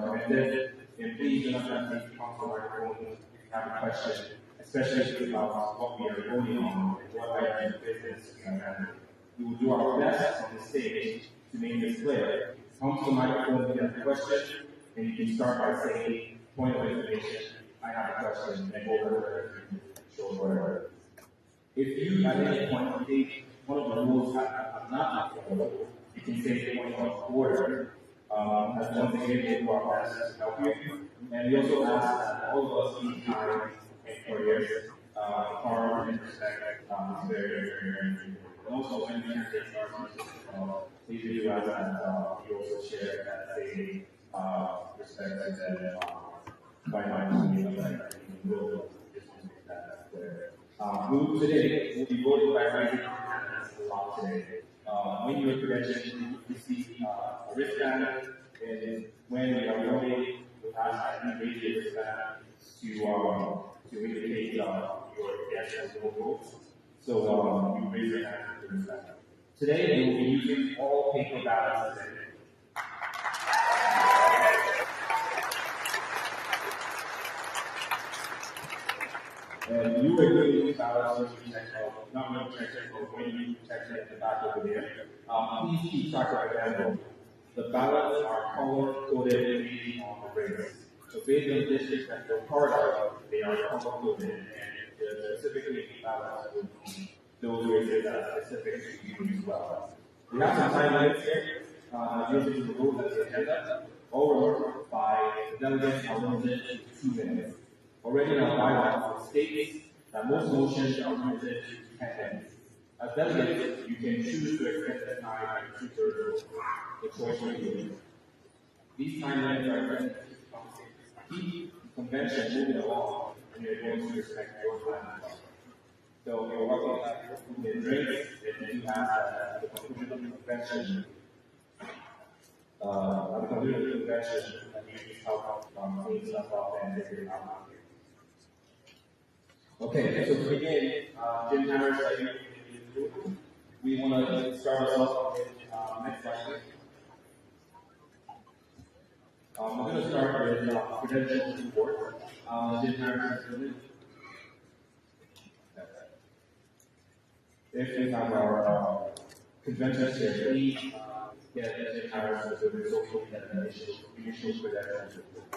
recommended. And please do not hesitate to come to the microphone if you have a question, especially about what we are voting on and what items of business we are handling. We will do our best on the stage to make this clear. Come to the microphone if you have a question, and you can start by saying, point of information, I have a question, and go over short order. If you at any point think one of the rules have not been followed, you can say point of order. As once again, we do our best to help you. And we also ask that all of us be kind and courteous. Harm and respect is very, very, very important. And also, when we can take our please do ask that you also share that same respect and by my community. We'll just make that clear. Today, we'll be voting by raising our hands a lot today. When you are credentialed, you see a wristband, and when we are voting, we'll ask that you raise your wristband to indicate your yes and no votes. So you raise your hand to wristband. Today, we will be using all paper ballots today. And you are going to use ballots not really check, but when you check it at the back over there. Please keep track of your envelope. The ballots are color-coded based on the race. So based on the district that you're part of, they are color-coded, and specifically ballots will be those races that are specific to you as well. We have some time limits here. Using the rules of the agenda, or by the delegates are limited to 2 minutes. Already in our bylaws, it states that most motions are limited to 10 minutes. As delegates, you can choose to extend the time by 2/3 the choice of you. These time limits are meant to keep the convention moving along, and you're going to respect your time. So you're welcome to have food and drinks, and you have at the conclusion of the convention. At the conclusion of the convention, and you just help clean stuff up and figure it out. Okay, so to begin, Jim Harris, we want to start us off with next slide. We're going to start with credentials report. Jim Harris is if we have our convention chair, please get Jim Harris to the social initial credentials report.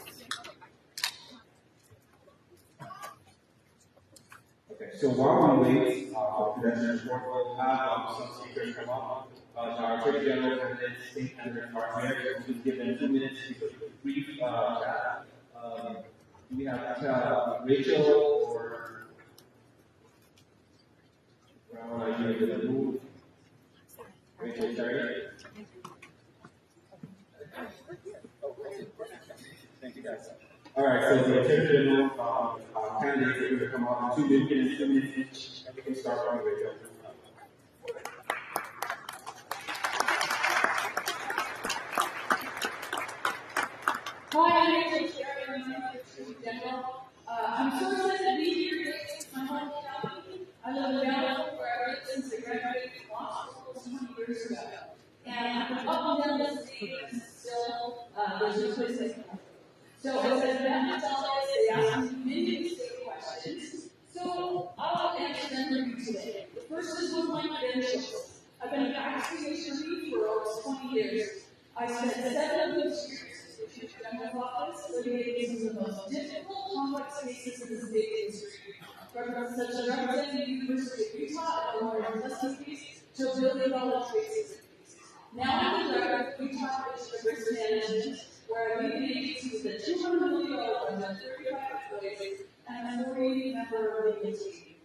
Okay, so while we wait for the credentials report, we'll have some speakers come up. Our Attorney General candidate, State Candidate Partner, we'll give them 2 minutes to give a brief chat. Do we have Rachel or Brown? I hear the move. Rachel, sorry. Thank you, guys. All right, so the Attorney General candidates are going to come up in 2 minutes each, and we can start on Rachel. Hi, I'm Rachel Sherry. I'm the Attorney General. I'm so excited to be here today. It's my home county. I live in Dallas, where I lived since I graduated from law school 20 years ago. And I've been up and down the state, and still, there's no place I can go. So as I've been at Dallas, they asked me many state questions. So I'll answer them for you today. The first is with my credentials. I've been a practicing attorney for almost 20 years. I spent 7 of those years in the General Office litigating some of the most difficult, complex cases in the state history, from such as representing the University of Utah and Lawyer Justice case to building college cases. Now I'm the director of Utah Division of Risk Management, where I lead an agency with a $200 million budget, 35 employees, and a 40-member legal team.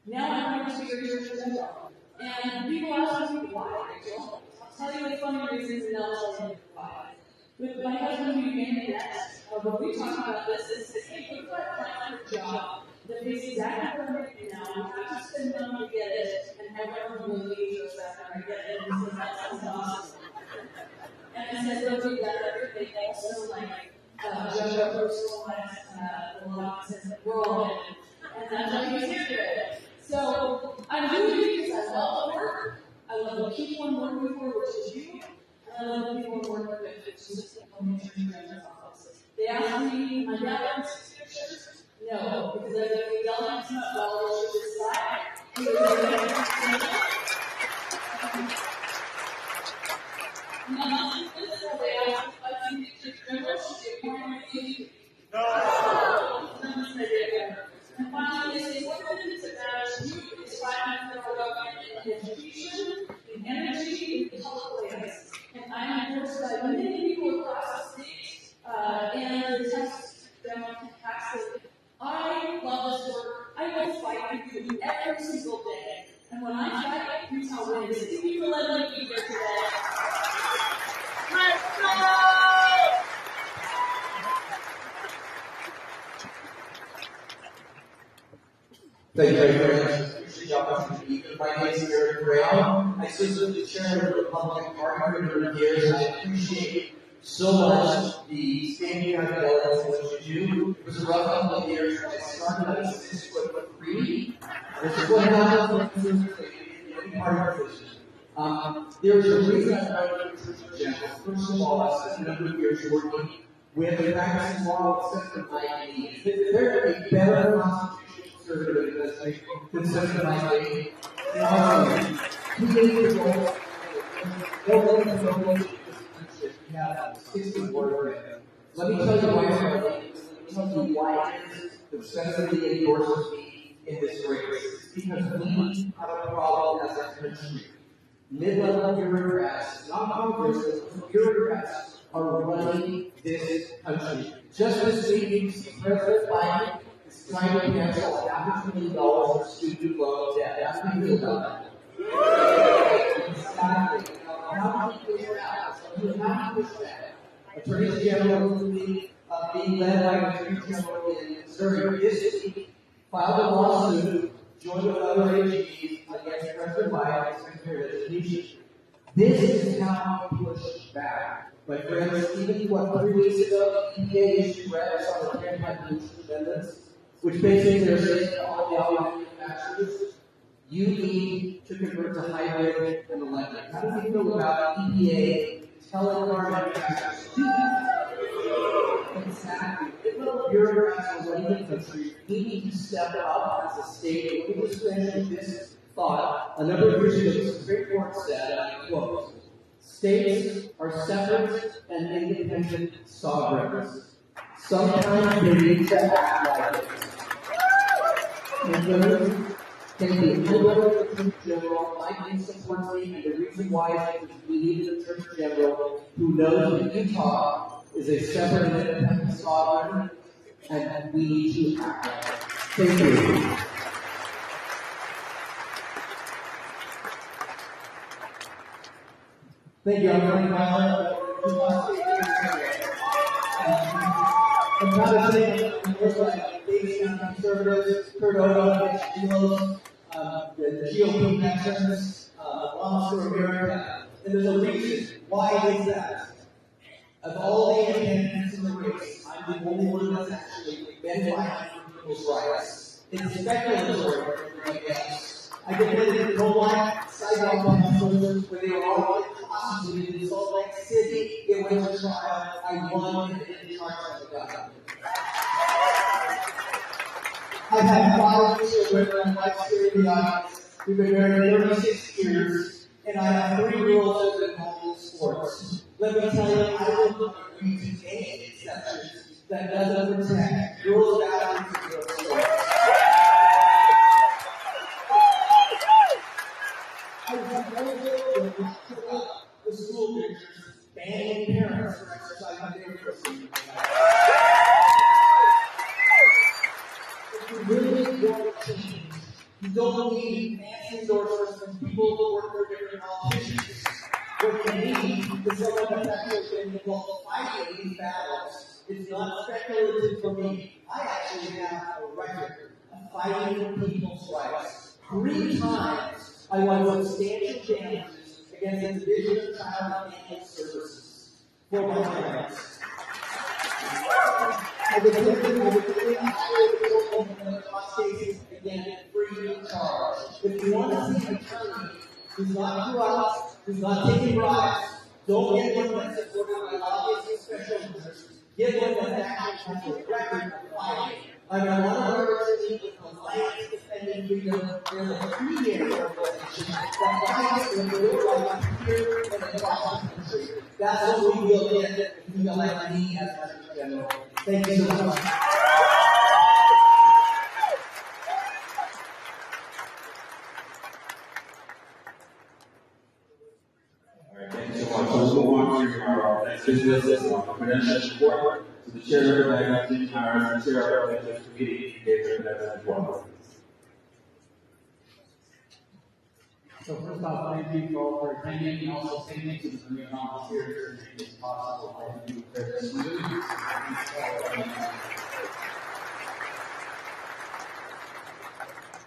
Now I'm going to be your Attorney General. And people ask me why, Rachel. I'll tell you the funny reasons, and I'll tell you why. With my husband, we made it next. When we talk about this, it says, hey, we've got a plan for a job that pays exactly what we're making now. We have to spend money to get it, and everyone will leave us after I get it. And so that sounds awesome. And I said, look, we got everything also, like, Joe personalized the lots in the world, and that's why he's here today. So I'm doing it because I love the work. I love the people I'm working for, which is you. And I love the people I'm working with, which is just the information. my dad wearing 6 pictures? No, because I was yelling at my father to the side. He was and finally, they say, what is it that you is fighting for government in education, in energy, in public lands? And I am endorsed by many people across the state and the Texas Democratic Council. I love this work. I will fight for you every single day. And when I fight, here's how it is. Thank you for letting me be here today. Let's go! Thank you very much. Appreciate the opportunity. My name is Eric Brown. I serve as the chairman of the Republican Party for a number of years. I appreciate so much the standing on delegates and what you do. It was a rough couple of years. I started at 6'3". This is what happens when you're part of our position. There's a reason I started the Church of General. First of all, I spent a number of years working with the practicing law of secular IED. Is there a better constitution conservative administration consistent with my state? We have 60 words. Let me tell you why it is that Senator endorses me in this race. Because we have a problem as a country. Mid-level bureaucrats, not Congress, but bureaucrats are running this country. Just this week, President Biden is trying to cancel $500 million of student loan debt. That's what we feel about that. Exactly. How do you push that? How do you push that? Attorney General being led by Attorney General in Missouri this week filed a lawsuit, joined with other AGs against President Biden and Secretary of Education. This is how we push back. My friends, even 3 weeks ago, the EPA issued regs on the anti-pollution amendments, which basically they're saying to all the auto manufacturers, you need to convert to hybrid and electric. How do you feel about EPA telling car manufacturers to do that? Exactly. If little bureaucrats are running the country, we need to step up as a state. We just mentioned this thought a number of years ago. The Supreme Court said, and I quote, states are separate and independent sovereigns. Sometimes they need to act like it. And can be the Attorney General, Mike supports me, and the reason why is we need an Attorney General who knows that Utah is a separate and independent sovereign, and we need to act like it. Thank you. Thank you. I'm Frank Myler. I'm proud to say I'm working with Davis County Conservatives, Kurt Oda, the GOP veterans, Moms for America. And there's a reason. Why is that? Of all the independents in the race, I'm the only one that's actually been fighting for people's rights. It's speculatory, I guess. I defended pro-life sidewalk councils where they were all prosecuted in Salt Lake City. It went to trial. I won and didn't charge the government. I've had 5 children. My wife's here in the audience. We've been married 36 years, and I have 3 girls that have been home in sports. Let me tell you, I don't agree to any exceptions that doesn't protect girls' athletes and girls' sports. I have no will to put up the school pictures banning parents from exercising their first. If you really want to change, you don't need fancy endorsements from people who work for different politicians. What you need is someone that's actually been involved fighting these battles. It's not speculative for me. I actually have a record of fighting for people's rights. 3 times I won substantial damages against the Division of Child and Family Services for my rights. I defended cases again free of charge. If you want to see an attorney who's not corrupt, who's not taking bribes, don't get one that's supported by lobbyists and special interests. given that that action has a record of fighting. Under one of our team with Alliance Defending Freedom, there's a 3-year organization that fights for your right here and across the country. That's what we will get if you elect me as Attorney General. Thank you so much. Thank you so much. So we'll move on to our next business, credential report. So the chair of the acting hires the chair of the legislative committee to give the credential report. So first off, thank you all for attending, and also thank you to the new volunteers to make this possible. I do this.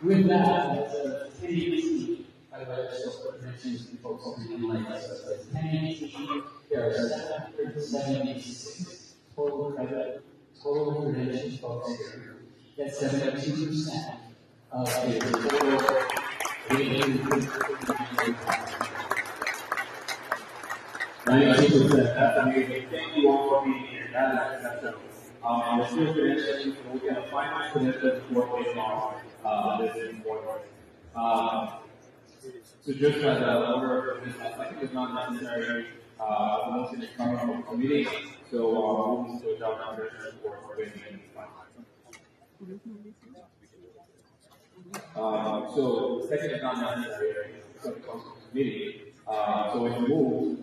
With that, as a 1018, by the way, I just want to mention to folks who didn't like this, as 1018, there are 776 total credentials folks here. That's 72% of the total. 92%. That's amazing. Thank you all for being here. That is exceptional. And the still credentials, we'll get a final credential report based on this report. So just by the order of business, I think it's not necessary a motion to come from the committee. So we'll move to adopt the credential report for based so the second is not necessary because it comes from the committee. So if we move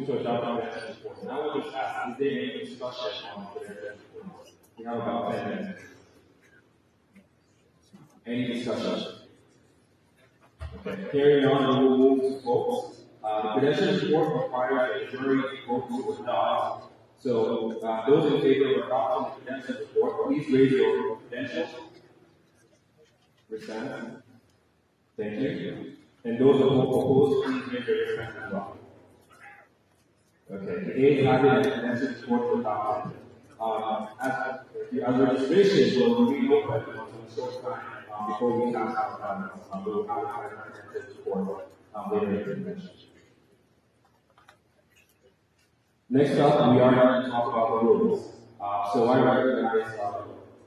to adopt the credential report. Now we'll just ask, is there any discussion on the credential report? We have about 10 minutes. Any discussion? Okay, carrying on, we will move to votes. The credential report requires a jury vote to adopt. So those in favor of adopting the credential report, please raise your credentials. Understand? Thank you. And those opposed, please raise your hand as well. Okay, the ayes have it and the credential report is adopted. As registration will remain open until a short time before we pass out we will have a credential report later in the convention. Next up, we are going to talk about the rules. So I recognize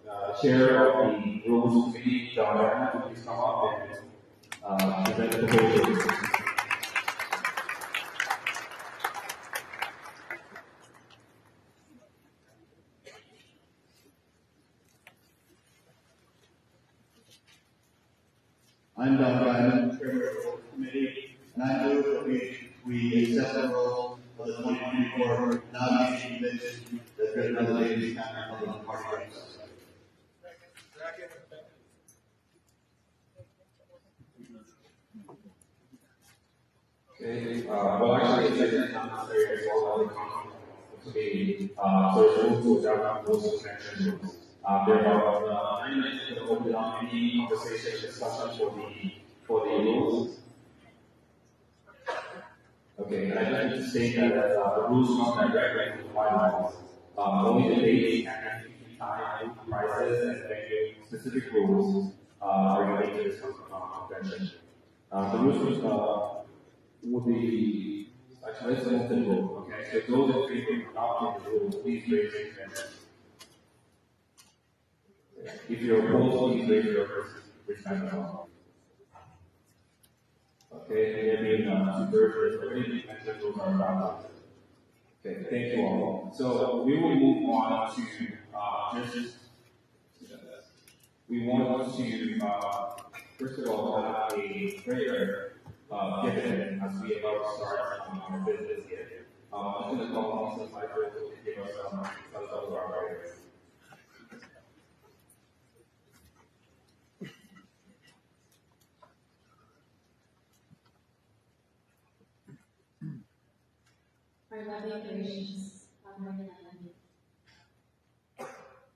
the chair of the Rules Committee, Diana, to please come up and present the proposal. I'm Don Diamond, Chairman of the Rules Committee, and I move that we accept the rules of the 2024 nominating convention that has been relegated to County Public Party rights. Okay, well, actually, it's second not necessary as well as the committee. So it's moved to adopt the rules of convention. There are 9 minutes to open up any conversation discussion for the rules. Okay, and I just need to state that the rules come directly from the bylaws. Only the dates and activity time, prices, and venue specific rules are unique to this convention. The rules would be actually let's move to the rule. Okay, so those in favor of adopting the rules, please raise your hand. If you're opposed, please raise your respect as well. Okay, there being two-thirds majority, the rules are adopted. Okay, thank you all. So we will move on to we want to first of all have a prayer given as we about to start on our business here. I'm going to call on some Michael to give us some of our prayers. Our loving and gracious Father in heaven,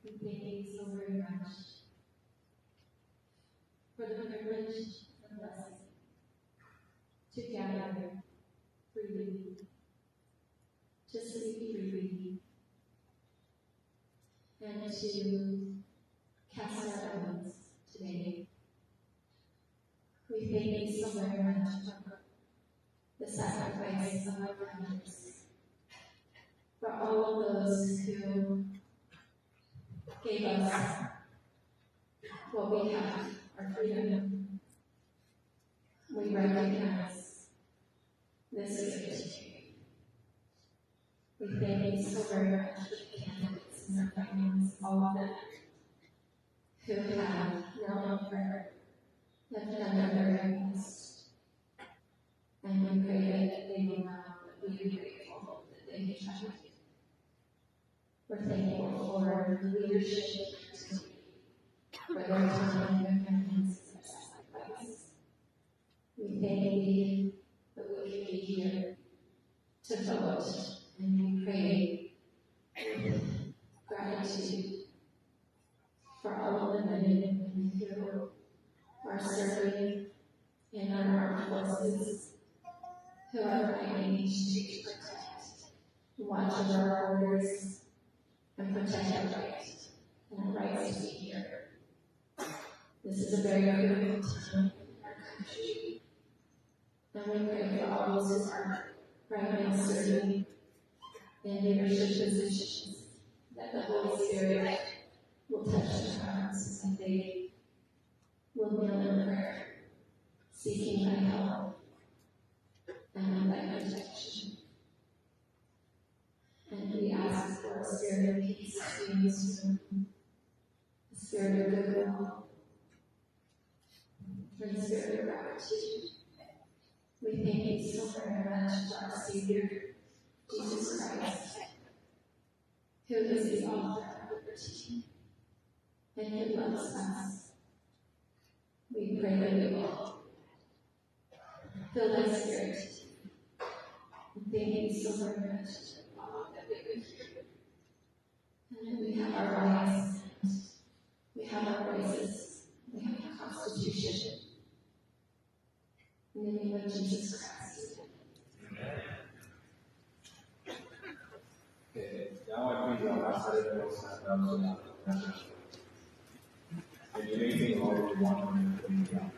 we thank you so very much for the privilege and blessing to gather freely, to speak freely, and to cast our balance today. We thank you so very much for the sacrifice of our brothers, for all of those who gave us what we have, our freedom. We recognize this gift. We thank you so very much for the candidates and their families, all of them who have knelt in prayer, have done their very best. And we pray that they will know that we are grateful that they have tried. We're thankful for the leadership, for their time, their families, and their sacrifice. We thank you that we can be here to vote, and we pray with gratitude for all of the men and women who are serving in our armed forces, who are fighting each day to protect, watch over our borders, and protect our rights and our rights to be here. This is a very critical time in our country, and we pray for all those who are right now serving in leadership positions, that the Holy Spirit will touch their hearts and they will kneel in prayer, seeking thy help and thy protection. And we ask for a spirit of peace to be in this room, a spirit of goodwill, and a spirit of gratitude. We thank you so very much for our Savior, Jesus Christ, who is the author of liberty and who loves us. We pray that we will feel thy spirit. And thank you so very much that we would hear. And we have our rights, we have our voices, we have a constitution. In the name of Jesus Christ. Okay, now I bring the last item of the and you may think all you want to bring down.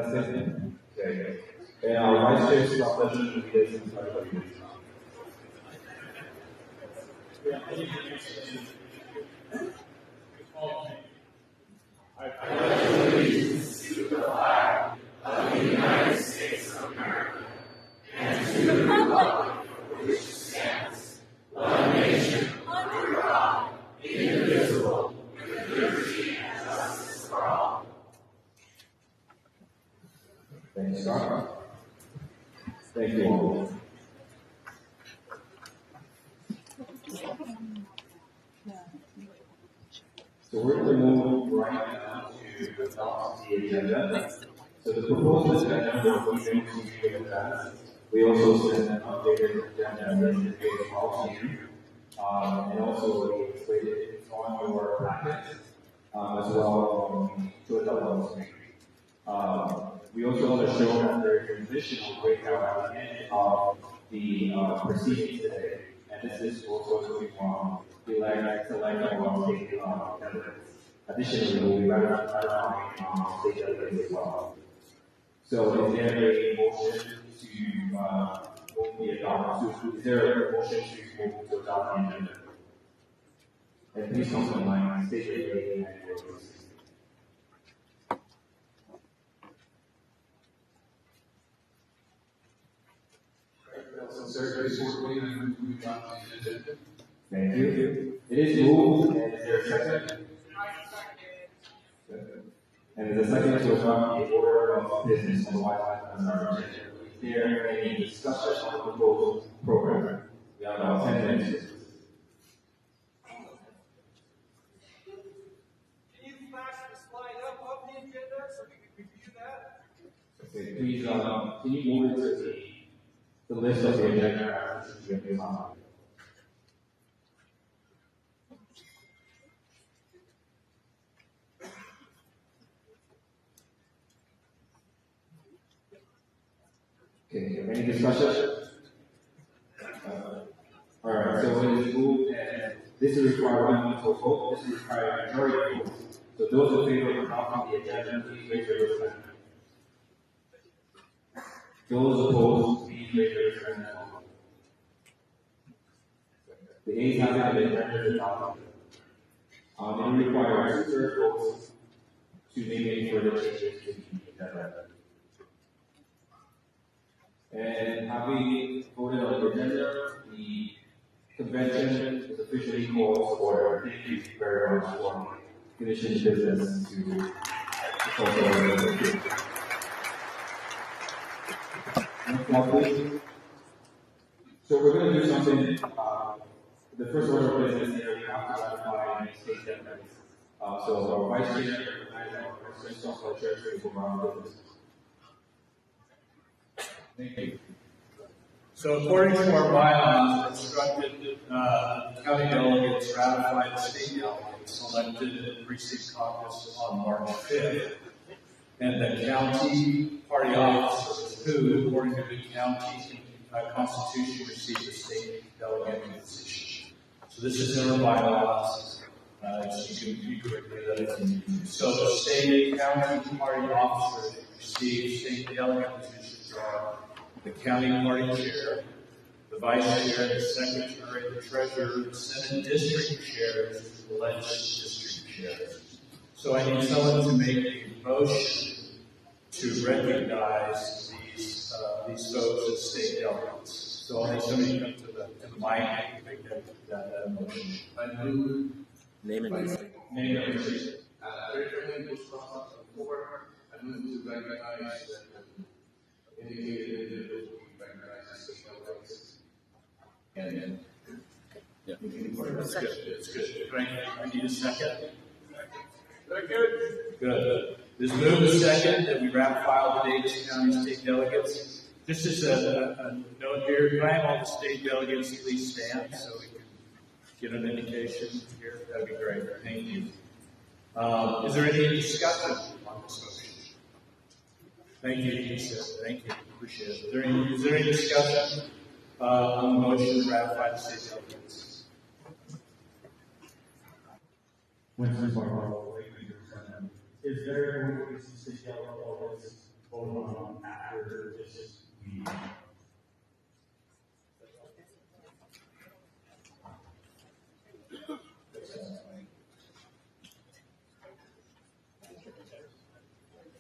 That's it? Okay. And our vice chair is our pleasure to be this in front of you. Thanks, Scott. Thank you all. So we're going to move right now to adopt the agenda. So the proposed agenda was given to you in advance. We also sent an updated agenda in the page out to you. And also it's on your packet as well to adopt on the screen. We also want to show that there is an additional breakout at the end of the proceedings today. And this is also going to select our state candidates. Additionally, we'll be ratifying state delegates as well. So is there a motion to move the adoption? Is there a motion to move to adopt the agenda? And please come to the line, state your name and your place. Thank you. It is moved, and is there a second? And is a second to adopt the order of business on the White House agenda. Is there any discussion on the proposed program? We have about 10 minutes. Can you flash the slide up of the agenda so we can review that? Okay, please, can you move it to the list of the agenda? Okay, any discussion? All right, so it is moved, and this is required for vote. This is required majority votes. So those in favor of adopting the agenda, please raise your hand. Those opposed, please raise your hand. The ayes have it, the agenda is adopted. It requires 2/3 votes to make any further changes to the agenda. And having voted on the agenda, the convention is officially called to order. Thank you very much for finishing business to Next slide, please. So we're going to do something. The first order of business here, we have to ratify state delegates. So our vice chair recognizes our president of our church to move on with business. Thank you. So according to our bylaws, instructed county delegates ratify the state delegates elected in the precinct caucus on March 5th. And the county party officers who, according to the county constitution, receive the state delegate position. So this is in our bylaws. So you can review that. So the state county party officers who receive state delegate positions are the county party chair, the vice chair, the secretary, the treasurer, the senate district chairs, the legislative district chairs. So I need someone to make a motion to recognize these folks as state delegates. So I'll need somebody to come to the mic and make that motion. I move. Name and Name and position. I move to recognize that indicated individuals will be recognized as state delegates. And yeah, that's good. That's good. I need a second. Very good. Good. This move is second that we ratify the Davis County state delegates. Just as a note here, can I have all the state delegates please stand so we can get an indication here? That'd be great. Thank you. Is there any discussion on this motion? Thank you, Lisa. Thank you. Appreciate it. Is there any discussion on the motion to ratify the state delegates? Is there going to be some state delegates voted on after this meeting?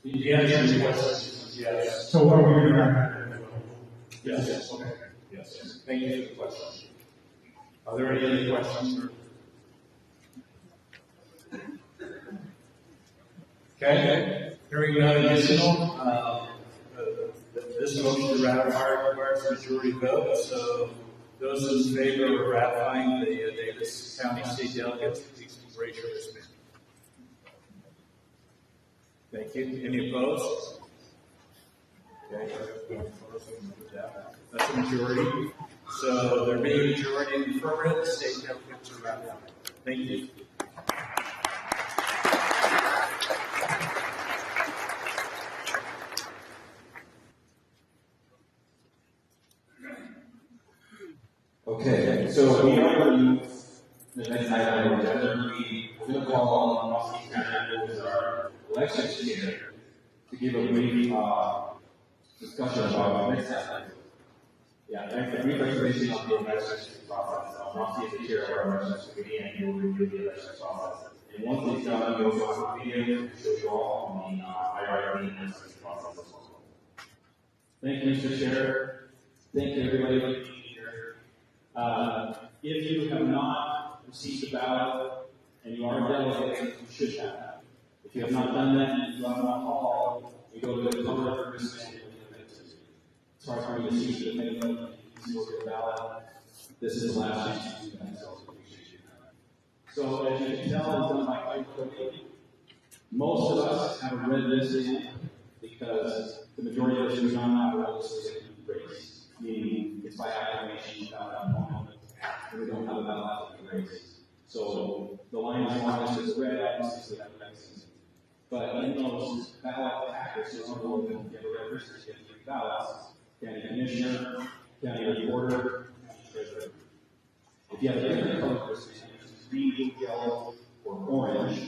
The answer to the question is yes. So what are we going to Yes. Okay. Yes. Thank you for the question. Are there any other questions? Okay. Hearing none additional, this motion to ratify requires a majority vote. So Those in favor of ratifying the Davis County State Delegates, please raise your hand. Thank you. Any opposed? Okay. That's a majority. So there being a majority in the affirmative, the state delegates are ratified. Thank you. Okay, so we are going to use the next item on the agenda. We're going to call on Austin County, who is our election chair, to give a brief discussion about the next item. Yeah, a brief explanation of the election process. Austin is the chair of our elections committee, and he will review the election process. And once he's done, we also have a video to show you all on the IRB election process as well. Thank you, Mr. Chair. Thank you, everybody, for being here. If you have not received a ballot and you are a delegate, you should have. If you have not done that and you have not called, you go to the color wristband and you'll get it. As far as we receive the minimum, you can look at the ballot. This is the last chance to do that, so we appreciate you. So as you can tell, it's done by quite quickly. Most of us have a red wristband because the majority of us do not have a red wristband race, meaning it's by acclamation without an opponent, and we don't have a ballot in the race. So the line is longest is red, obviously, so that makes. But in those ballot packets, there's no more than get a red wristband, you get 3 ballots: county commissioner, county reporter, and treasurer. If you have a different color wristband, which is green, blue, yellow, or orange,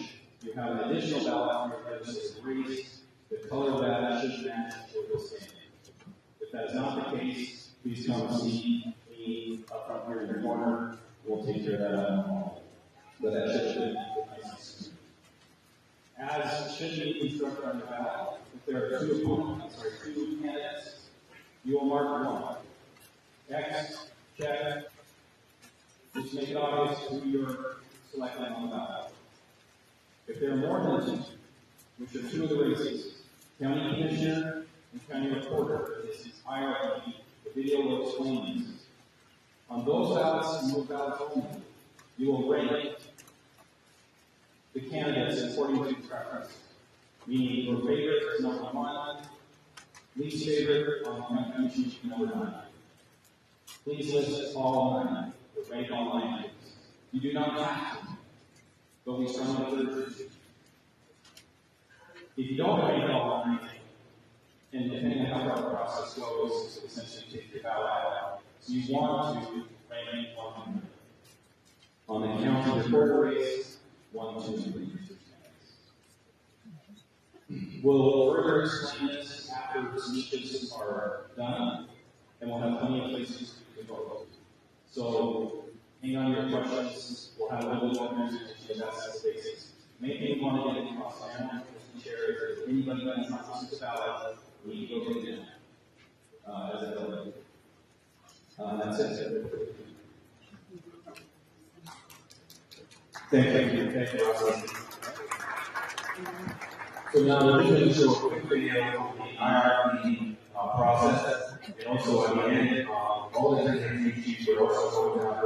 you have an additional ballot for your race. The color of that should match your wristband. If that is not the case, please come see me up front here in the corner. We'll take care of that at home. But that should be nice. As should be instructed on the ballot, if there are 2 opponents, or 2 candidates, you will mark 1. X, check, which make it obvious who you're selecting on the ballot. If there are more than 2, which are 2 of the races, county commissioner and county reporter, this is hierarchy. The video will explain this. On those ballots and those ballots only, you will rank the candidates according to preference, meaning your favorite is number 1, least favorite on county commission number 9. Please list all 9, or rank all 9. You do not have to, but we strongly urge you to. If you don't rank all 9, and depending on how the process goes, so essentially take your ballot out. So you want to rank 1. On the county reporter race, 1, 2, 3. We'll further explain this after the speeches are done, and we'll have plenty of places to vote. So hang on your questions. We'll have a little more music to address the basics. Maybe you want to get across the line, chair, if anybody that has not received the ballot, we need to go get it as a delegate. That's it. Thank you. Thank you. So now we're going to show a quick video of the IRB process, and also at the end, all the different chiefs are also going to have a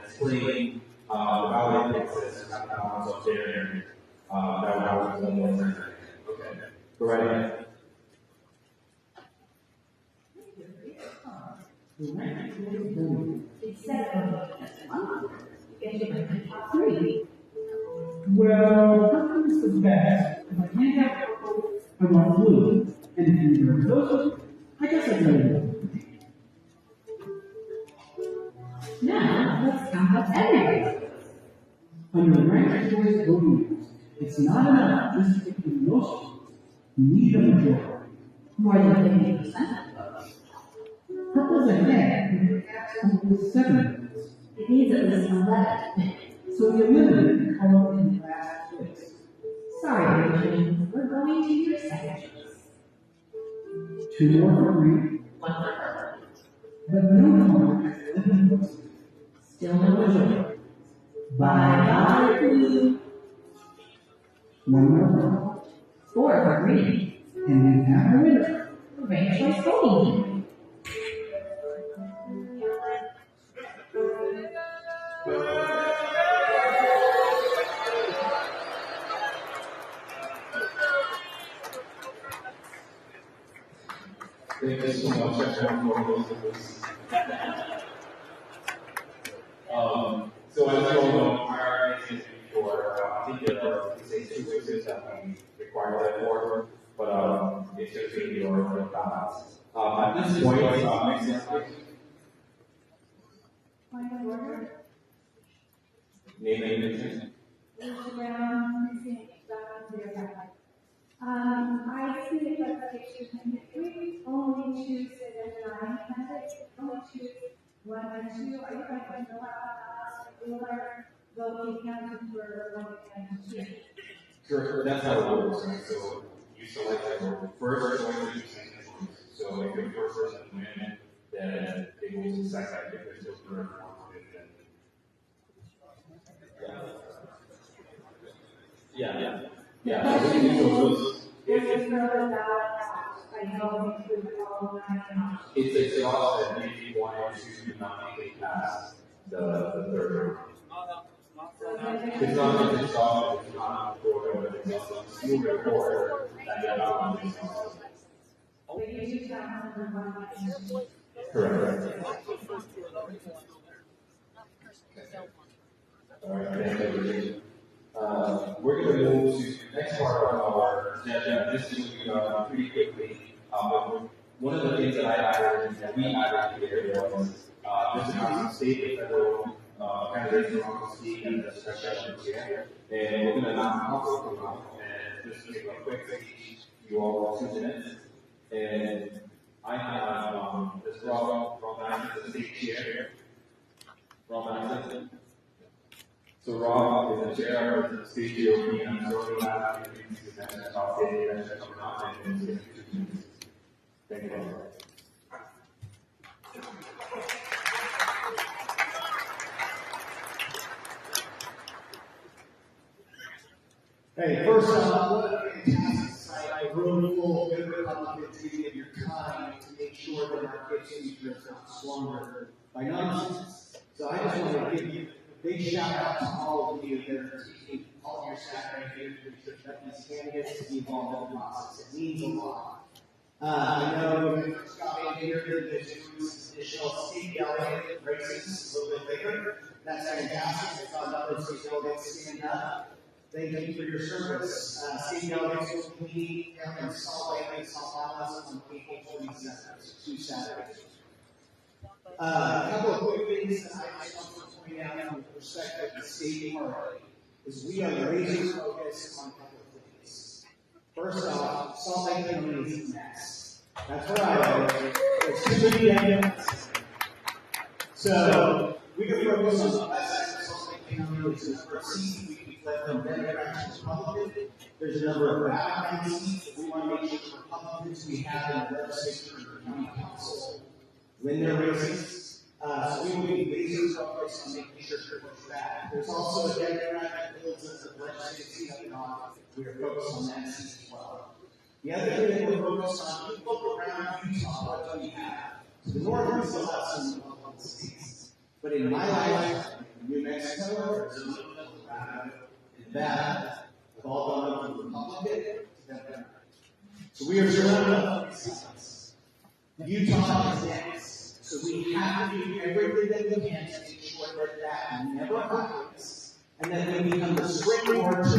explain the ballot process and have balance up there. That was one more thing. Okay, go right ahead. Well, purple is the best. If I can't have purple, I want blue. And if you're those, I guess I know. Now, let's count up everybody. Under ranked choice voting rules, it's not enough just to get the most votes. You need a majority. More than 50% of the votes. Purple's ahead, but perhaps only 7 votes. It needs at least 11. So we eliminate the color in last place. Sorry, Division, we're going to your second choice. 2 more for green, 1 for purple. but no color has 11 votes. Still no majority. Bye-bye. Blue. 1 more, 4 for green. and we have a winner. Ranked choice voting. Thank you so much everyone for those. So as you all know, our is for I think there are say 2 quizzes that we require that for, but it's just going to be your balance. At this point, next slide. Point of order. Name and business. Mr. Brown, I see the classification, and if we only choose it as 9 candidates, only choose 1 or 2, are you going to know how or voting counted for 1 and 2? Sure, that's how it works. Right? So you select your first choice or your second choice. So if your first person win, then they go to the second. If there's still third or fourth, then yeah. So If I know include all 9 options. it's exhausted if you wanted to not make it past the third round. It's not just exhausted, it's not for the exhausted. You report that you're not exhausted. But you do count number 1 and 2. Correct. All right, thank you. We're going to move to the next part of our agenda. This is pretty quickly. One of the things that I added and that we added here was this is state and federal candidates from the state and the special here. And we're going to knock a couple of them out and just give a quick speech. You all 2 minutes. And I have this Rob Madison, the state chair. Rob Madison. So Rob is the chair of the state GOP, and I'm so glad to be the next top state and coming out and thank you. Hey, first off, what a fantastic site. I really full of good Republicans to give your time to make sure that our kids' future is not squandered by nonsense. So I just want to give you a big shout out to all of you that are taking all your Saturday here to let these candidates be involved in the process. It means a lot. I know when we first got in here, this group's initial state delegate races a little bit later. That's fantastic. I saw another state delegates stand up. Thank you for your service. State delegates will meet down in Salt Lake and Salt Dallas on April 27th, 2 Saturdays. A couple of quick things that I just want to point out from the perspective of the state party is we are laser focused on a couple of things. First off, Salt Lake County is next. That's where I live. It's too many evidence. So we can focus on the west side of Salt Lake County, which is our seat. Let them Democrats and Republicans. There's a number of Republican seats that we want to make sure Republicans we have in the legislature and the county council win their races. So we will be laser focused on making sure to push back. There's also a Democrat that builds us a legislative seat up in August. We are focused on that seat as well. The other thing that we're focused on, we look around Utah, what do we have? To the north, we still have some Republican states. But in my life, New Mexico, Arizona, Colorado, that have all gone from Republican to Democrat. So we are surrounded by seats. Utah is next. So we have to do everything that we can to make sure that that never happens and that we become the springboard to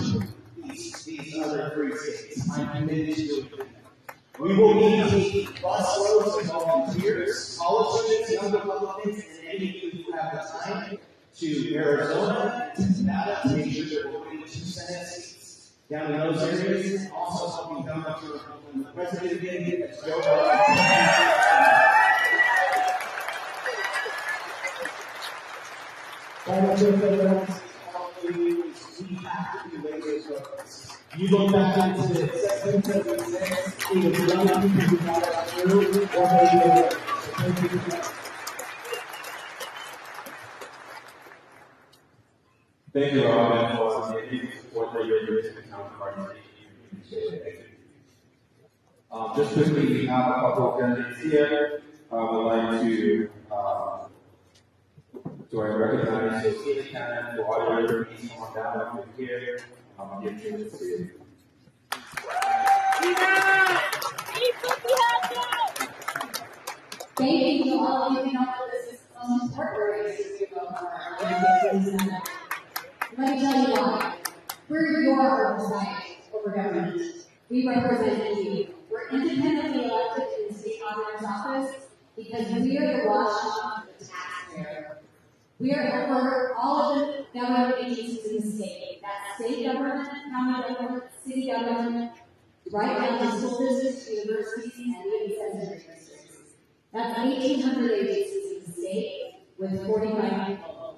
these other 3 states. I'm committed to doing that. We will need bus loads of volunteers, college students, young Republicans, and any who have the time to Arizona and to Nevada to make sure that we're winning 2 Senate seats down in those areas, and also helping Donald Trump when the president again as Joe Biden. Final thing that I want to say to all of you is we have to be laser focused. You look back into 1776, it was young people who got it through, or maybe thank you for that. Thank you, Rob, and for the support that you're giving to the counterparty. Just quickly, we have a couple of candidates here. I would like to recognize the state candidate for all your please come on down up here. Give you the Thank you to all of you who know that this is the most important race that you go for. Let me tell you why. We're your oversight over government. We represent you. We're independently elected in the state auditor's office because we are the watchdog of the taxpayer. We are over all of the government agencies in the state. That's state government, county government, city government, right down to school districts, universities, and even sensory districts. That's 1,800 agencies in the state with 45 people.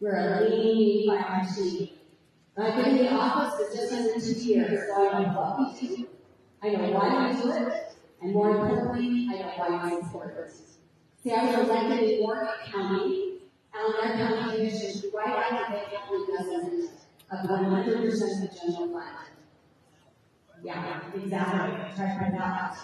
We're a lean, fire machine. I've been in the office for just under 2 years, so I know what we do. I know why we do it, and more importantly, I know why it's important. See, I was elected in Warren County, and our county commission right after they county government of 100% of the general fund. Yeah, exactly. Try to find out.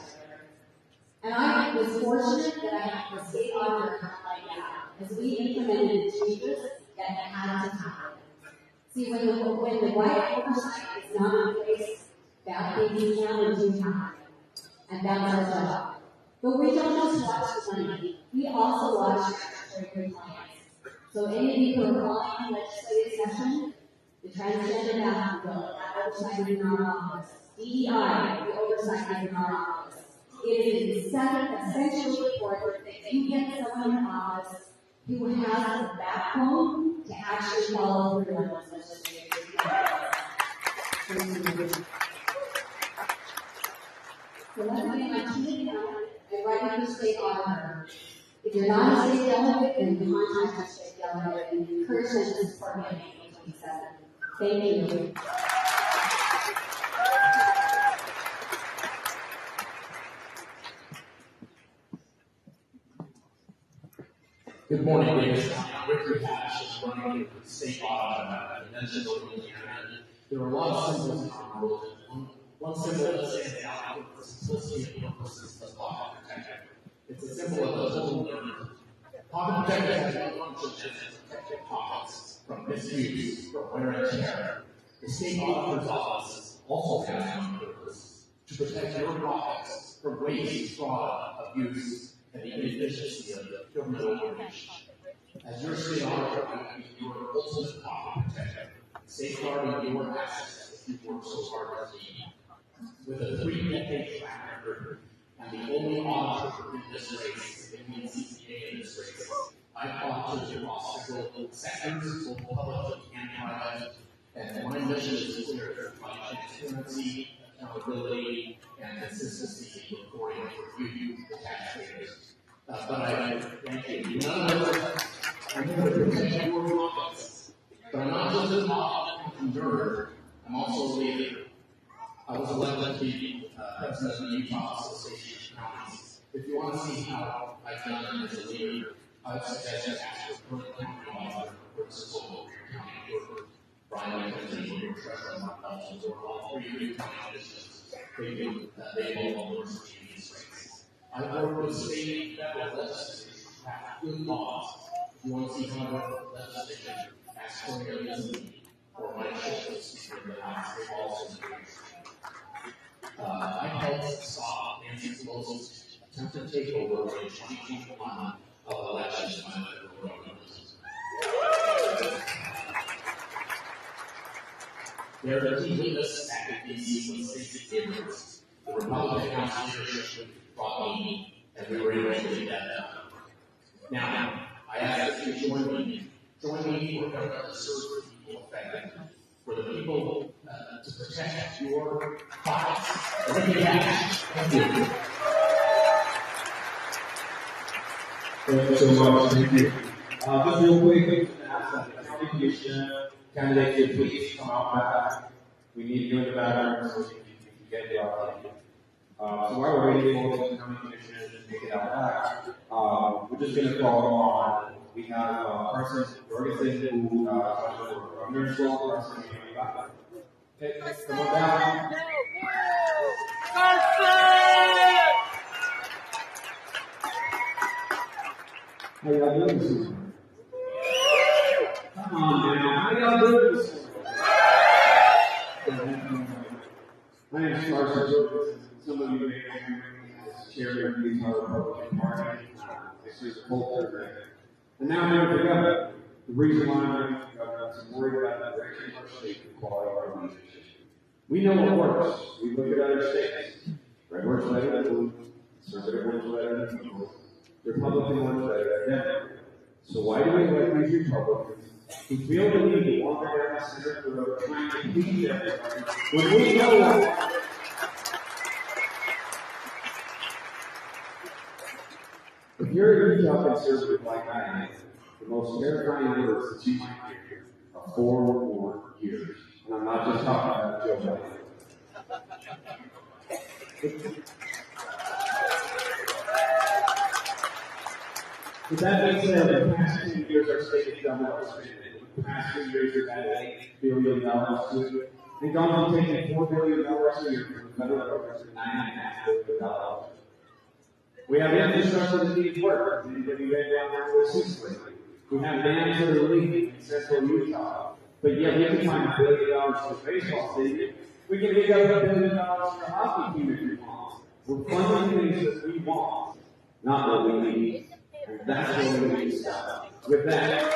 And I was fortunate that I had the state auditor come like that, as we implemented changes that had to happen. See, when the white oversight is not in place, bad things can and do happen. And that's our job. But we don't just watch the money, we also watch statutory compliance. So any of you who are calling legislative session, the transgender bathroom bill, that oversight is in our office. DEI, the oversight is in our office. It is essentially important that you get someone in office who has the backbone to actually follow through on those legislative requirements. So let's get my team and write to state auditor. If you're not a state delegate, then contact a state delegate and encourage them to support me on April 27th. Thank you. Good morning, ladies. I'm Rick Hatch, is running for the state auditor. I mentioned there are a lot of symbols in our world. One symbol that stands out for simplicity and purposes is the pocket protector. It's a symbol of the total learner. Pocket protector has one function as protecting pockets from misuse, from wear and tear. The state auditor's office also has one purpose: to protect your pockets from waste, fraud, abuse, and the inefficiency of the government overreach. As your state auditor, I will be your ultimate pocket protector, safeguarding your assets that you work so hard to keep. With a 3-decade track record, and the only auditor in this race, the only CPA in this race, I've audited across several sectors, both public and private, and my mission is clear to provide transparency, accountability, and consistency in reporting for you, the taxpayers. But I thank you. None of us, I'm here to protect your pockets. But I'm not just an entrepreneur, I'm also a leader. I was elected to be president of the Utah Association of Counties. If you want to see how I've done as a leader, I would suggest you ask your current county auditor for principal of your county clerk, Brian McKenzie, your treasurer, Mark Elton, or all three of your county officials. They all work in these races. I work with state and federal legislators to pass good laws. If you want to see how I work with legislation, ask for your listening or my official speaker in the House. They've also been I helped stop Nancy Pelosi's attempted takeover in 2021 of elections by the federal government. There are key witnesses back in D.C. when states ignorance. The Republican House leadership brought me, and we were able to get that done. Now, I ask that you join me for government to serve the people affected, for the people to protect your pockets. Thank you. Thank you so much. Thank you. Just real quick, county commission candidates, please come out back. We need you in the background so you can get the opportunity. So while we're waiting for the county commissioners to make it out back, we're just going to call on. We have Carson Ferguson who for governor's role. Carson, you can back. Okay, come on down. Carson! How y'all doing this morning? Come on now, how y'all doing this morning? My name is Carson Ferguson. Some of you may know me as chairman of the Utah Republican Party. This is a culture there. And now I'm running for governor. The reason why I'm running for governor is I'm worried about the direction of our state and the quality of our leadership. We know what works. We look at other states. Red works better than blue. Conservative works better than blue. Republican works better than Democrat. So why do we elect these Republicans who feel the need to walk around the center of the road trying to please everybody when we know that? If you're a Utah conservative like I am, the most terrifying words that you might hear are 4 more years. And I'm not just talking about Joe Biden. With that being said, the past 2 years our state has done what spending. The past 2 years we've added $8 billion to it. And gone from taking $4 billion a year from the federal government to $9.5 billion. We have infrastructure that needs work. Anybody read down there with Sicily? We have dams that are leaking in central Utah. But yet we can find $1 billion for a baseball stadium. We can dig up $1 billion for a hockey team if we want. We're funding things that we want, not what we need. And that's what we need to stop. With that,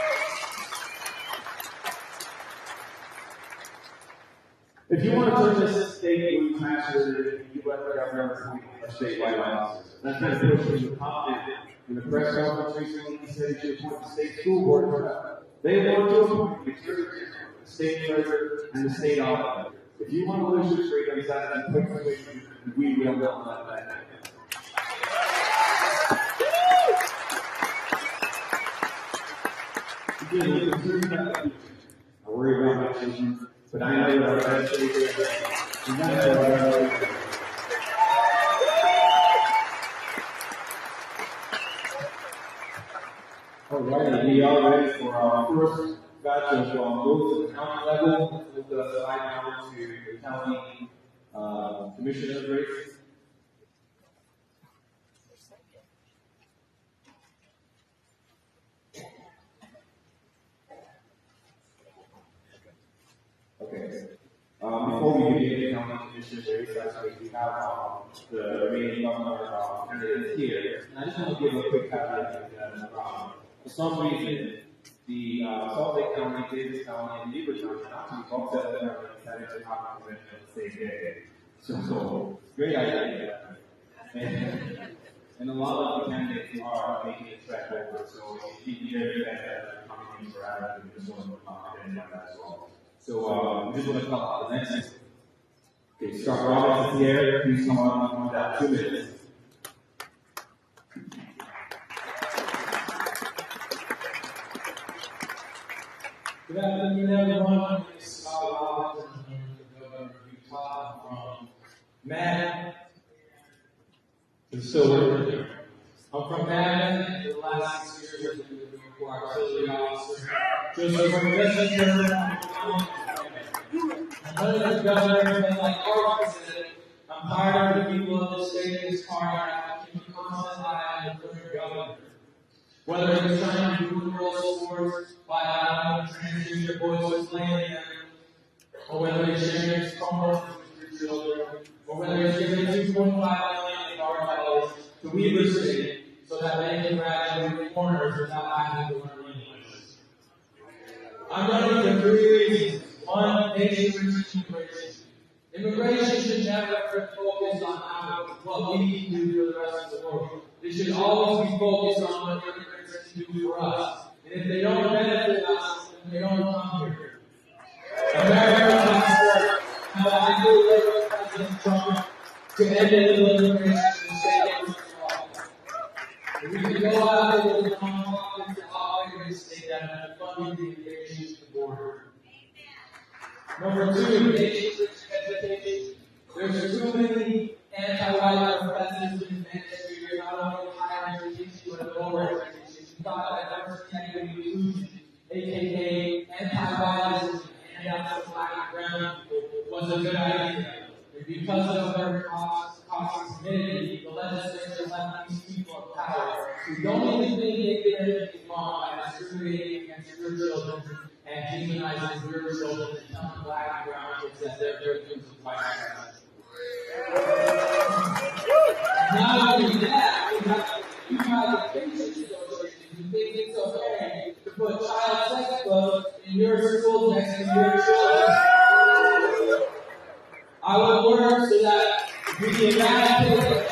if you want to turn this state blue faster, you let the governor appoint a statewide officer. That's been pushing the top down. In the press conference recently, he said he should appoint the state school board director. They want to appoint the state treasurer and the state auditor. If you want to lose your freedoms, that's a quick solution, and we will not let that happen. Again, we're concerned about the future. I worry about my children, but I know that our best state is and that's what I know. All right, we are ready for our first batch of votes at the county level. Let's move the slide now to the county commissioner race. Okay. Before we begin the county commissioner race, we have the remaining governor candidates here. And I just want to give a quick caveat that for some reason, the Salt Lake County, Davis County, and Beaver County actually both set up their decided to have a convention on the same day. So great idea. And a lot of the candidates are making it track over. So you can hear that coming for out and just want to comment on that as well. So we just want to talk about the next. Okay, Scott Robbins is here. Please come on down 2 minutes. Good afternoon, everyone. My name is Scott Robbins. I'm the governor of Utah. From Madden to Silver. I'm from Madden. For the last 6 years, I've been the artillery officer. Just another governor, but like Arthur said, I'm tired of the people of the state of this part keep a constant eye on the current governor. Whether it's trying to do girls' sports by allowing transgender boys to play in them, or whether it's sharing his homework with your children, or whether it's giving $2.5 million to Weber State so that they can graduate foreigners without having to learn English. I'm running for 3 reasons. One, nation-rich immigration. Immigration should never focus on what we can do for the rest of the world. It should always be focused on what immigrants can do for us. And if they don't benefit us, then they don't come here. America has how I do with President Trump to end illegal immigration and stay in the law. If we can go out there with the nonprofits to operate in the state that have funded the invasion to the border. Number 2, nation-rich education. There's too many anti-white professors in ministry here, not only higher education, but lower education. We thought that diversity, equity, inclusion, aka anti-whiteism, and handouts to black and brown people, was a good idea. And because of their cautious committee, the legislature left these people in power. So the only thing they did anything wrong by discriminating against your children and demonizing your children and telling black and brown kids that they're victims of white supremacy. Not only that, we have you have the Christian Association who think it's okay to put child sex books in your school next to your children. I will work so that we eradicate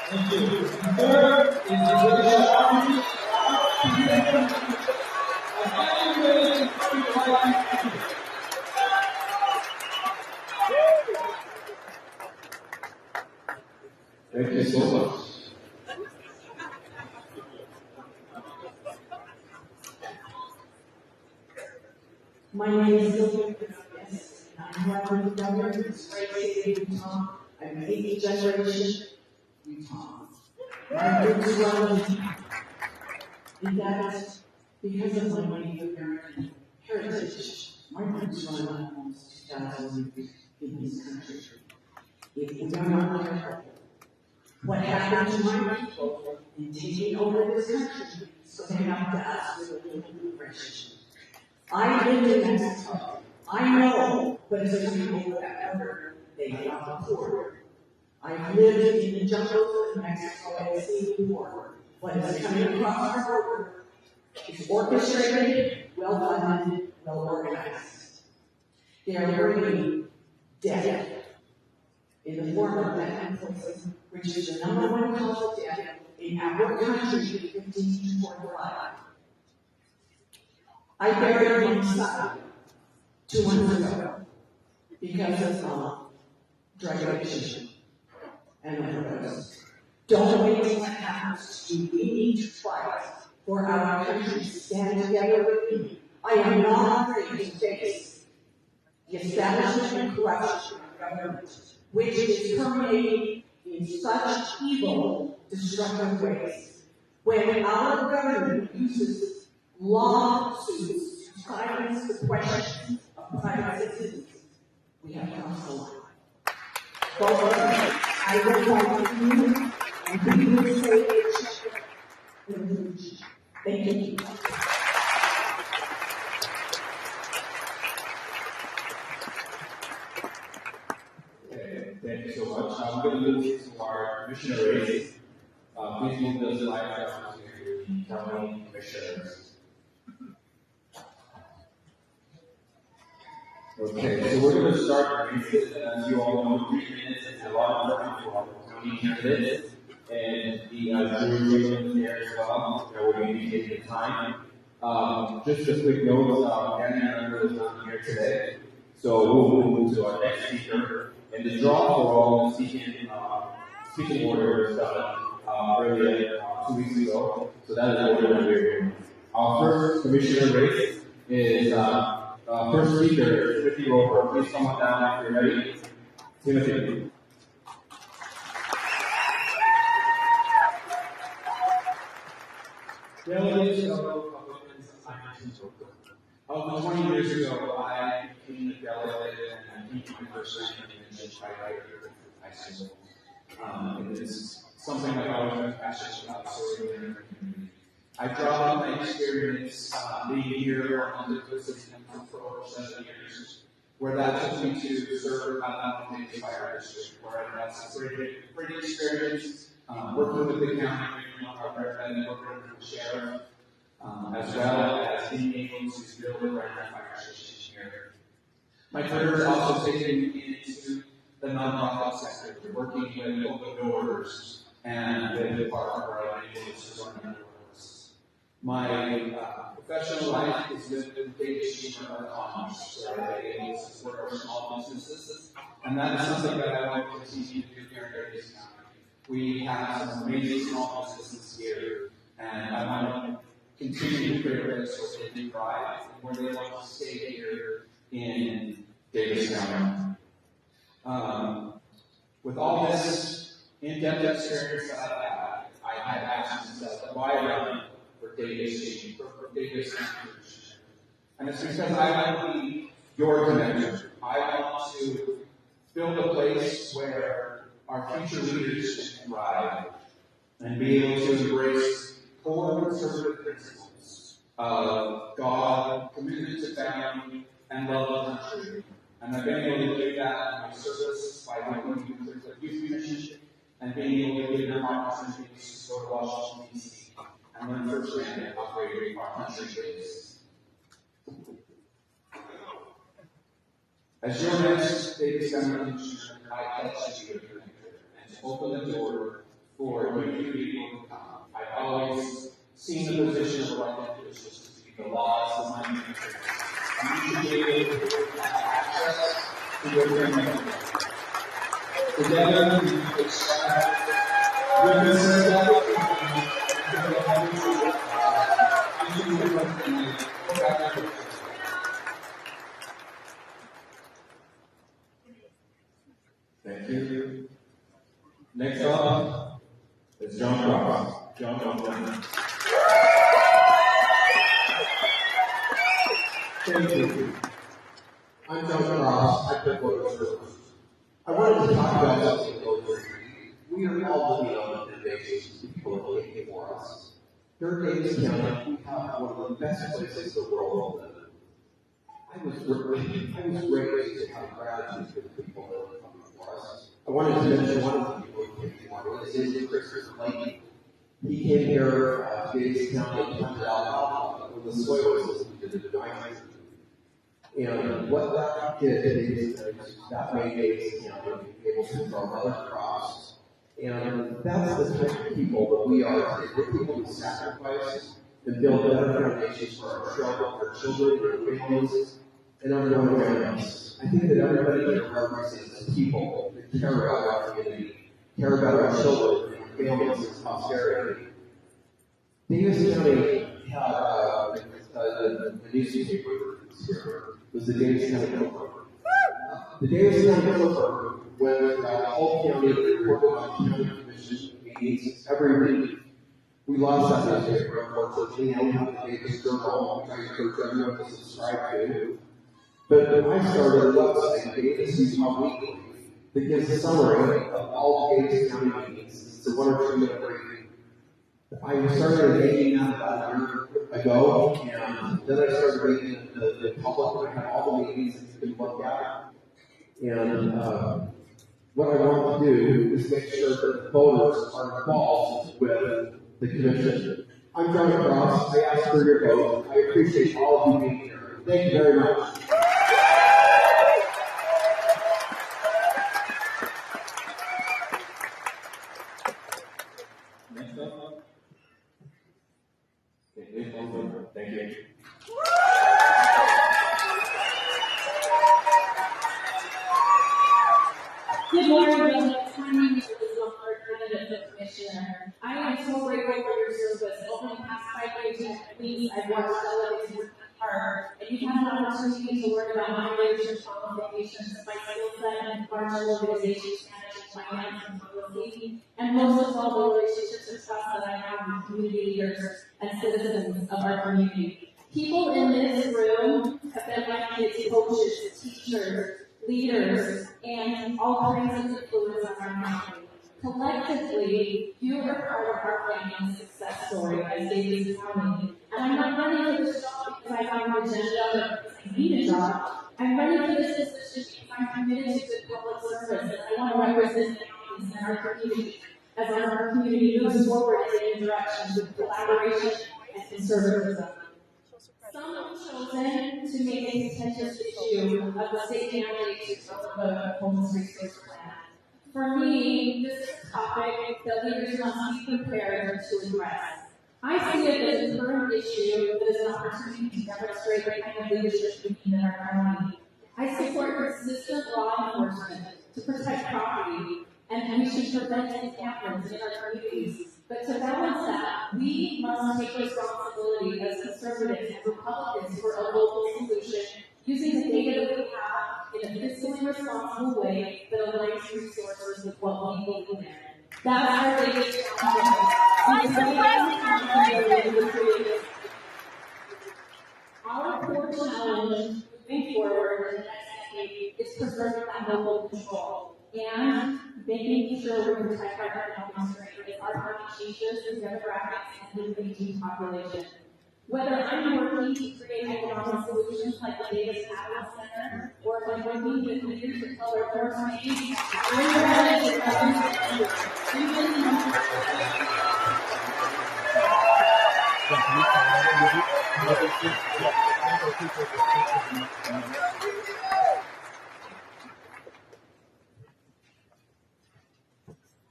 Thank you. Third is the British Army. Thank you so much. My name is Sylvia Yes. I'm one of the governors of the great state of Utah. I'm 8th generation Utah. My roots run in Utah. And that's because of my Native American heritage. My roots run almost 2,000 years in this country. If we are not careful, what happened to my people in taking over this country so they have to ask for the little immigration. I lived in Mexico. I know what it's like to go that border. They got the border. I've lived in the jungles of Mexico and seen war. What is coming across our border is orchestrated, well funded, well organized. They are bringing death in the form of methane poison, which is the #1 cause of death in our country 15 to 45. I buried my son 2 months ago because of drug addiction and overdose. Don't wait till that happens to you. We need to fight for our country to stand together with me. I am not afraid to face the establishment and corruption of government, which is permeating in such evil, destructive ways. When our government uses lawsuits to silence the questions of private citizens, we have crossed the line. I will fight with you, and we will save the future. Thank you. Okay, thank you so much. I'm going to move to our commissioner race. Please move those slides down to the county commissioners. Okay, so we're going to start the races. As you all know, 3 minutes is a lot of work for our county candidates. And the jury is there as well. That will be taking the time. Just a quick note, Danny Member is not here today. So we'll move to our next speaker. And the draw for all the speaking order was done earlier 2 weeks ago. So that is the order that we're in. Our first commissioner race is first speaker, Timothy Roper. Please come on down if you're ready. Timothy. Delegates, fellow Republicans, I'm Roper. Over 20 years ago, I became a delegate and I became my first rank in the high school. And it's something I've always been passionate about serving in the community. I draw on my experience being here on the system for over 7 years, where that took me to serve on the fire district, where I had some great experience working with the county, and working with the sheriff, as well as being able to build a brand new fire station here. My career has also taken me into the nonprofit sector, working with open doors and with the department where I've been able to serve on doors. My professional life is with the Davis Chamber of Commerce, where I've been able to support our small businesses, and that is something that I want to continue to do here in Davis County. We have some amazing small businesses here, and I want to continue to create a place where they can thrive and where they want to stay here in Davis County. With all this in-depth experience that I had asked myself, why run for Davis County? And it's because I want to be your connector. I want to build a place where our future leaders can thrive and be able to embrace core conservative principles of God, commitment to family, and love of country, And I've been able to do that in my service by working with the Youth Commission and being able to give them opportunities to go to Washington, D.C. and learn firsthand and operate our country base. As your next Davis County Commissioner, I pledge to be your connector and to open the door for you to be able to come. I've always seen the position of elected officials to be the laws of my country. And you should be able to have access to your community. Together, we can strive witnesses that Thank you. Next up is John Ross. John. Thank you. I'm John Cross. I put voters first. I wanted to talk about something voters. We are all living on innovations that people have taken for us. Here in Davis County, we have one of the best places in the world to live. I was raised to have gratitude for the people that are coming for us. I wanted to mention one of the people who came for us. His name is Christopher Lake. He came here to Davis County and planted alfalfa when the soil system did the nitrogen. And what that did is that made Davis County able to grow other crops. And that's the type of people that we are today. We're people who sacrifice and build better foundations for our children, our families, and everyone around us. I think that everybody here represents people that care about our community, care about our children, our families, and prosperity. Davis County had a newspaper here. It was the Davis County Clipper. The Davis County Clipper went the whole county reported on county commission meetings every week. We lost that newspaper, unfortunately. Now we have the Davis Journal, which I encourage everyone to subscribe to. But when I started a website, Davis Utah Weekly, that gives a summary of all the Davis County meetings. It's a 1 or 2 minute briefing. I started reading that about a year ago, and then I started reading the public, and I had all the meetings that you can look at. And what I want to do is make sure that the voters are involved with the commission. I'm John Cross. I ask for your vote. I appreciate all of you being here. Thank you very much. Next up. Thank you. Good morning, residents. My name is Elizabeth Clark, candidate for commissioner. I am so grateful for your service. Over the past 5 years at Queens, I've watched delegates work hard, and you've had an opportunity to learn about my leadership qualifications, my skill set, and commercial organizations, managing finance and policy, and most of all, the relationships and trust that I have with community leaders and citizens of our community. People in this room have been my kids, coaches, teachers, leaders, and all kinds of influence on our county. Collectively, you are part of our family's success story as Davis County. And I'm not running for this job because I have an agenda or because I need a job. I'm running for this position because I'm committed to good public service and I want to represent the counties and our community as our community moves forward in new directions with collaboration and conservatism. Some have chosen to make a contentious issue of the state mandate to develop a homeless resource plan. For me, this is a topic that leaders must be prepared to address. I see it as a current issue that is an opportunity to demonstrate the kind of leadership we need in our county. I support consistent law enforcement to protect property, and we should prevent encampments in our communities. But to balance that, we must take responsibility as conservatives and Republicans for a local solution using the data that we have in a fiscally responsible way that aligns resources with what we believe in. That's our biggest Our core challenge moving forward in the next decade is preserving that local control and making sure we protect our economic strength as our county changes the demographics and the aging population. Whether I'm working to create economic solutions like the Davis Capital Center, or if I'm working with leaders to color first names, I'm ready to represent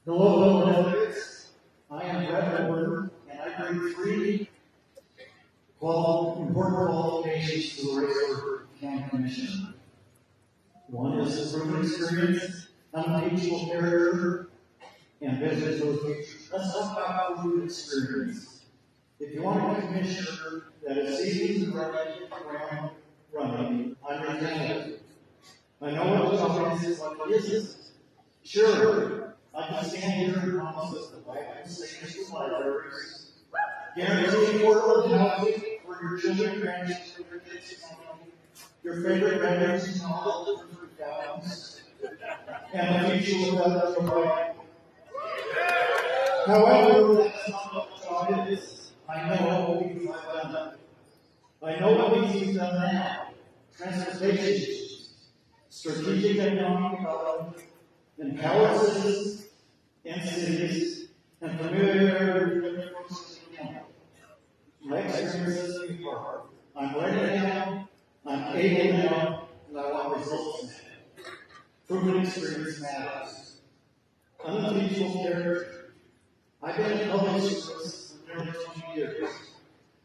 Hello, delegates. I am Brett Edward, and I bring three important qualifications to the Rayford County Commission. One is the proven experience, unimpeachable character, and business association. Let's talk about proven experience. If you want a commissioner that is seasoned and ready to hit the ground running, I'm your candidate. I know what the job is, what it isn't. Sure, I can stand here and promise that the Bible saves the libraries, guarantee affordable housing for your children, grandchildren, your kids, your favorite grandparents, and all the different gowns, and the future of that provide. However, that's not what the job is. I know because I've done it. I know what he's done now. Transportation, strategic economic development, empower citizens and cities, and familiarity with the resources of the county. My experiences in the park. I'm ready now, I'm able now, and I want results now. Proven experience matters. Unimpeachable character. I've been in public service for nearly 20 years.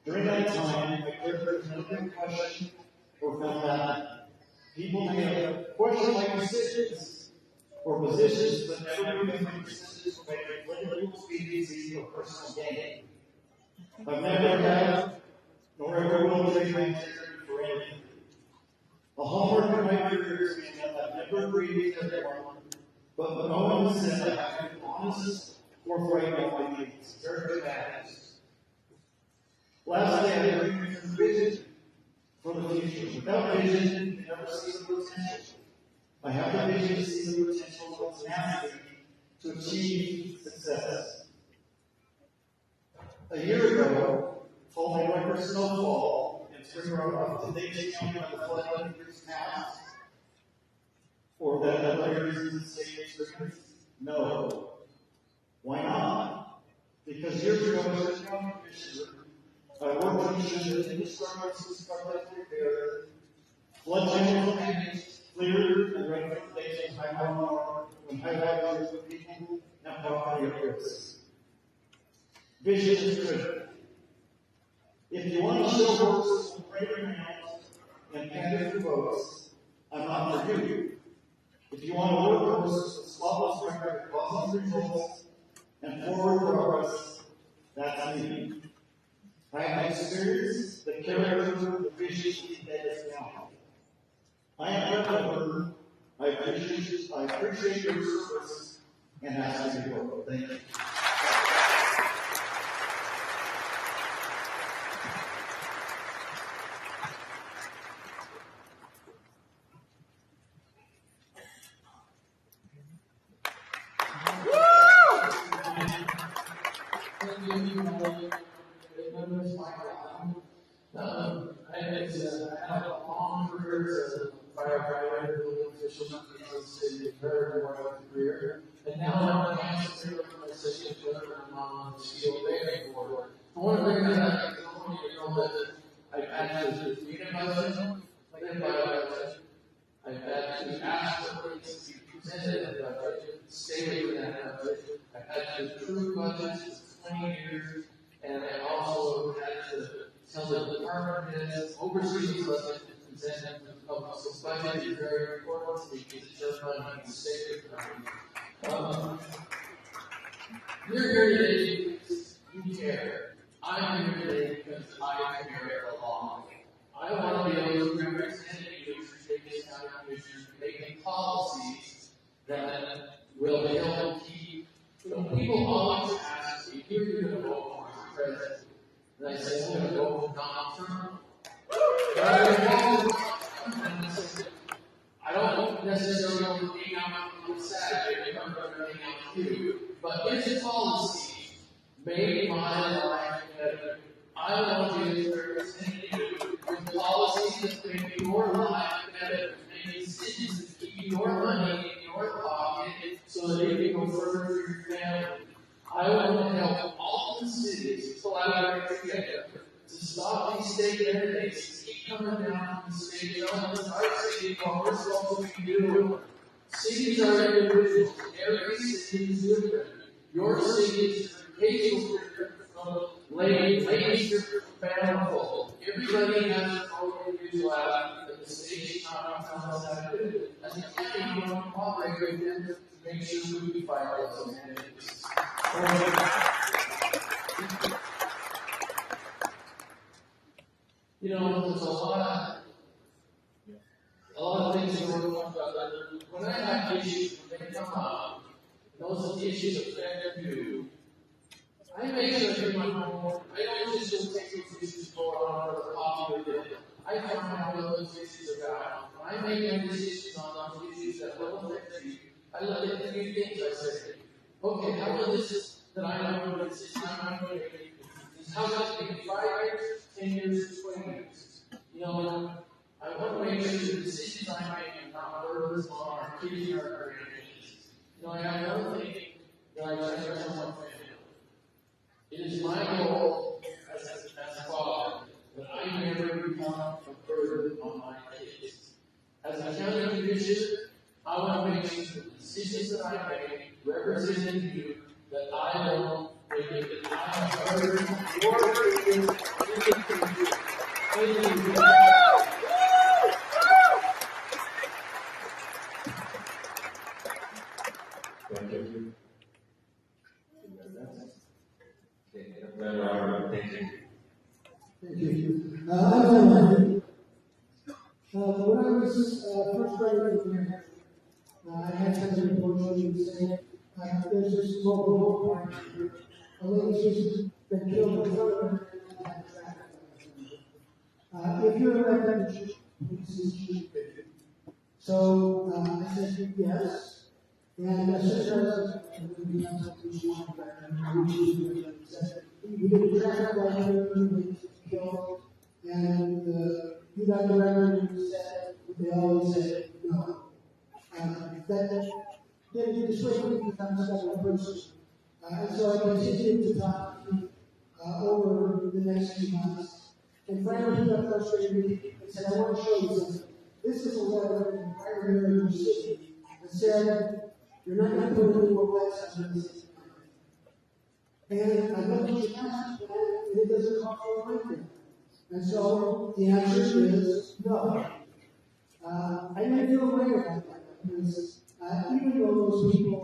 During that time, I cleared there was no big question or found that people may have questioned my decisions or positions, but never used my decisions to make a political speeches or personal gain. I've never had, nor ever will trade my integrity for anything. A hallmark of my career has been that I've never agreed with everyone, but no one said that I've been honest, forthright about my needs. Very matters. Lastly, I bring you some vision for the future. Without vision, you never see the potential. I have the vision to see the potential of what's happening to achieve success. A year ago, following record snowfall and spring runoff, did they take on the flooding years past? Or that other areas in the state experience? No. Why not? Because years ago, as a county commissioner, I worked on issues of infrastructure, repair, flood channels managed, cleared, and recommendations by high when highlighting with people and property at risk. Vision is critical. If you want to show workers with greater amounts and candidate votes, I'm not for you. If you want to work workers with flawless record, positive results, and forward progress, that's me. I have experience, the character, the vision that is now. I am Brett. I appreciate your service and ask you to go. Thank you. I have a long career as a firefighter, building official in the city, very wonderful career. And now I'm a master of my city and on the steel bearing board. I want to bring that up because I want you to know that I've actually been a budget, like a budget. I've actually asked for things to be presented in a budget, stay within that budget. I've had to approve budgets for 20 years, and I also had to tell the department heads, oversee the budget, and present them to the public. So budget is very important because it's your money and save your money. You're here today because you care. I'm here today because I care a lot. I want to be able to represent you as Davis County Commissioners, making policies that will help keep. People always ask me, who are you going to vote for as president? And I say, I'm going to vote for Donald Trump. I don't necessarily want to hang out on Saturday, I'm going to hang out with you. But his policy made my life better. I I want you to represent you with policies that make your life better, make decisions that keep your money in your pocket so that it can go further for your family. I want to help all the cities collaborate together to stop these state mandates that keep coming down from the state governments. Our city, what we're supposed to be doing. Cities are individuals. Every city is different. Your city is different. Hazel's different from Lane's different from Bountiful. Everybody has their own individuality that the state is not telling us how to do. As a county, we want to cooperate with them to make sure we fight those mandates. You know, there's a lot of things that we're talking about. When I have issues, when they come up, those issues affect you. I make sure to do my homework. I don't just take those issues going on for the popular bill. I find out what those issues are about. When I make my decisions on those issues that will affect you, I look at a few things. I say, okay, how will this that I know this is not going to make how much it be 5 years, 10 years, 20 years? You know, I want to make sure the decisions I make are not burdens on our kids and our grandkids. You know, I have one thing that I try to tell my family. It is my goal as a father that I never become a burden on my kids. As a county commissioner, I want to make sure the decisions that I make represent you, that I don't make it, that I am a burden on your kids. Thank you. Thank you. Thank you. I'm Larry. When I was first graduating from here, I had somebody approach me and say, there's this mobile home park here. A lady's just been killed in front of her and had traffic. If you're elected, please shoot it. So I said, yes. And as soon as I was we had something she wanted back, and said, we did a traffic light here, we killed, and you got the record and said, they always said no. That didn't dissuade me because I'm a special person. And so I continued to talk to him over the next few months. And finally, he got frustrated with me and said, I want to show you something. This is a letter from the fire here in New City that said, you're not going to put any more lights on this. And I looked at your master plan, and it doesn't call for a light there. And so the answer is no. I didn't feel right about that because even though those people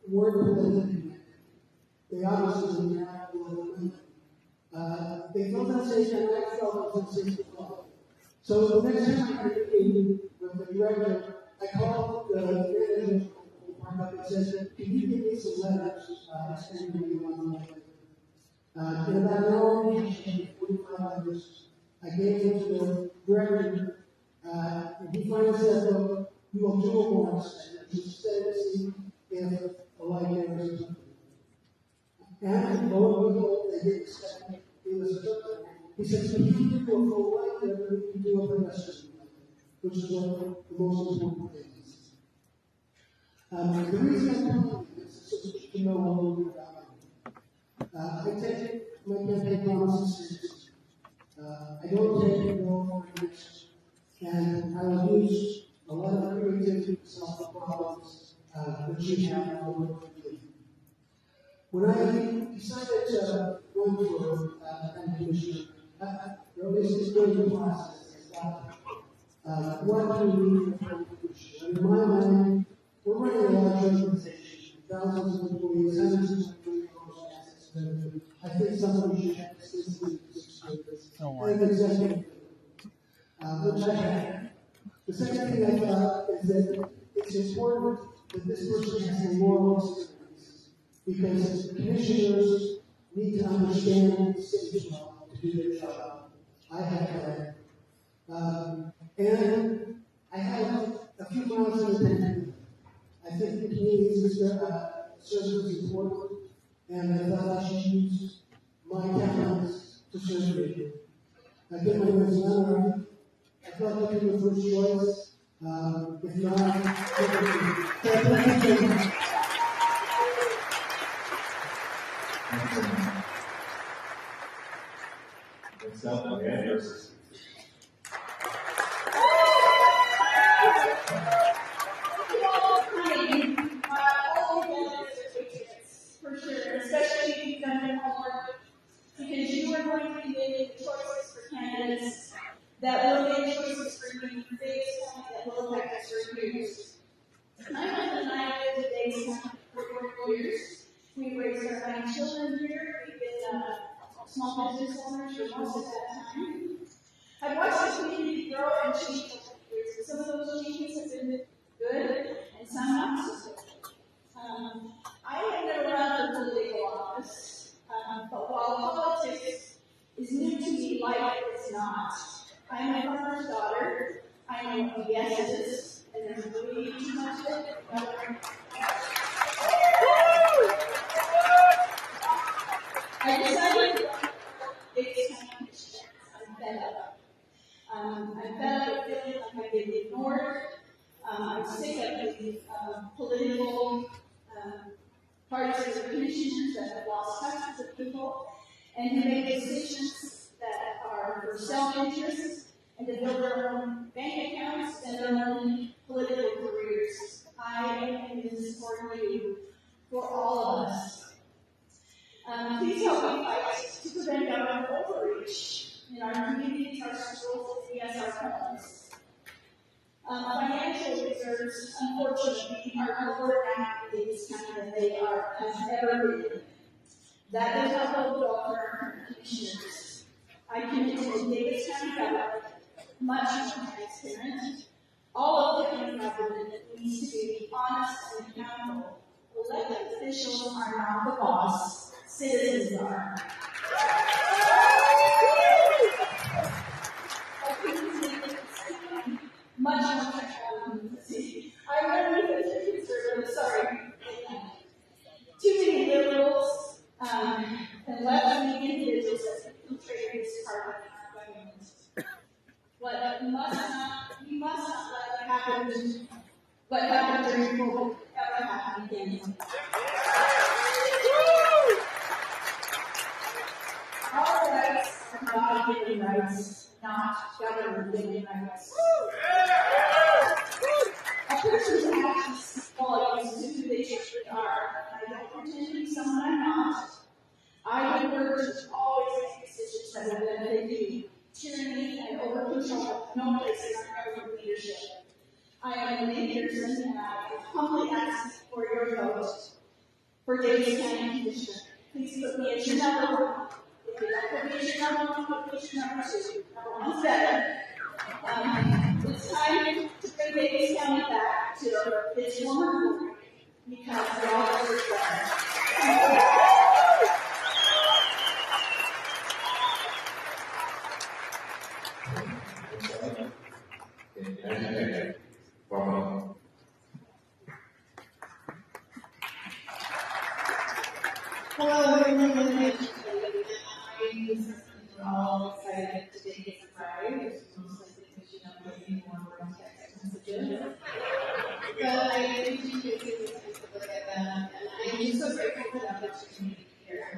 weren't living, they obviously didn't have a lot of money. They felt unsafe, and I felt unsafe as well. So the next time I had a meeting with the director, I called the manager up and said, can you give me some letters explaining what you want to know? In about an hour, he 45 letters. I gave them to the director, and he finally said, look, you will do a warrant statement, just see if a light there is something. And lo and behold, they didn't expect me. It was a took. He said, so you can do a full light there, but you can do a pedestrian light, which is one of the most important things. The reason I'm telling you this is so that you know a little bit about me. I take my campaign promises seriously. I don't take no for an answer. And I will use a lot of creativity to solve the problems that you have in the work with me. When I decided to run for county commissioner, or at least it's going to the process, what do we need for county commissioner? And in my mind, we're running a large organization, thousands of employees, hundreds of employees, assets. I think somebody should have citizens and executive, which I have. The second thing I thought is that it's important that this person has a moral experience because commissioners need to understand the city law to do their job. I have that. And I have a few miles in the pen. I think the community's service is important, and I thought I should use my talents to serve Again, my name is Leonard. I thought that he was first choice. If not, Next up, Amanda versus. For sure, especially if you've done your homework, because you are going to be making choices for candidates that will make choices for you in Davis County that will affect us for years. I have been 9 years at Davis County for 4 years. We've raised our 9 children here. We've been small business owners for most of that time. I've watched the community grow and change over the years. Some of those changes have been good, and some not so good. I have never run for political office, but while politics is new to me, life is not. I am a farmer's daughter. I know what yes is, and there's really too much of it. I decided to run for Davis County Commissioner. I'm fed up. I'm fed up with feeling like I've been ignored. I'm sick of the political parties or commissioners that have lost touch with people and who make decisions that are for self-interest and to build their own bank accounts and their own political careers. I am in this for you, for all of us. Please help me fight to prevent government overreach in our communities, our schools, and yes, our homes. Financial reserves, unfortunately, are lower now in Davis County than they have ever been. That does not bode well for our commissioners. I commit to the Davis County government much more transparent. All of the county government needs to be honest and accountable. Elected officials are not the boss, citizens are. Much more I remember the conservative, sorry. Too many liberals and left-wing individuals that infiltrated this party in our government. What we must not let happen. What happened during COVID ever happen again. Our rights are God-given rights, not government-given rights. A person's actions, qualities, to who they truly are. I don't pretend to be someone I'm not. I have worked to always make decisions that will benefit you. Tyranny and over-control have no place in our government leadership. I am a leader and I humbly ask for your vote for Davis County Commissioner. Please put me as your number 1. If you don't put me as your number 1, put me as your number 2. Number 1's better. It's time to bring Davis County back to its former glory because we all deserve better. Hello, everyone. We're all excited today is Friday, which is mostly because you know we're getting more text messages. But I appreciate taking time to look at them, and I'm just so grateful for the opportunity here.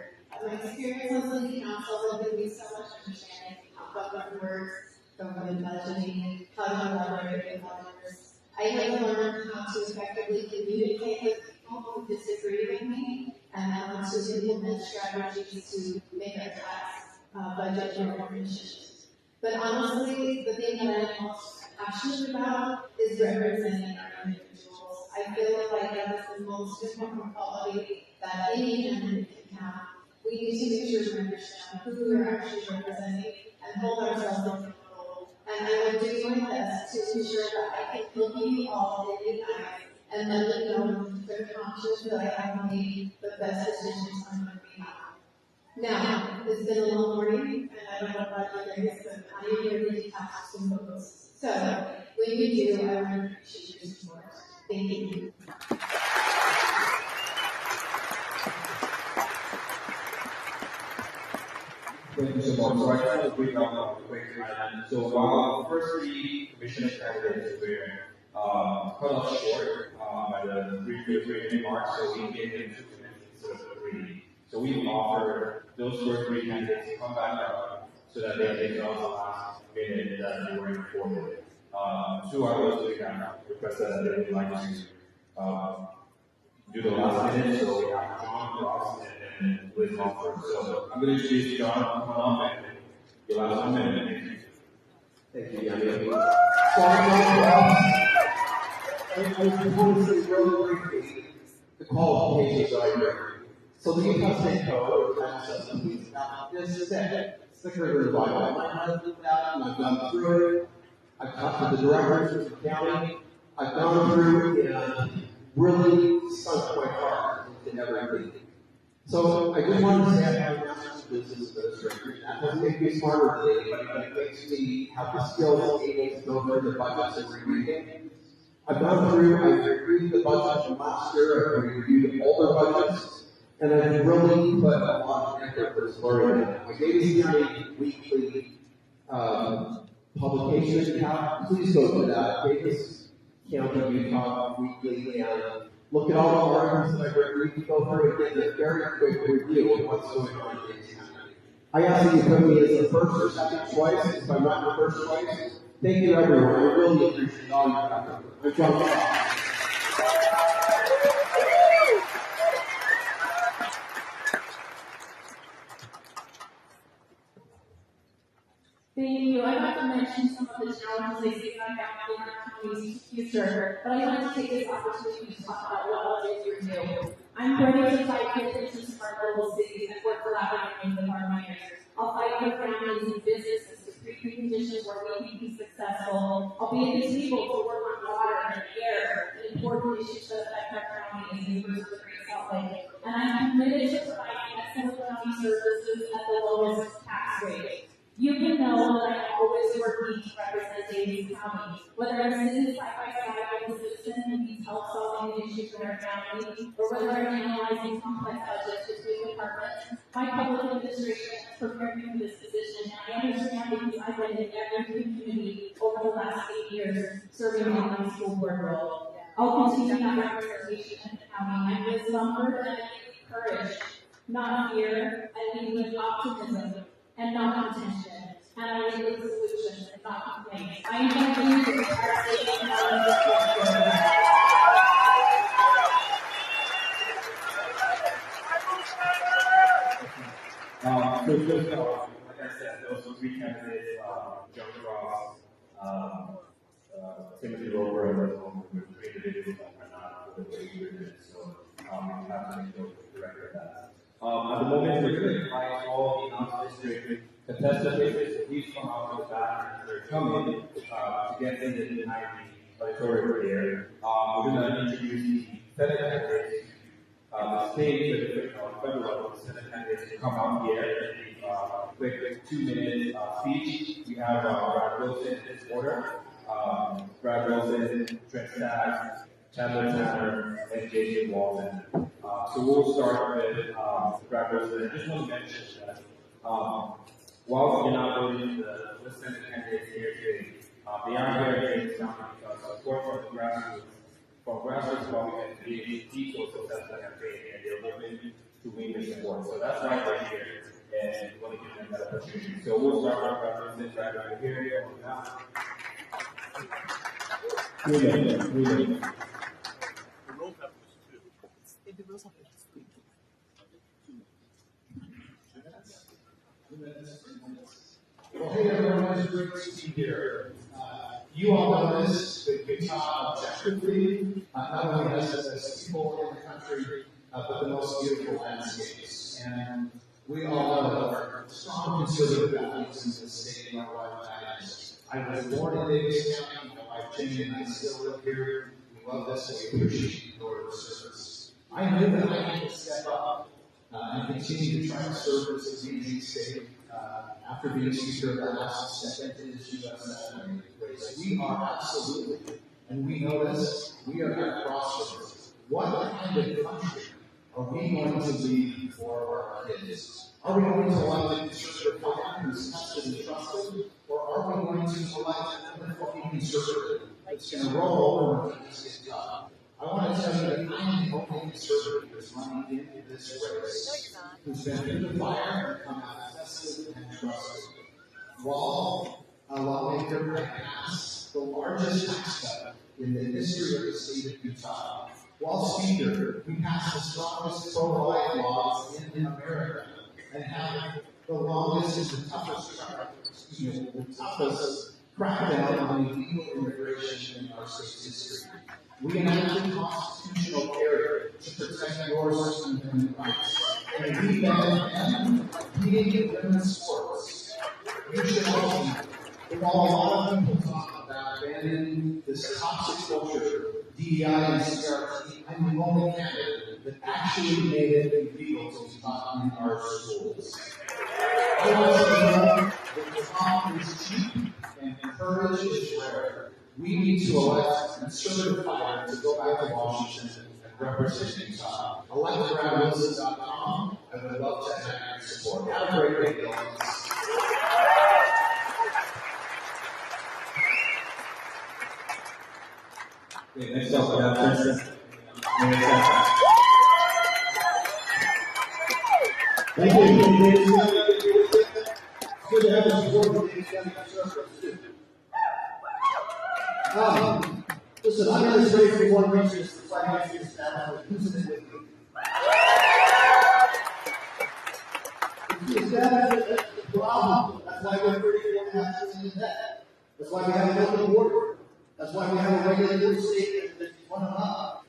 My experience on city council has given me so much understanding of government works, government budgeting, how to collaborate with others. I have learned how to effectively communicate with people who disagree with me, and how to implement strategies to make our tax budget more efficient. But honestly, the thing that I'm most passionate about is representing our individuals. I feel like that is the most important quality that any candidate can have. We need to make sure we understand who we're actually representing and hold ourselves accountable. And I will do my best to ensure that I can look you all in the eyes and let them know they're conscious that I have made the best decisions on my behalf. Now, it's been a long morning, and I don't know about you guys, but I am here to cast some votes. So, when you do, I really appreciate your support. Thank you. Thank you so much. So I just want to bring up a quick highlight. So while the first three commissioner candidates were cut off short by the 3 mark, so we gave them 2 minutes instead of 3. So we offered those first 3 candidates to come back up so that they can tell us the last minute that they were informed. 2 hours we have requested that they would like to do the last minute, so we have John, Ross, and Liz Mumford. So I'm going to introduce John, come on up, and your last 1 minute. Thank you, Yanni. So I just want to say really briefly the qualifications that I bring. So the Utah State Code has this set, thicker than the Bible. I've read that, and I've gone through it. I've talked to the directors of the county. I've gone through and really sunk my heart into everything. So I just wanted to say I have a master's in business administration. That doesn't make me smarter than anybody, but it makes me have the skills able to go through the budgets every weekend. I've gone through, I've reviewed the budget from last year, I've reviewed all their budgets, and I've really put a lot of effort for learning. I gave the county weekly publication account. Please go to that. Davis County, Utah Weekly, and look at all the articles that I've written. We can go through and get a very quick review of what's going on in Davis County. I ask that you put me as the first or second choice, if I'm not the first choice. Thank you, everyone. I really appreciate all your effort. I'm John. Thank you. I'd like to mention some of the challenges they see on our county's future, but I want to take this opportunity to talk about what all it is we're doing. I'm ready to fight for the interests of our local cities and work collaboratively with our mayors. I'll fight for families and businesses to create conditions where we can be successful. I'll be at the table to work on water and air and important issues that affect our county and neighbors of the Great Salt Lake. And I'm committed to providing excellent county services at the lowest tax rate. You can know that I'm always working to represent Davis County, whether I'm sitting side by side with a citizen who needs help solving issues in our county, or whether I'm analyzing complex budgets between departments. My public administration has prepared me for this position, and I understand because I've been in every community over the last 8 years serving on my school board role. I'll continue that representation in the county. I'm with Mumford, and I need courage, not fear. I lead with optimism and not contention. And I lead with solutions and not complaints. I invite you to our state and So just, like I said, those 3 candidates, John Ross, Timothy Rover, and Liz Mumford, were 3 individuals that are not for the 8 minutes. So we have to make the record of that. At the moment, we're going to invite all the non-district contestants. Please come out with that. They're coming to get in the 90 auditorium here. We're going to introduce the Senate candidates, the state, the federal level, the Senate candidates to come out here and give a quick 2-minute speech. We have Brad Wilson in this order. Brad Wilson, Trent Staggs, Chandler Tanner, and J.J. Walton. So we'll start with Brad Wilson. I just want to mention that while you're not voting the Senate candidates here today, they are here in Davis County because support from the grassroots, Republicans, being equal to that campaign, and they're open to win the support. So that's why they're here, and we want to give them that opportunity. So we'll start with Brad Wilson right over here. Well, hey everyone, it's great to be here. You all know this, the Utah objectively not only has the best people in the country, but the most beautiful landscapes. And we all know that our strong conservative values in this state and our life values. I was born in Davis County, my wife Jenny and I still live here. We love this and we appreciate your service. I knew that I needed to step up and continue to try to serve this amazing state. After being Speaker of the House, step into this U.S. Senate race. We are absolutely, and we know this, we are at crossroads. What kind of country are we going to leave for our kids? Are we going to elect a conservative fire who's tested and trusted, or are we going to elect another fucking conservative that's going to roll over when things get tough? I want to tell you that I am the only conservative that's running into this race who's been through the fire and come out tested and trusted. While a lawmaker passed the largest tax cut in the history of the state of Utah, while Speaker, we passed the strongest pro-life laws in America and have the longest and the toughest crackdown on illegal immigration in our state's history. We enacted constitutional barrier to protect your First Amendment rights, and we banned competing women's sports. You should also know, while a lot of people talk about abandoning this toxic culture, DEI and CRT, I'm the only candidate that actually made it illegal to be taught in our schools. I want you to know that talk is cheap and courage is rare. We need to elect a conservative fighter to go back to Washington and represent Utah. Elect BradWilson.com. I would love to have your support. Have a great day, Bill. Okay, next up, we have Princeton. Thank you. It's good to have the support of the County Listen, I'm in this race for one reason, is to fight against the establishment. Who's in it with me? It's the establishment that's the problem. That's why we're 34.5% in debt. That's why we have an open border. That's why we have a regulated state that's running up.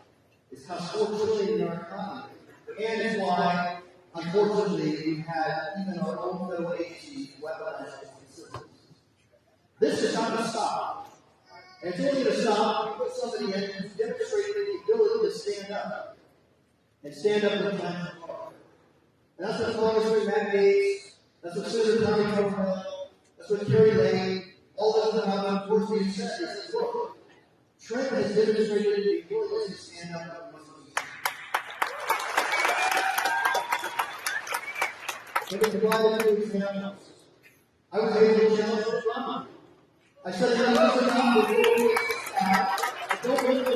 It's cost $4 trillion in our economy. And it's why, unfortunately, we've had even our own federal agencies weaponize the system. This is not going to stop. And it's only going to stop if we put somebody in who's demonstrated the ability to stand up. And stand up and plan for power. And that's what Congressman Matt Gates, that's what Senator Tommy Comerford, that's what Kerry Lane, all those that have unfortunately said is, look, Trent has demonstrated the ability to stand up and let me provide a few examples. I was able to challenge the drama. I said, I don't want to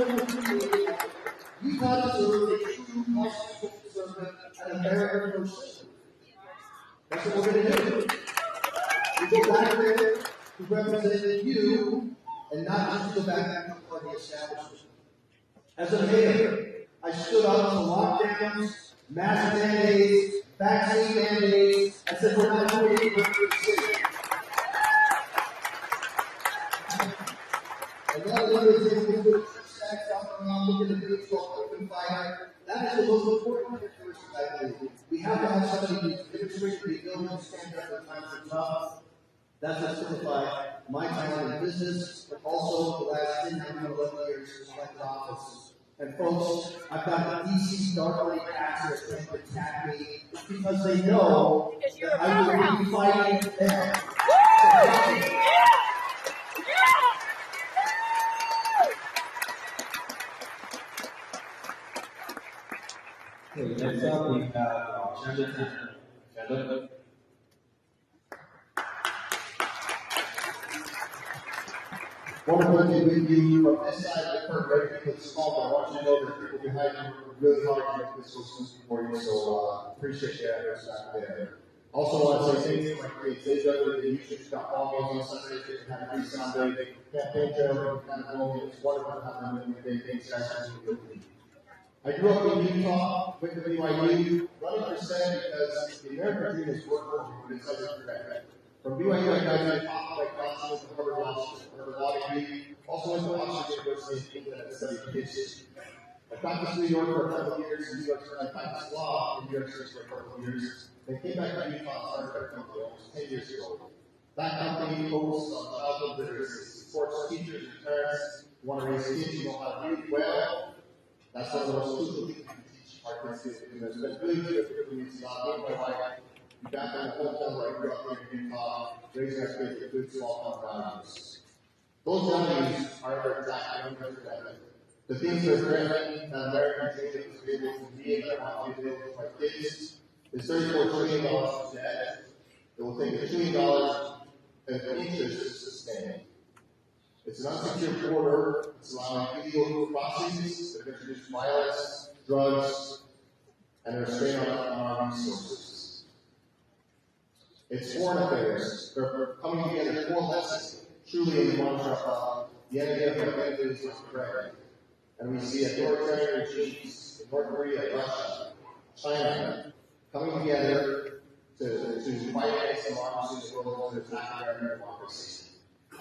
Utah deserves a true constitutional conservative and American first system. That's what we're going to do. We go back there to represent you and not just go back to the party establishment. As a mayor, I stood up to lockdowns, mask mandates, vaccine mandates. I said, we're not doing it for the city. And that is the good stacks up around, look at the big open fire. That is the most important characteristic, I believe. We have to have somebody who's demonstrated the ability to stand up when times are tough. That's what certified my time in business, but also the last 10, 11 years in elected office. And folks, I've got the DC dark actors trying to attack me because they know that I will be fighting them. Okay, next up we have Agenda 10. Agenda. Wonderful to be with you from this side of the curtain, right? Because it's small, but I want you to know that people behind you are really hard to make this so smooth for you, so appreciate your efforts back there. Also, want to say thank you to my kids. They done the YouTube got all games on Sundays, they had a free Sunday, campaign trail, kind of going, it's wonderful to have them with me. Thanks, guys, for being with me. I grew up in Utah, went to BYU, running for Senate because the American dream is work for me, but it's other correct. From BYU, I graduated like Boston with Harvard Law degree. Also went to Washington University in England and studied history. I practiced in New York for a couple of years, in New York, I practiced law in New York City for a couple of years. Then came back to Utah and started a company almost 10 years ago. That company focuses on childhood literacy, supports teachers and parents who want to raise kids who know how to read well. That's one of the most crucial things we can teach our kids to do. It's been really good for me. It's not me, my wife. We got that whole time where I grew up here in Utah, raising our kids with good small town values. Those values are our exact numbers for that. The things that are threatening that American dream is to be able to be and I want to be able to my kids. There's $34 trillion of debt. It will take $1 trillion of interest to sustain. It's an unsecured border. It's allowing illegal crossings that introduce violence, drugs, and a restraint on our resources. It's foreign affairs. They're coming together to coalesce truly in the mantra of the enemy of my enemy is my friend. And we see authoritarian regimes in North Korea, Russia, China, coming together to fight against democracy in the world and attack American democracy.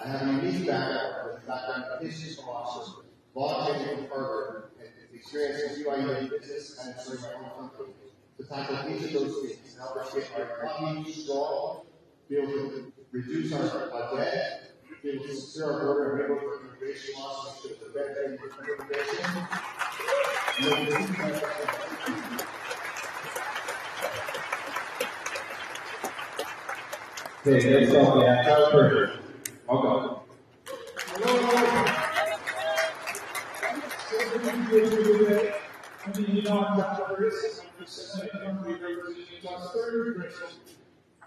I have a unique background with a background of history from Oxford, law training from Harvard, and experience with UIU in business and in my own company to tackle each of those things and help us get our economy strong, be able to reduce our debt, be able to secure our border, and be able to immigration laws to prevent immigration. Okay, next up we have Charles Burger. Welcome.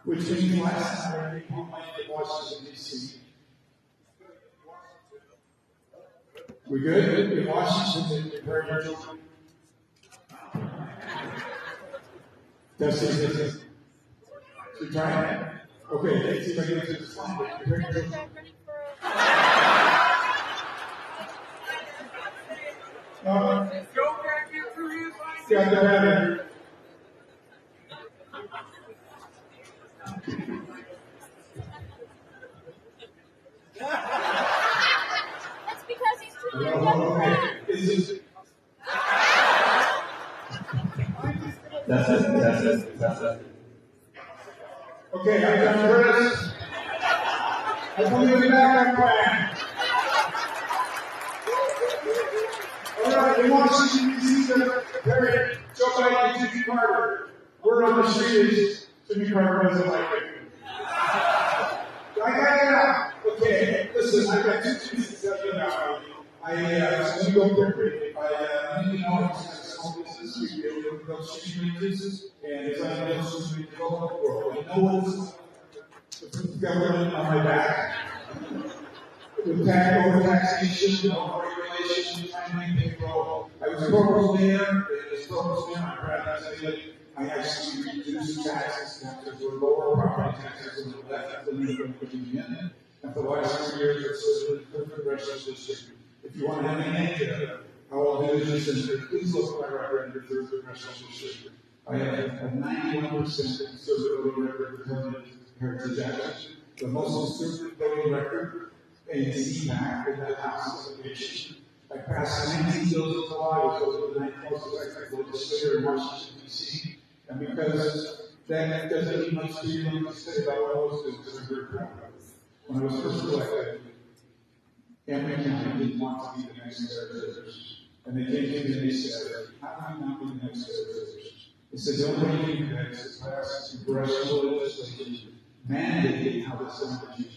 Which means last night I came home to Washington, D.C. We good? In Washington, prepare your children. That's it. You're trying? Okay, let's see if I can get to this line. Prepare your children. Go back in through his eyes. Yeah, go ahead. That's because he's too young. That's it. Okay, I'm done Curtis. I come to the back plan. All right, in Washington, D.C., Harry, Joe Biden, and Jimmy Carter. Word on the street is Jimmy Carter doesn't like it. I got it out. Okay, listen, I got 2 things to tell you about me. Let me go quickly. You know, I was a small business. We were able to build street businesses and design those to develop the world. And no one's the government on my back. With taxation, over-regulation, trying to make it grow. I was provost mayor, and as provost mayor, I'm proud to say that I actually reduced taxes. Taxes were lower, property taxes were less than we were putting in. And for the last 3 years, it's been the congressional district. If you want to have any idea how I'll do this, please look at my record in the 3rd congressional district. I have a 91% conservative voting record for Heritage Act, the most conservative voting record in CPAC in the House Association. I passed 19 bills into law. I was the 9th most effective legislator in Washington, D.C. And because that doesn't mean much to you, let me say about what I was doing, because I'm very proud of it. When I was first elected, Emory County didn't want to be the next mayor of Citizens. And they came to me and they said, how can we not be the next mayor of Citizens? They said, the only way you can do that is to pass congressional legislation mandating how this is going to be.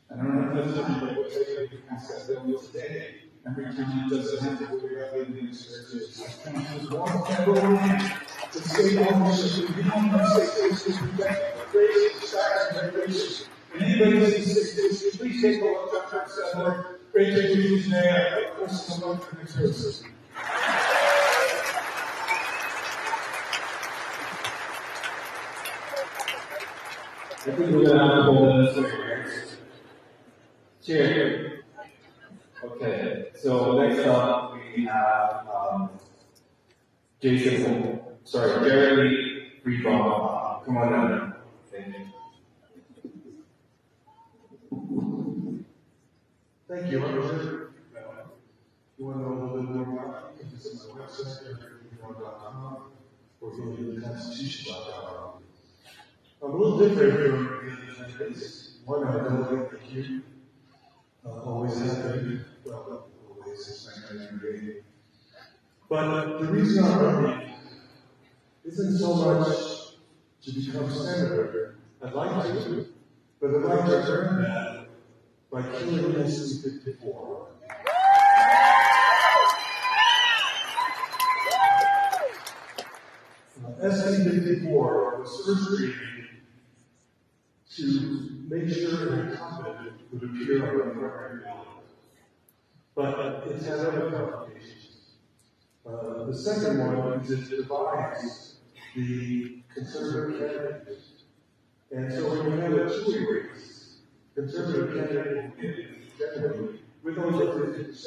And I don't have enough time, but we'll take it and pass that bill today. Every county doesn't have to worry about being the next mayor of Citizens. There's one federal land to state ownership. If you don't know state is to protect raising taxes and regulations. And anybody who's in state, please take a look at that settler. Great to meet you today. I wish someone for the next person. I think we're going to have to hold this way. Cheers. Okay, so next up we have Jeremy Freebaum. Come on down. Thank you. Thank you, Roger. You want to know a little bit more about me? You can visit my website, jeremyfreebaum.com, or go to the Constitution.com. I'm a little different from the other candidates. One, I don't like the Q. Always have been. Well, always since 1998. But the reason I'm running isn't so much to become senator. I'd like to, but I'd like to earn that by killing this stupid before. SB 54 was first created to make sure an incumbent would appear on the primary ballot. But it has other complications. The second one is it divides the conservative candidates. And so when you have a two-way race, conservative candidate will get generally with over 50%.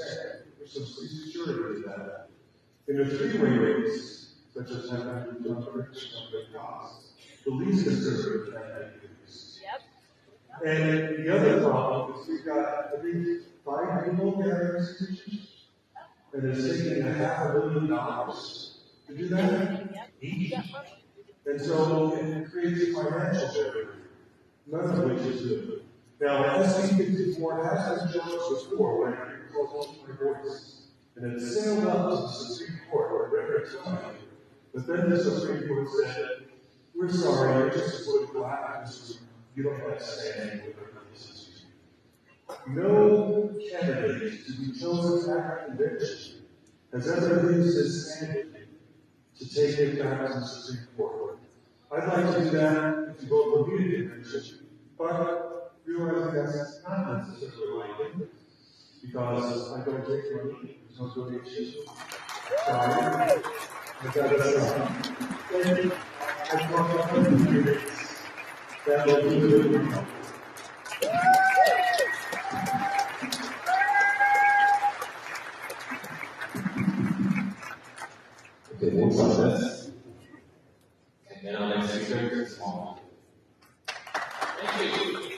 There's some security in that. In a three-way race, such as having costs, the least conservative candidate wins. And the other problem is we've got at least 5 people gathering institutions, and it's taking $500 million to do that each. And so it creates a financial barrier, none of which is good. Now, SB 54 has been challenged before when it called for voice, and it sailed up to the Supreme Court at record time. But then the Supreme Court said, "We're sorry, you're just a political activist. You don't have standing with our constitution." No candidate to be chosen at convention has ever used this standing to take it back to the Supreme Court. I'd like to do that if you vote for me to convention, but realizing that's not necessarily likely because I don't take money, there's no donation. Sorry. I got to thank you. I talked about the that will be good. Okay, next on this. And then our next speaker is Paul. Thank you.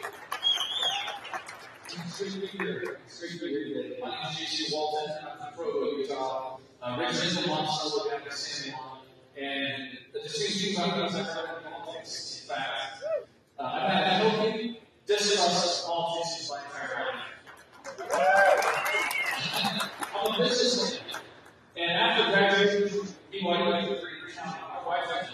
It's great to be here. It's great to be here today. My name is J.C. Walton. I'm from Provo, Utah. Originally from Monticello, down to San Juan. And the distinct thing about me is I've heard politics. In fact, I've had a healthy distrust of politics my entire life. I'm a businessman. And after graduating from BYU, my wife and I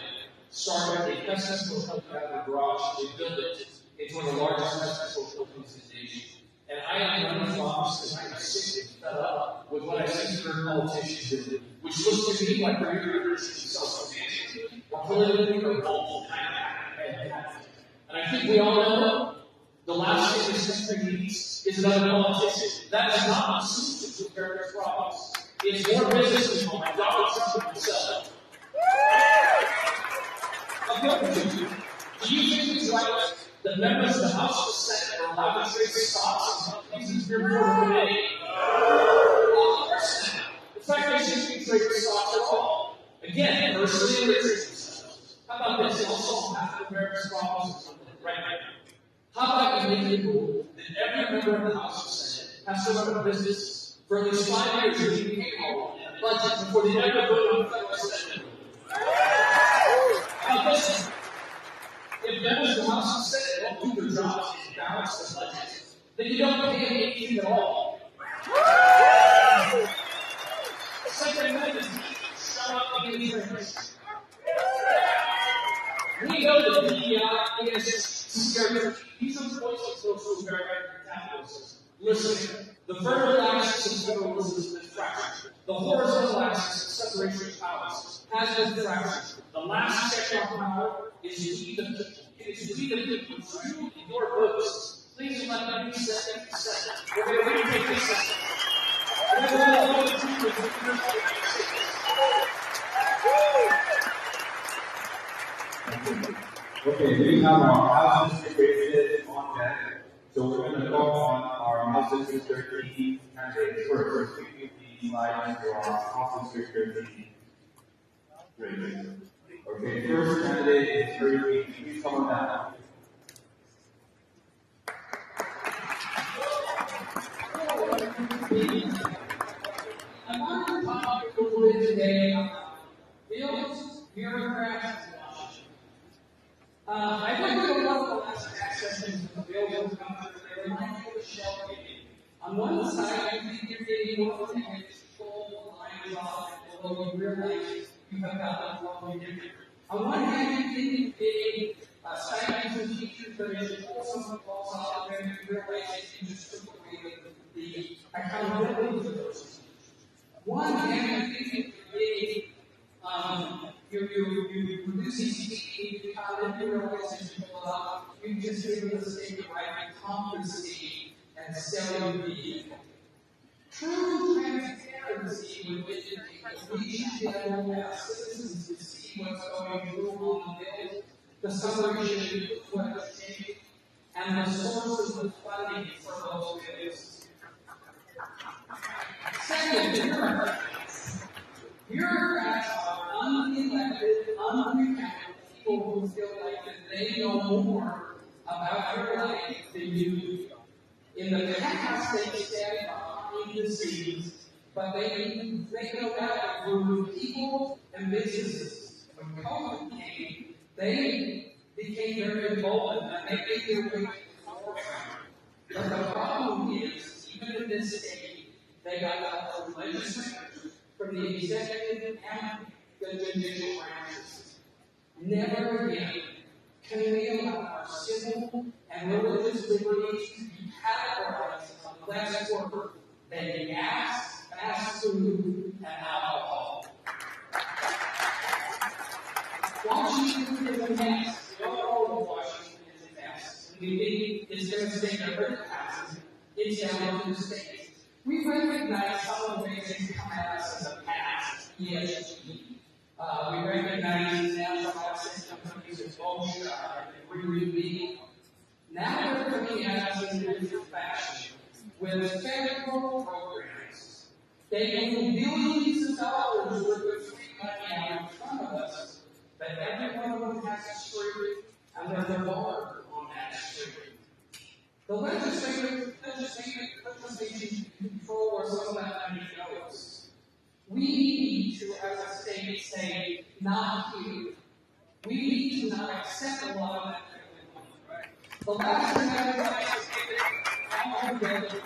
started a pest control company out of her garage. We built it into one of the largest pest control companies in the nation. And I am running for office because I am sick and fed up with what I see current politicians do, which looks to me like they're here to self-substantiate or politically or both. And I think we all know the last thing this country needs is another politician. That is not the solution to America's problems. It's more business people like Donald Trump himself. Do you think it's right that members of the House and the Senate are allowed to trade stocks and companies in your committee? Of course not. In fact, they shouldn't be trading stocks at all. Again, personally enriching themselves. How about this? It'll solve half of America's problems right now. How about you make it rule that every member of the House and Senate has to run a business for at least 5 years to keep payroll and a budget before they ever vote on federal spending? How about this? If members of the House and Senate won't do their jobs and balance the budget, then you don't pay them anything at all. Second Amendment, shut up and get entrenched. We know that DEI is scary. These are voices of social American capitalism. Listen, the vertical axis of federalism has been fractured. The horizontal axis of separation of powers has been fractured. The last check on power is we the people. It is we the people. So you and your votes. Please let me be second. We're going to retake this second. We're going to go to the people of the United States. Okay, we have our House District on deck. So we're going to go on our House District 13 candidates first. We keep the slides to our House District 13 race. Okay, first candidate is Clearfield. Please come on down. I want to talk a little bit today about bills, bureaucrats, and Washington. I went through a lot of the last accesses of the bills that come out. They remind me of a shell game. On one side, you think you're getting more to control, lines off, although you realize you have got that wrong different. On one hand, you think you're getting stipends and teachers, but as you pull something falls off, then you realize that you just took away the accountability for those teachers. One hand, you think you're getting, you're just given the state the right to confiscate and sell your vehicle. True transparency would indicate that we should be able to ask citizens to see what's going through on the bill, the summary should include what it's taking, and the sources of funding for those bills. Second, bureaucrats. Bureaucrats are unelected, unrecounted people who feel like that they know more about your life than you do. In the past, they stand behind the scenes, but they know that through people and businesses. When COVID came, they became very involved and they made their way to the forefront. But the problem is, even in this state, they got help from legislators, from the executive and the judicial branches. Never again can we allow our civil and religious liberties to be categorized on less work than gas, fast food, and alcohol. Washington is a mess. We all know Washington is a mess. We think it's going to stay there if it passes. It's down to the states. We recognize some of the ways they come at us as a past, ESG. We recognize national asset companies as OSHA and Green. Now they're looking at us in a different fashion with federal programs. They move billions of dollars worth of free money out in front of us, but every one of them has a street, and there's a bar on that street. The legislation can control where some of that money goes. We need to, as a state, say, not here. We need to not accept a lot of that money. The last thing I would like to say is all together.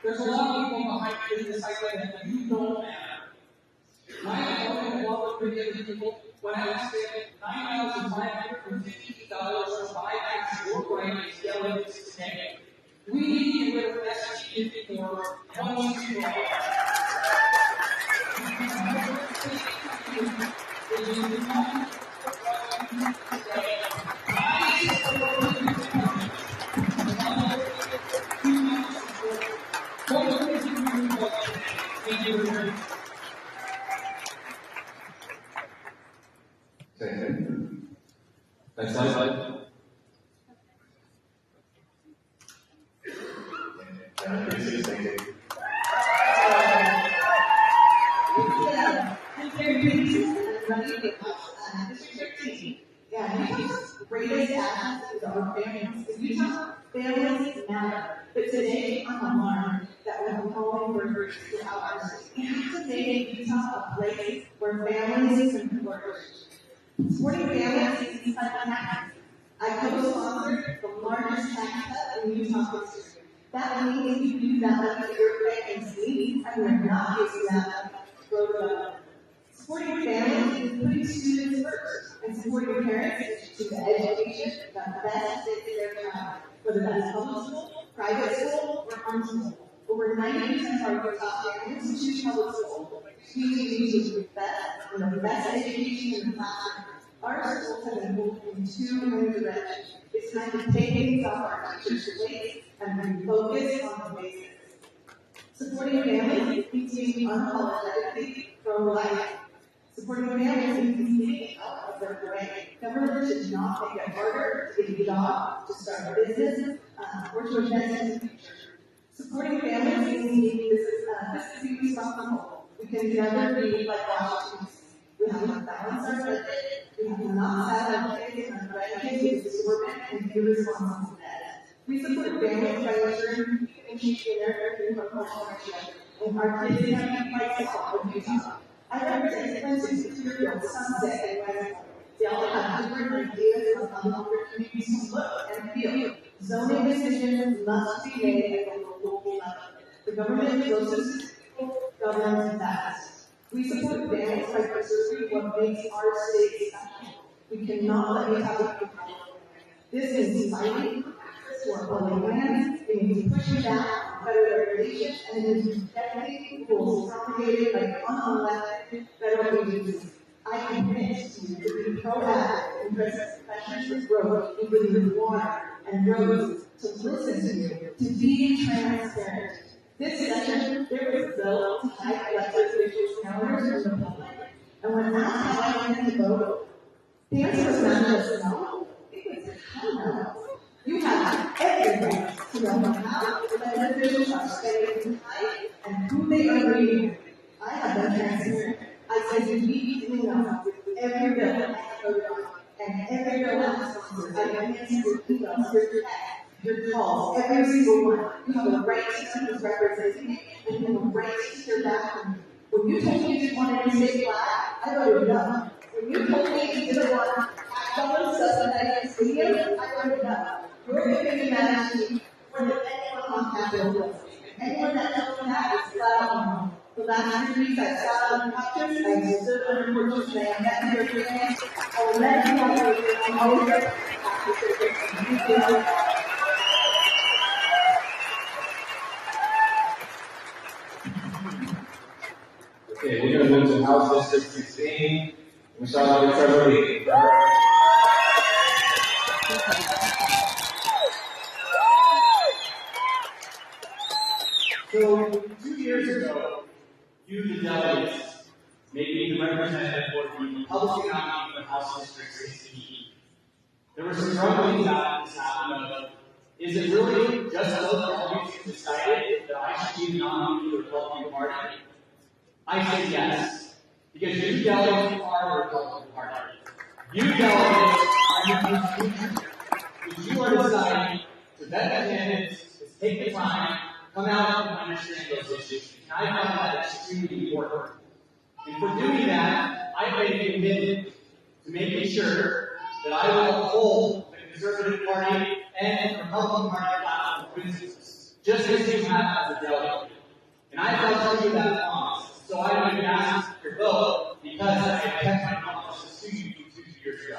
There's a lot of people behind this idea that you don't matter. My opponent walked with many other people when I was spending $9,550 to buy back your right as delegates today. We need to get rid of SG54 once and for all. Next slide. Greatest assets is our families. In Utah, families matter. But today, I'm alarmed that we're calling for groups throughout our state. We have to make Utah a place where families can flourish. Supporting families is taxes. I co-sponsored the largest tax cut in Utah history. That means you do that money your family's needs, and we're not using that money to grow development. Supporting families is putting students first, and supporting parents to the education that best fits their child, whether that's public school, private school, or homeschool. Over 90% of our Utah families choose public school. We choose to invest in the best education in the classroom. Our schools have been moved in two main directions. It's time to take things off our teachers' plates and refocus on the basics. Supporting families means being unapologetically pro-life. Supporting families means getting out of their brain. Government should not make it harder to get a job, to start a business, or to invest in the future. Supporting families means this is being responsible. We can never be like Washington. We have to balance our budget. We have to not have our kids and our grandkids exorbitant and irresponsible debt. We support families by ensuring we can keep their home ownership, and our kids have to fight for Utah. I represent Clearfield, Sunset, and West. They all have different ideas on how their communities look and feel. Zoning decisions must be made at the local level. The government closest to people governs best. We support families by preserving what makes our state special. We cannot let Utah be controlled. This means fighting access to our public lands, it means pushing back on federal regulation, and it means rejecting rules promulgated by unelected federal agencies. I commit to be proactive in addressing structures growth, including water and roads, to listen to you, to be transparent. This session, there was built to hide elected officials' calendars from the public. And when asked how I wanted to vote, the answer was not just no, it was hell no. You have every right to know how elected officials are spending time and who they are meeting. I have been transparent. I said you need to know with every bill I voted on and every bill I sponsored. I have answered your emails, your texts, your calls, every single one. You have a right to know who's representing it, and you have a right to hear back from me. When you told me you didn't want any state flag, I voted no. When you told me you didn't want someone subsidizing stadiums, I voted no. You're giving me that to me more than anyone on Capitol Hill. Anyone that tells me that is flat out wrong. The last 3 weeks I sat on couches, I stood under porches, and I met your friends. I will let you know I'm always there. Okay, we're going to move to House District 16. We start off with Trevor Lee. So, 2 years ago, you, the delegates, made me the representative for the Republican nominee for House District 16. There were some rumblings out this happened of, is it really just those delegates who decided that I should be the nominee for the Republican Party? I say yes, because you delegates are the Republican Party. You delegates are your future. Because you are deciding to vet the candidates, to take the time, come out and understand those issues. And I find that extremely important. And for doing that, I've made a commitment to making sure that I will uphold the Conservative Party and the Republican Party platform principles, just as you have as a delegate. And I felt true to that promise. So I would ask your vote because I kept my promises to you 2 years ago.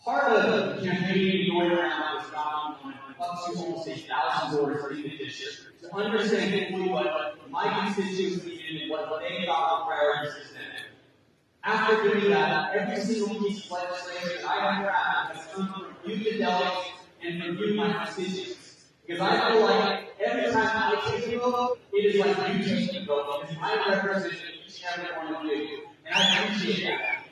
Part of the campaign going around was knocking on up to almost 1,000 doors in the district to understand fully what my constituents needed and what they thought were priorities to them. After doing that, every single piece of legislation that I have drafted has come from you, the delegates, and from you, my constituents. Because I feel like every time I take a vote, it is like you taking a vote, because I represent each and every one of you. And I appreciate that.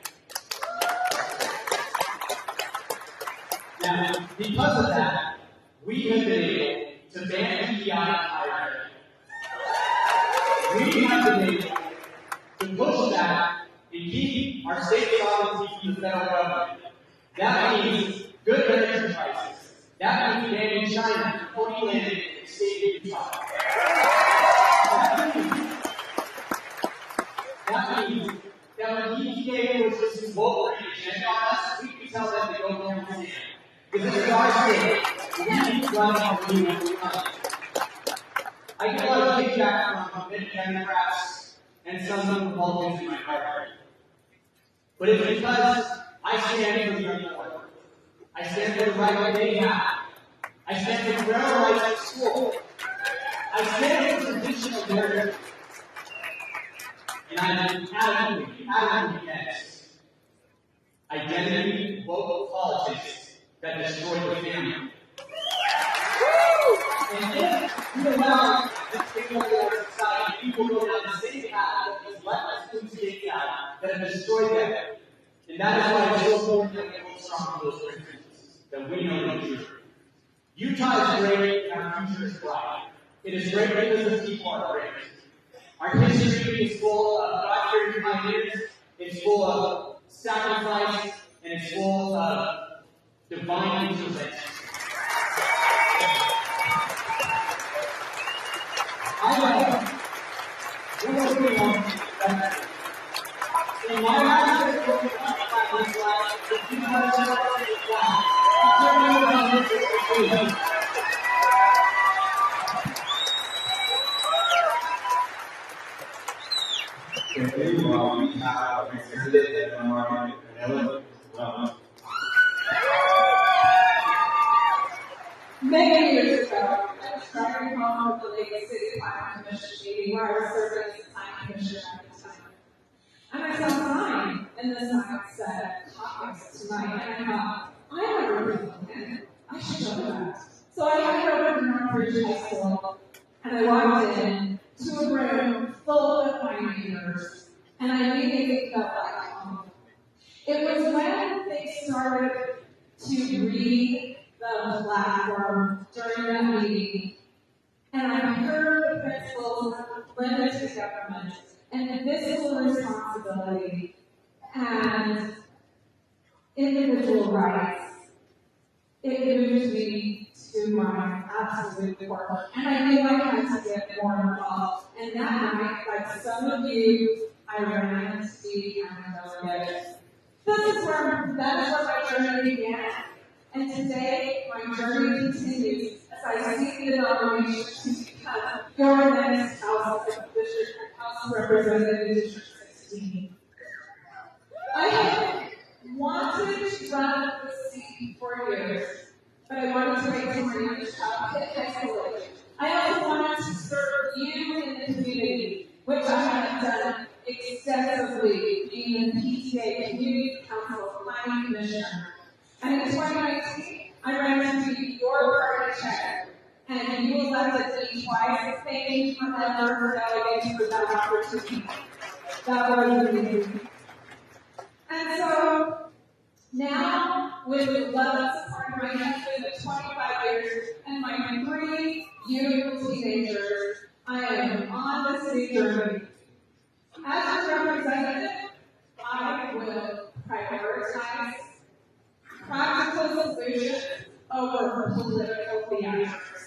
Now, because of that, we have been able to ban PEI entirely. We have been able to push that and keep our state sovereignty from the federal government. That means good energy prices. That means banning China from owning land in the state of Utah. That means that when EPA was to vote for an agenda on us, we can tell them to go down the stand. Because this is our state. We need to run our new I get a lot of kickback from Democrats and some Republicans in my party. But it's because I stand for the unborn. I stand for the right that they have. I stand for the parental rights at school. I stand for traditional heritage. And I'm adamantly against identity vote politics that destroy the family. And if you allow this thing of our society, people go down the same path that these leftist states have that have destroyed them. And that is why it's so important that we hold strong to those principles, that we know the truth. Utah is great and our future is bright. It is great because the people are great. Our history is full of God-fearing pioneers, it's full of sacrifice, and it's full of divine intervention. In my life, it's what we talk about this life, if you have to talk about this life, we have a representative and our Ellen as well. Many years ago, I was driving home with the Lake City Planning Commission meeting where I was serving as the time commissioner at the time. And I saw a sign, and the sign said, caucus tonight. And I thought, I'm a Republican. I should know that. So I headed over to Northridge High School, and I walked in to a room full of my neighbors, and I immediately felt like home. It was when they started to read the platform during that meeting, and I heard the principles of limited government and fiscal responsibility and individual rights. It moved me to my absolute core, and I knew I had to get more involved. And that night, like some of you, I ran to be a delegate. That's where my journey began. And today, my journey continues as I seek the nomination to become your next House Representative District 16. I have wanted to run the seat for years, but I wanted to wait till my youngest child hit high school age. I also wanted to serve you in the community, which I have done extensively, being the PTA Community Council Planning Commissioner. And in 2019, I ran to be your party chair, and you elected me twice. Thank you forever, delegates, for that opportunity. That was amazing. And so, now, with the love and support of my husband of 25 years and my 3 beautiful teenagers, I am on this new journey. As a representative, I will prioritize practical solutions over political theatrics.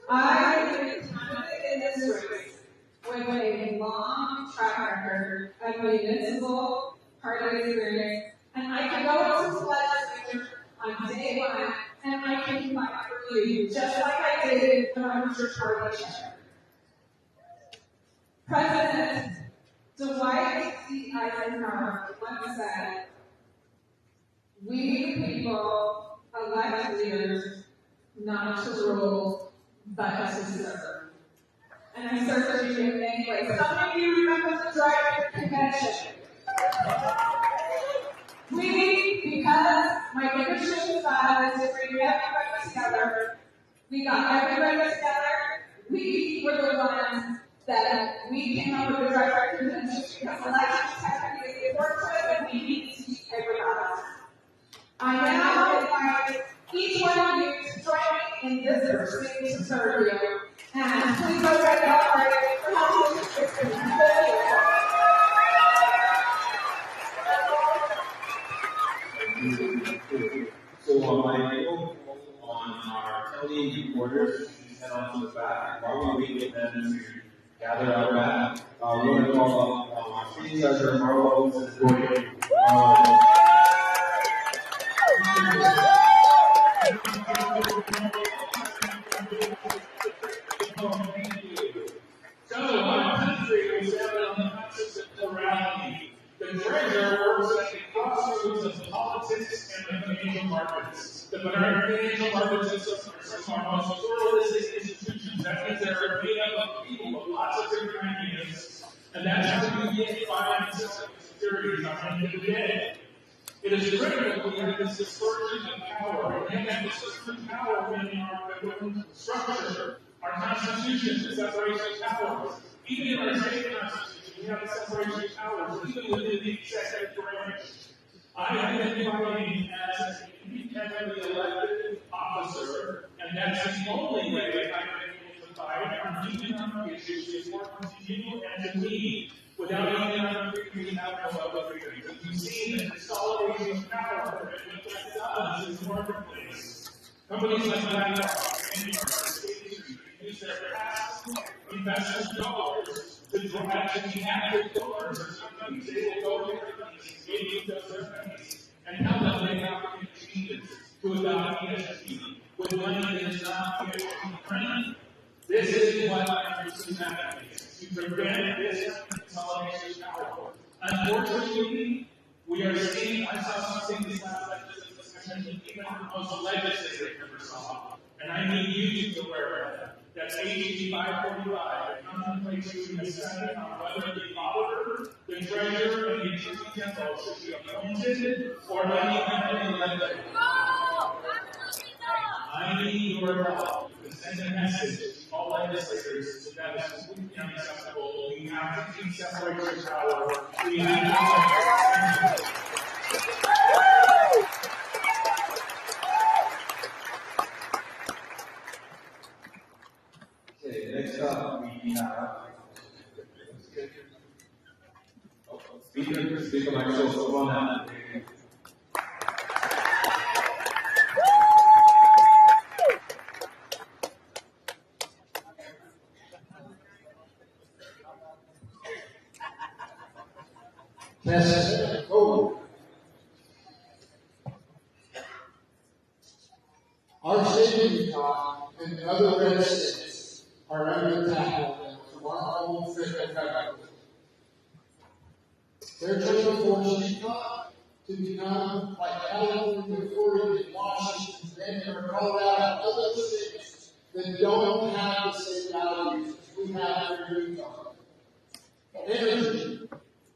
I am a candidate in this race with a long track record of municipal party experience, and I can go into the legislature on day one, and I can fight for you, just like I did when I was your party chair. President Dwight D. Eisenhower once said, "We the people elect leaders not to rule, but to serve." And I served you in many ways. Some of you remember the Drive Convention. Because my leadership style is to bring everybody together, we got everybody together. We were the ones that we came up with the Drive Convention because elections technically is important and we need to be paper ballots. I now invite each one of you to join me in this pursuit to serve you. And please go right now for So my goal on our county reporters is head on to the back. While we wait for them to gather our back, we're going to call up our city treasurer, Marlo Wilson. So, our country was founded on the concept of plurality. The treasurer works at the crossroads of politics and the financial markets. The financial market system are some of our most pluralistic institutions. That means they're made up of people with lots of different ideas, and that's how we get finance and securities on the end of the day. It is critical we have this dispersion of power, and that dispersion of power in our government structure, our constitution, the separation of powers. Even in our state constitution, we have the separation of powers, even within the executive branch. I identify me as an independently elected officer, and that's the only way I can be able to fight on economic issues is important to you and to me. Without economic freedom, we have no other freedom. We've seen the consolidation of power, and what that does is the marketplace. Companies like BlackRock and State Street use their past investors' dollars to drive to the active dollars, or sometimes they will go to companies, maybe those companies, and help them make opportunity changes to adopt ESG with money that is not ESG friendly. This is what I'm pursuing nowadays, to prevent this consolidation of power. Unfortunately, we are seeing, I saw something this last legislative session, even the most legislative never saw, and I need you to be aware of that. that AB 545 contemplates doing a study on whether the auditor, the treasurer, and the attorney general should be appointed or independently elected. I need your help to send a message to all legislators that is completely unacceptable. We have to keep separation of power. We have to. Okay, next up we have Speaker Michael, come on out. Test. Oh. Our state of Utah and other red states are under attack from our own federal government. They're trying to force Utah to become like California, Florida, and Washington, Denver, Colorado, and other states that don't have the same values we have here in Utah. Energy,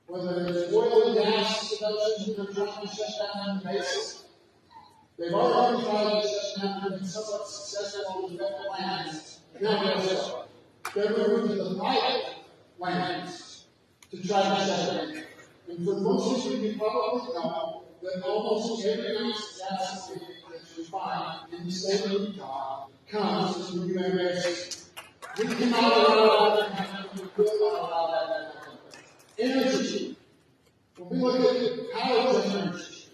whether it's oil and gas production, they're trying to shut down the basin. They've already tried to shut down and been somewhat successful with federal lands. Now they're moving to the private lands to try to shut down. And for most of you probably know that almost every ounce of gas that's refined in the state of Utah comes from the U.S. We cannot allow that to happen. We will not allow that to happen. Energy. When we look at power generation,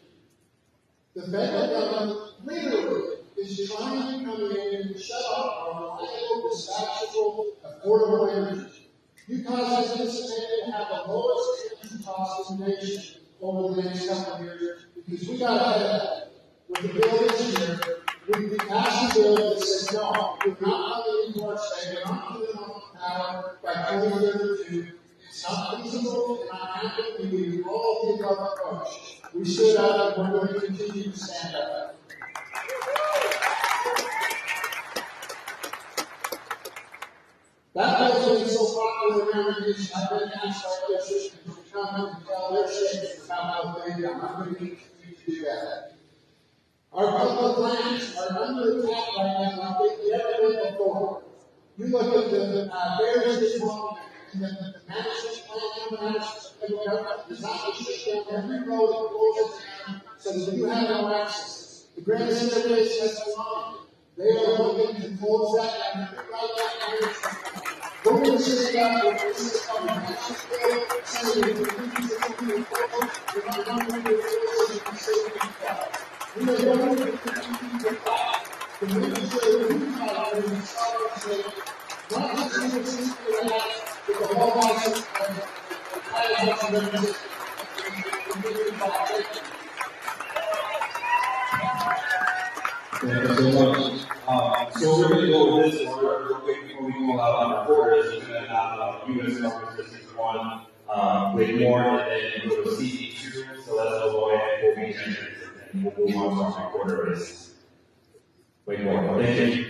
the federal government literally is trying to come in and shut off our reliable, dispatchable, affordable energy. Utah is anticipated to have the lowest energy costs in the nation over the next couple of years because we got ahead of that. With the bill this year, we passed a bill that says no, we're not coming into our state, we're not giving up power by 2032. It's not feasible, it's not happening. We need all the above approach. We stood up and we're going to continue to stand up. That bill's been so popular around the nation, I've been asked by other systems to come and tell their states about what they've done. I'm going to continue to do that. Our public lands are under attack right now like they've never been before. You look at the barriers this morning, and the management plan, the management government designed to shut down every road that closes down so that you have no access. The Grand Staircase has a line. They are looking to close that down. We're going to sit down with this on the national scale, saying that we're going to continue to close, we're not going to do it, we're safety fight. We are going to continue to fight to make sure that we fight for the sovereignty, not just in the system of that, but the whole life of the entire nation Thank you so much. So we're going to go with this order real quick before we go out on our borders. We're going to have U.S. Conference 1 with more, and then go to CD2. So let's go ahead and we'll be and we'll move on to our quarter race. Wait more. Thank you.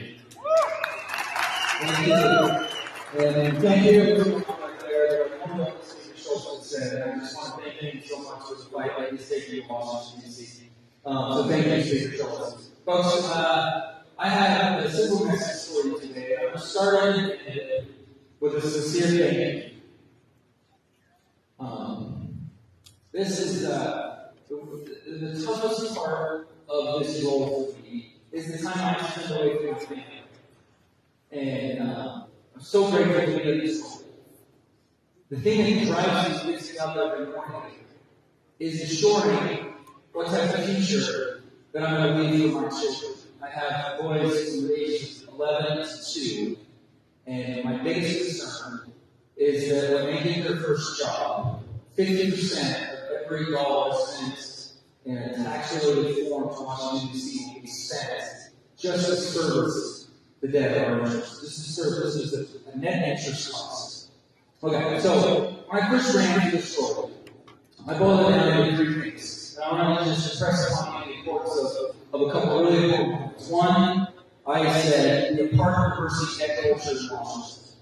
Thank you. And thank you everyone right there. What Speaker Schultz said, and I just want to thank him so much for the fight that he's taking in Washington, D.C. So thank you, Speaker Schultz. Folks, I have a simple message for you today. I'm starting with a sincere thank you. This is the toughest part of this role for me is the time I spend away from my family. And I'm so grateful to be at this school. The thing that drives me to get up every morning is ensuring what type of future that I'm going to leave for my children. I have boys who are ages 11 to 2, and my biggest concern is that when they get their first job, 50% of every dollar spent in a tax-related form to Washington, D.C. will be spent just to service the debt of our interest. This is service, this is a net interest cost. Okay, so when I first ran into this story, I boiled it down into 3 things. And I want to just impress upon you the importance of a couple of really important points. One, I said, be a part of diversity, equity, and church Washington.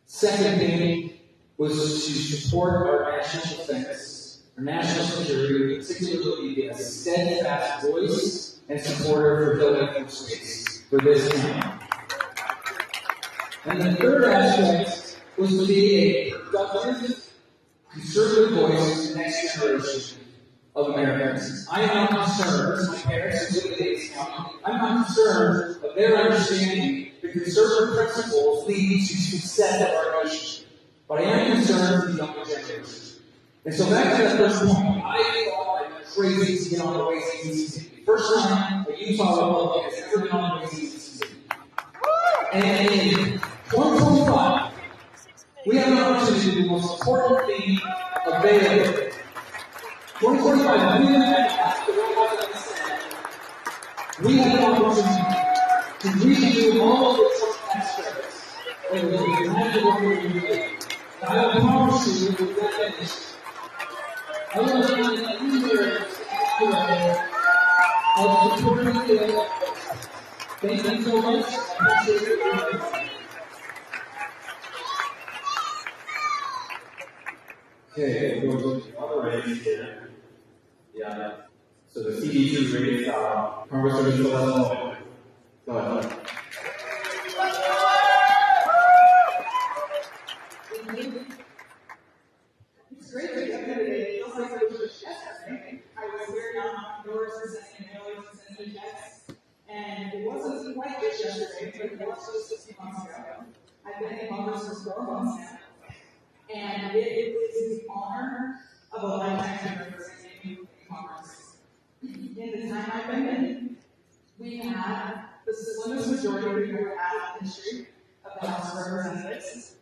Second thing was to support our national defense, our national security, particularly be a steadfast voice and supporter for Hill Air Force Base for this town. And the third aspect was to be a productive, conservative voice for the next generation of Americans. I am not concerned, as my parents who live in Davis County, I'm not concerned of their understanding the conservative principles leading to success of our nation. But I am concerned for the younger generation. And so back to that first point, I thought I was crazy to get on the Ways and Means Committee. First time a Utah Republican has ever been on the Ways and Means Committee. And in 2025, we have an opportunity to do the most important thing available. 2025, we have an opportunity to redo all of the Trump tax credits over the United States. I will promise you with that finish, I will not anywhere of supporting the bill. Thank you so much. I appreciate your time. Okay, we'll go to other ratings here. Yeah. So the CD2 rates are Congressman Celeste. Go ahead. It's great to be up here today. It feels like it was just yesterday. I was here knocking on doors and sending mailers and sending checks. And it wasn't quite just yesterday, but it was just 60 months ago. I've been in Congress for 4 months now. And it is the honor of a lifetime representing you in Congress. In the time I've been in, we had the slimmest majority we've ever had in the history of the House of Representatives.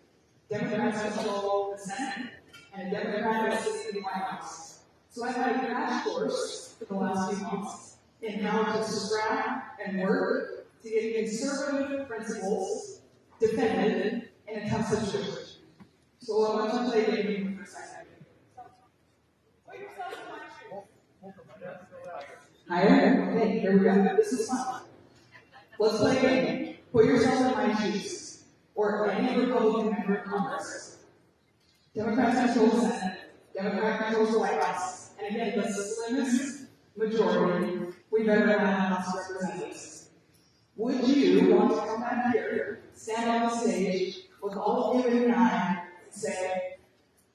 Democrats control the Senate, and a Democrat is sitting in the White House. So I've had a crash course for the last few months in how to scrap and work to get conservative principles defended in a tough situation. So I want to play a game for a second. Higher? Okay, here we go. This is fun. Let's play a game. Put yourself in my shoes, or any Republican member of Congress. Democrats control the Senate, Democrat controls the White House, and again, the slimmest majority we've ever had in the House of Representatives. Would you want to come back here, stand on the stage with all of you in eye, and say,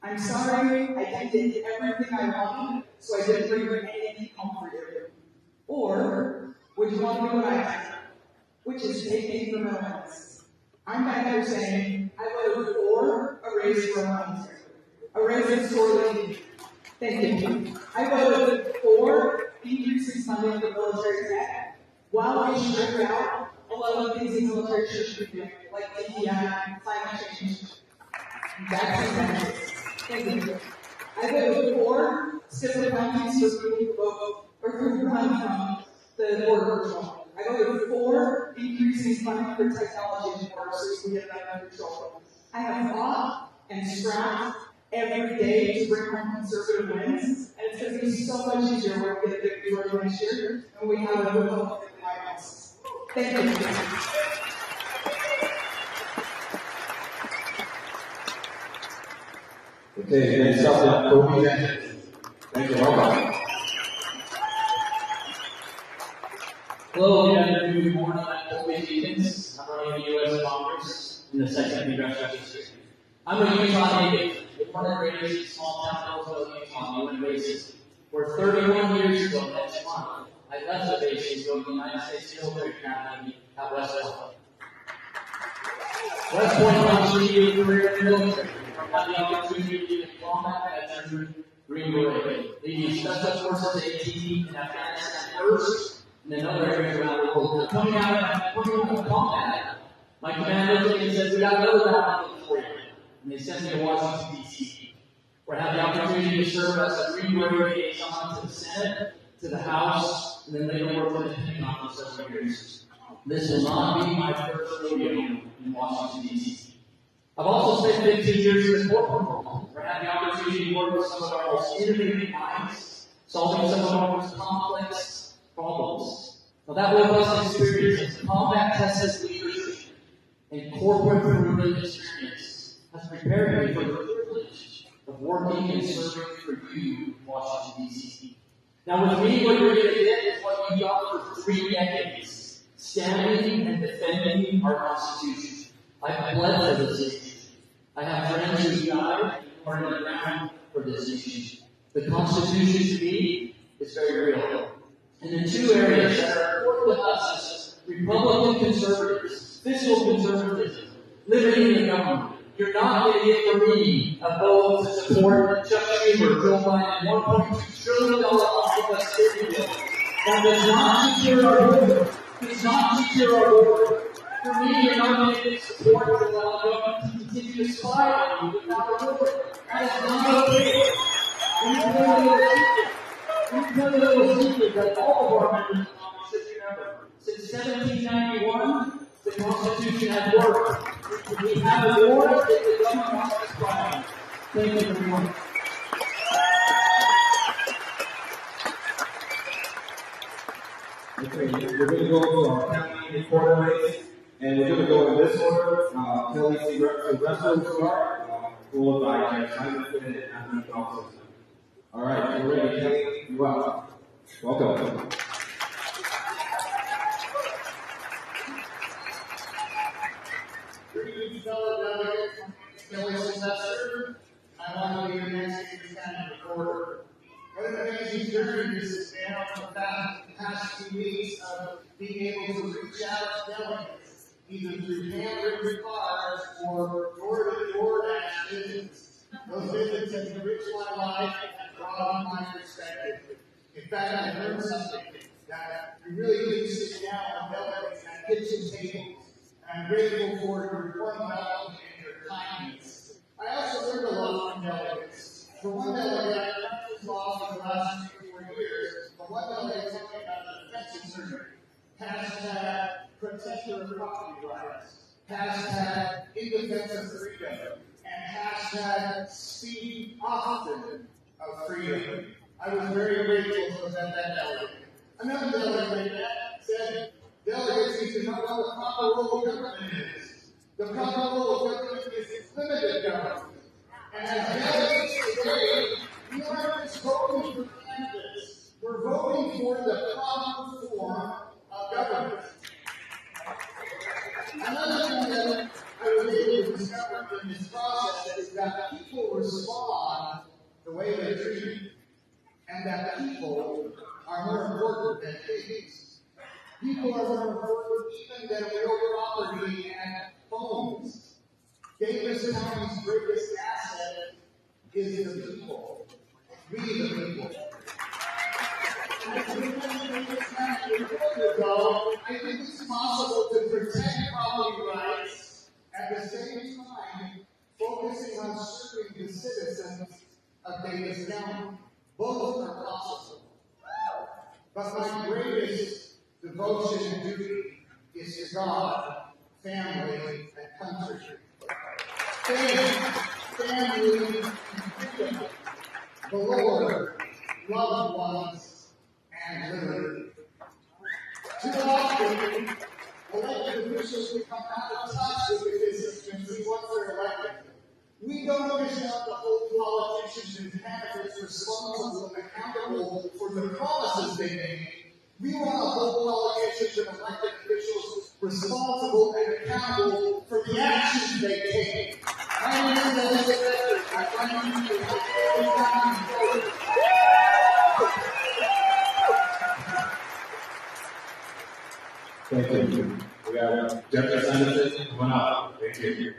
I'm sorry, I did everything I wanted, so I didn't bring anything home for you? Or would you want to do what I did, which is take incremental elements? I'm back here saying, I voted for a raise for a military, a raise for the thank you. I voted for increasing funding for military tech, while we strip out a lot of things the military should be doing, like DEI, climate change, vaccine. Thank you. I voted for civil penalties for people who vote or who run from the border patrol. I voted for increasing funding for technology in border so we can get that under control. I have fought and scrapped every day to bring home conservative wins, and it's going to be so much easier when we get a victory vote next year and we have a vote in the White House. Thank you. Okay, next up, Kobe Jenkins. Thank you, welcome. Hello, good morning. I'm Kobe Jenkins. I'm running the U.S. Congress in the 2nd Congressional District. I'm a Utah native, born and raised in small town Clearfield, Utah, on a basis. Where 31 years ago next month, I left the base to go to the United States Military Academy at West Point. West Point launched me a career in the military. I had the opportunity to get combat at Green Beret, leading special forces AT in Afghanistan first, and then other areas around the world. Coming out of combat, my commander looked at me and said, we got another battle for you. And they sent me to Washington, D.C., where I had the opportunity to serve as a Green Beret liaison to the Senate, to the House, and then later work for the Pentagon for several years. This will not be my first rodeo in Washington, D.C. I've also spent 15 years in the corporate world, where I had the opportunity to work with some of our most innovative minds, solving some of our most complex problems. Now that robust experience of combat-tested leadership and corporate proven experience has prepared me for the privilege of working and serving for you in Washington, D.C. Now with me, what you're going to get is what you got for 3 decades, standing and defending our Constitution. I've bled for this nation. I have friends who died who are in the ground for this nation. The Constitution to me is very real. And in 2 areas that are important to us as Republican conservatives, fiscal conservatism, limiting the government. You're not going to get from me a vote to support Chuck Schumer, Joe Biden, $1.2 trillion omnibus spending bill. That does not secure our border. Does not secure our border. For me, you're not going to get support to allow government to continue to spy on you without a border. That is not okay. We tell you a little secret that all of our members of Congress should remember. Since 1791, the Constitution has worked. We have a war that the government wants to spy on. Thank you, everyone. Okay, we're going to go to our county recorder rates, and we're going to go in this order. Kelly Sylvester will start, followed by Jeff Simon and Anthony Thompson. All right, we're ready, Kelly. You're up. Welcome. Greetings, fellow delegates. My name is Kelly Sylvester. I want to be your next county recorder. What an amazing journey this has been over the past few weeks of being able to reach out to delegates, either through handwritten cards or door-to-door visits. Those visits have enriched my life and broadened my perspective. In fact, I learned something that you really do sit down with delegates at kitchen tables. And I'm grateful for your warm welcome and your kindness. I also learned a lot from delegates. For one delegate, I've practiced law for the last 3 or 4 years, but one delegate told me about the defense attorney. Hashtag protector of property rights. Hashtag in defense of freedom. And hashtag speak often of freedom. I was very grateful to present that delegate. Another delegate said, delegates need to know what the proper role of government is. The proper role of government is limited government. And as delegates today, we aren't just voting for candidates. We're voting for the proper form of government. Another thing that I was able to discover in this process is that people respond the way they're treated, and that people are more important than things. People are more important even than real property and homes. Davis County's greatest asset is the people. We the people. As we went through this country a quarter ago, I think it's possible to protect property rights at the same time focusing on serving the citizens of Davis County. Both are possible. But my greatest devotion and duty is to God, family, and country. Family, and freedom, the Lord, loved ones, and liberty. Too often, elected officials become out of touch with the constituency once they're elected. We don't wish out to hold politicians and candidates responsible and accountable for the promises they make. We want to hold politicians and elected officials responsible and accountable for the actions they take. My name is Kelly Sylvester. I find you to Thank you. We got Jeff Simon. Come on up. Thank you.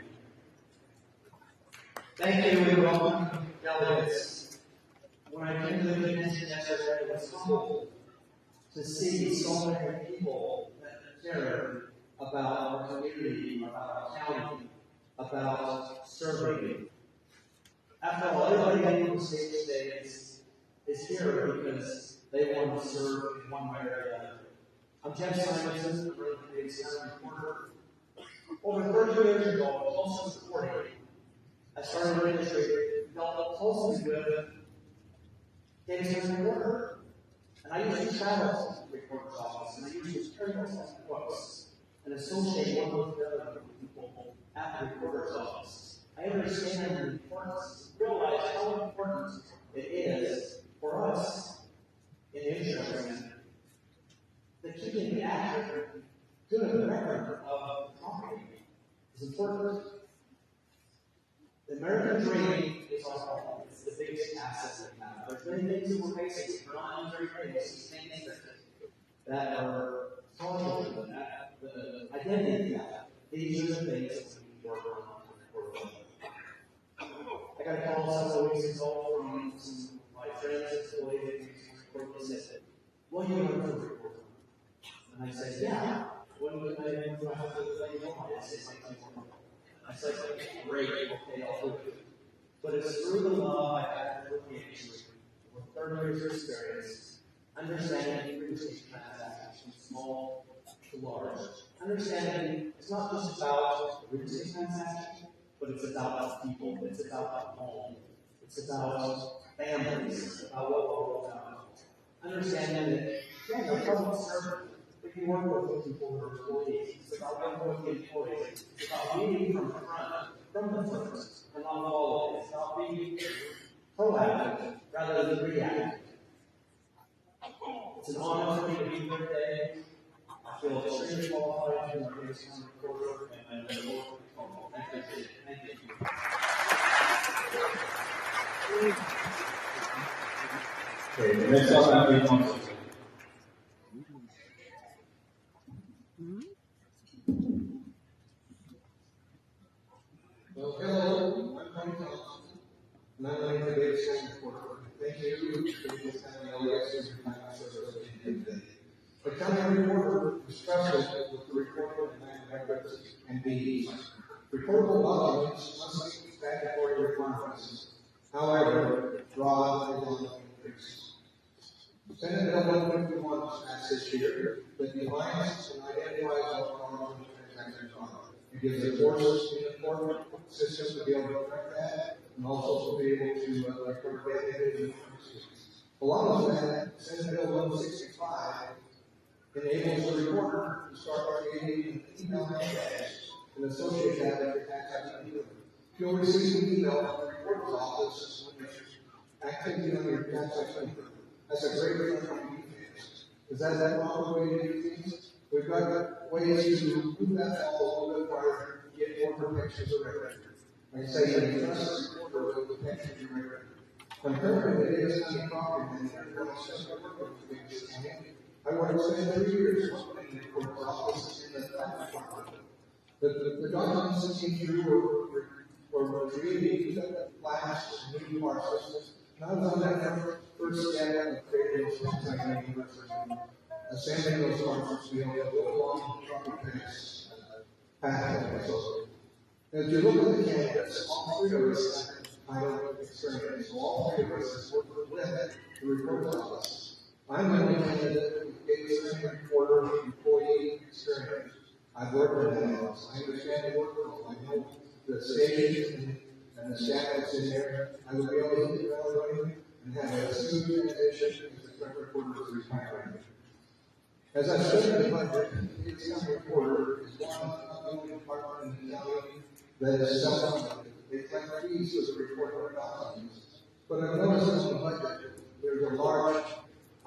Thank you, and welcome, delegates. When I came to the convention yesterday, I was humbled to see so many people that care about our community, about our county, about serving. After all, everybody on the stage today is here because they want to serve in one way or the other. I'm Jeff Simonson, I'm the Davis County reporter. Over 30 years ago, I was also supporting. I started an industry that dealt closely with Davis County reporter. And I usually travel to the reporter's office, and I usually carry those books and associate one with the other people at the reporter's office. I understand the importance, realize how important it is for us in insurance that keeping the accurate, good record of the company is important. The American dream is our home. It's the biggest asset we have. There's many things that we're facing. We're not very things that are causing the identity gap. These are the things that we work on. I got a call several weeks ago from some of my friends and colleagues who said, "Well, you know the report." And I said, "Yeah. When do I have to let you know?" I said, "Great, okay, I'll do it." But it's through the love I have for the industry, with 30 years of experience, understanding real estate transactions from small to large. Understanding it's not just about the real estate transaction, but it's about people, it's about the home, it's about families, it's about what we're all about. Understanding that, yeah, no public servant, we can work with people who are employees. It's about working with the employees. It's about leading from the front, from the first, and not all of it. It's about being proactive rather than reactive. It's an honor for me to be here today. I feel extremely qualified to be a reporter, and I look forward to it. Thank you. Thank you. Okay, the next up, I have council. Well, hello, I'm Tony Thompson, and I'm running the data center report. Thank you for taking this time to LES and time to serve us today. The county reporter is trusted with the reporting of land records and deeds. Reportable documents must meet statutory requirements. However, fraud is on the increase. Senate Bill 151 was passed this year that defines and identifies what fraudulent transactions are. It gives the courts an important system to be able to track that and also to be able to record data. Along with that, Senate Bill 165 enables the reporter to start creating email hashtags and associate that with your tax activity. If you'll receive an email from the reporter's office when there's activity on your tax activity, that's a great way to do things. Is that the proper way to do things? We've got ways to move that all a little bit farther, get more protections of record. Like I say, you trust the reporter with protections of record. Compared to the Davis County property manager, I worked 3 years in the reporter's office in the tax department. The documents that came through were really last and new parcels. And I was on that first step of creating those tax assembling those parcels to be able to go along the property tax pathway. So, as you look at the candidates, all three of us have title experience. So all three of us work with the reporter's office. I'm the only candidate who gave us a reporter employee experience. I've worked in that office. I understand the workflow. I know the stage and the staff that's in there. I would be able to hit the ground running and have a smooth transition as the current reporter is retiring. As I studied the budget, the county reporter is one of the only department in the county that is self-funded. They collect fees for the report documents. But I've noticed in the budget, there's a large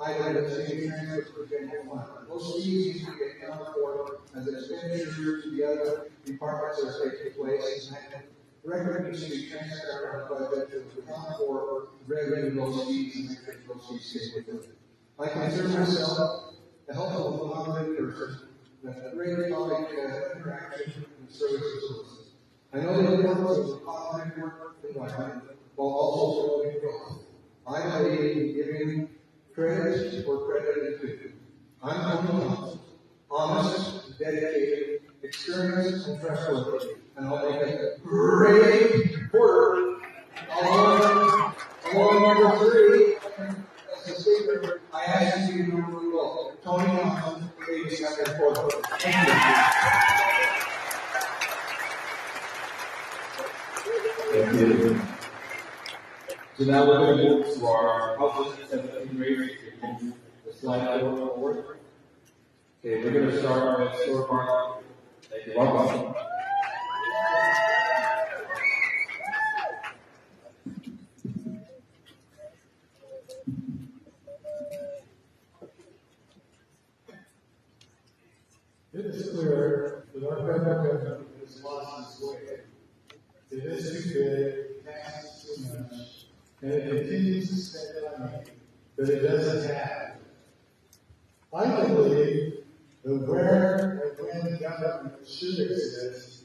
item that's being transferred to the general fund. Those fees need to be accounted for as expenditure to the other departments that are taking place, and that record needs to be transferred on the budget to account for the revenue of those fees and make sure those fees stay with it. I consider myself a helpful, phenomenal person with a great public interaction and services. I know the importance of a positive work environment while also promoting growth. I believe in giving credit where credit is due. I'm Tony, honest, dedicated, experienced, and trustworthy, and I'll make a great reporter. Along number 3, as the speaker, I ask you to do really well. Tony Thompson, Davis County Reporter. Thank you. So now we're going to move to our House 17 race. The slide forward. Okay, we're going to start with scorecard. Thank you. Welcome. It is clear that our federal government has lost its way. It is too big, taxes too much, and it continues to spend money that it doesn't have. I believe that where and when government should exist,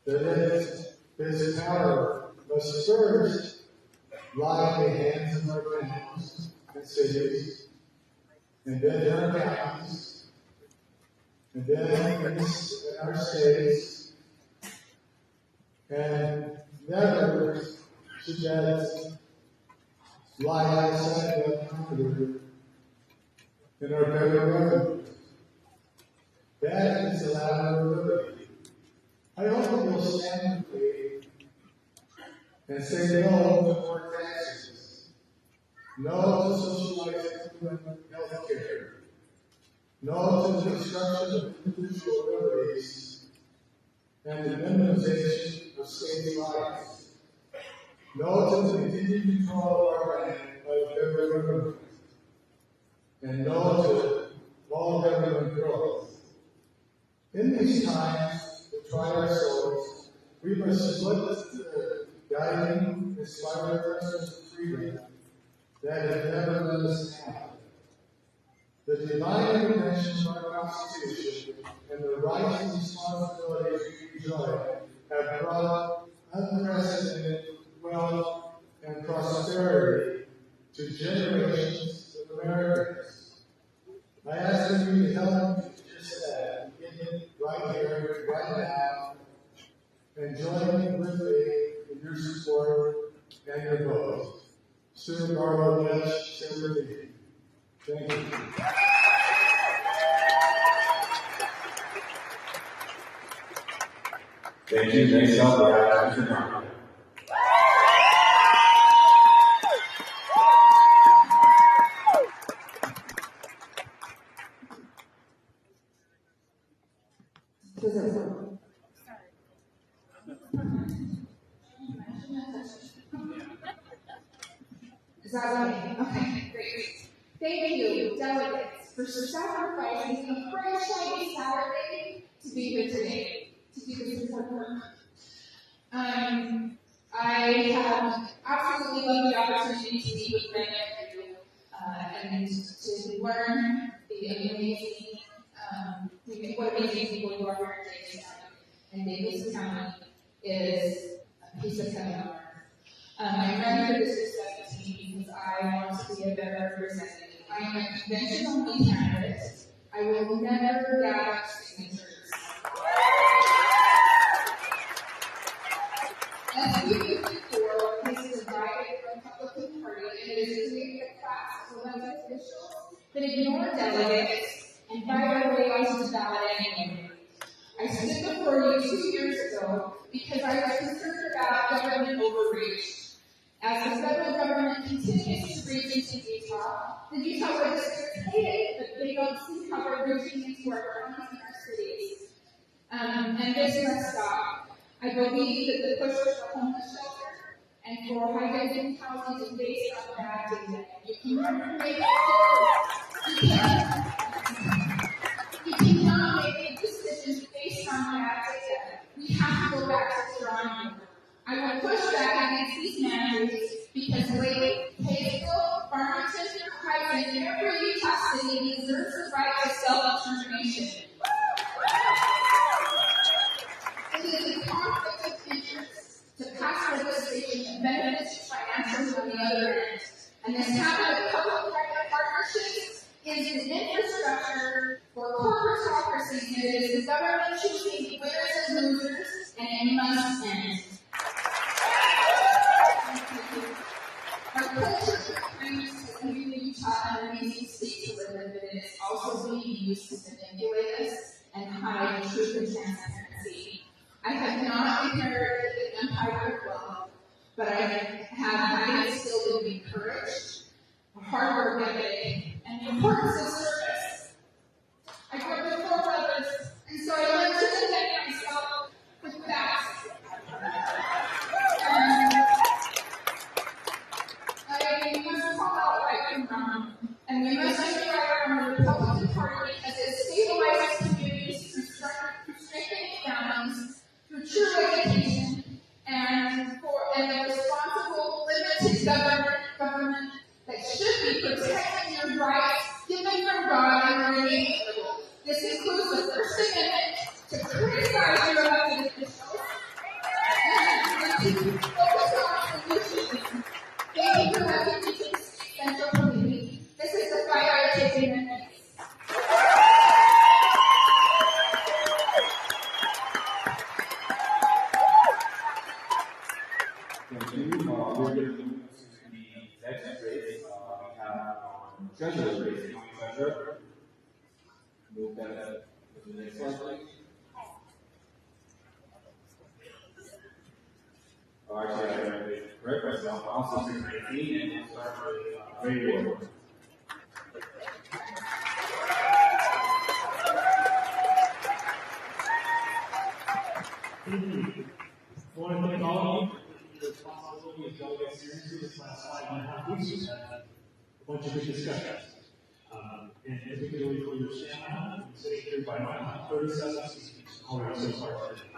that its power must first lie in the hands of our towns and cities, and then our counties, and then in our states, and never should that lie outside that perimeter in our federal government. That is allowed liberty. I hope you'll stand with me and say no to more taxes, no to socialized health care, no to the destruction of individual liberties and the minimization of state rights, no to the continued control of our land by the federal government, and no to all government growth. In these times to try our souls, we must look the guiding, inspiring presence of freedom that has never let us down. The divine intervention of our Constitution and the rights and responsibilities we enjoy have brought unprecedented wealth and prosperity to generations of Americans. I ask of you to help me do just that, begin right here, right now, and join me with me in your support and your vote. Sir Garland, yes, Senator Lee. Thank you. Thank you. Next up, we have Mr. Garland. Is that okay? Okay, great. Thank you, delegates, for sacrificing a fresh Chinese Saturday to be here today, to do this important work. I have absolutely loved the opportunity to meet with many of you and to learn the amazing, what amazing people you are here in Davis County. And Davis County is a piece of heaven on earth. I'm running for District 17 because I want to be a better representative. I am a convention-only candidate. I will never gather signatures. As we moved before, this is a divided Republican Party, and it is created a class of elected officials that ignore delegates and fight their way onto the ballot anyway. I stood before you 2 years ago because I was concerned about government overreach. As the federal government continues to reach into Utah, the Utah legislators hate it, but they don't see how they're reaching into our counties and our cities. And this must stop. I believe that the push for homeless shelter and for high-density housing is based on bad data. You cannot make decisions based on bad data. We have to go back to the drawing board. I will push back against these mandates because Lake, Hayesville, Farmington, Heights, and every Utah city deserves the right to self-determination. It is a conflict of interest to pass legislation that benefits financially on the other end. And this habit of public-private partnerships is an infrastructure for corporatocracy that is the government choosing winners and losers, and it must end. Our culture proclaims that we in Utah are an amazing state to live in, but it is also being used to manipulate us and hide truth and transparency. I have not inherited an empire of wealth, but I have instilled in me courage, hard work, and dedication. and we must unify around the Republican Party as it stabilizes communities through strengthening families, through true education, and a responsible, limited government that should be protecting your rights given from God and your neighbor. This includes the First Amendment to criticize your elected officials and to focus on solutions. Thank you for having me to the Central Committee. This is the fight I take in the next. Thank you. We're going to move to the next race. We have treasurer race. County treasurer. Move that to the next slide, please. Actually, I have to correct myself. Also, 619, and we'll start with Ray Ward. Thank you. I want to thank all of you for your responsibility as delegates seriously this last 5.5 weeks. We've had a bunch of good discussions. And particularly for your stamina, sitting here by my 37 speakers already so far today.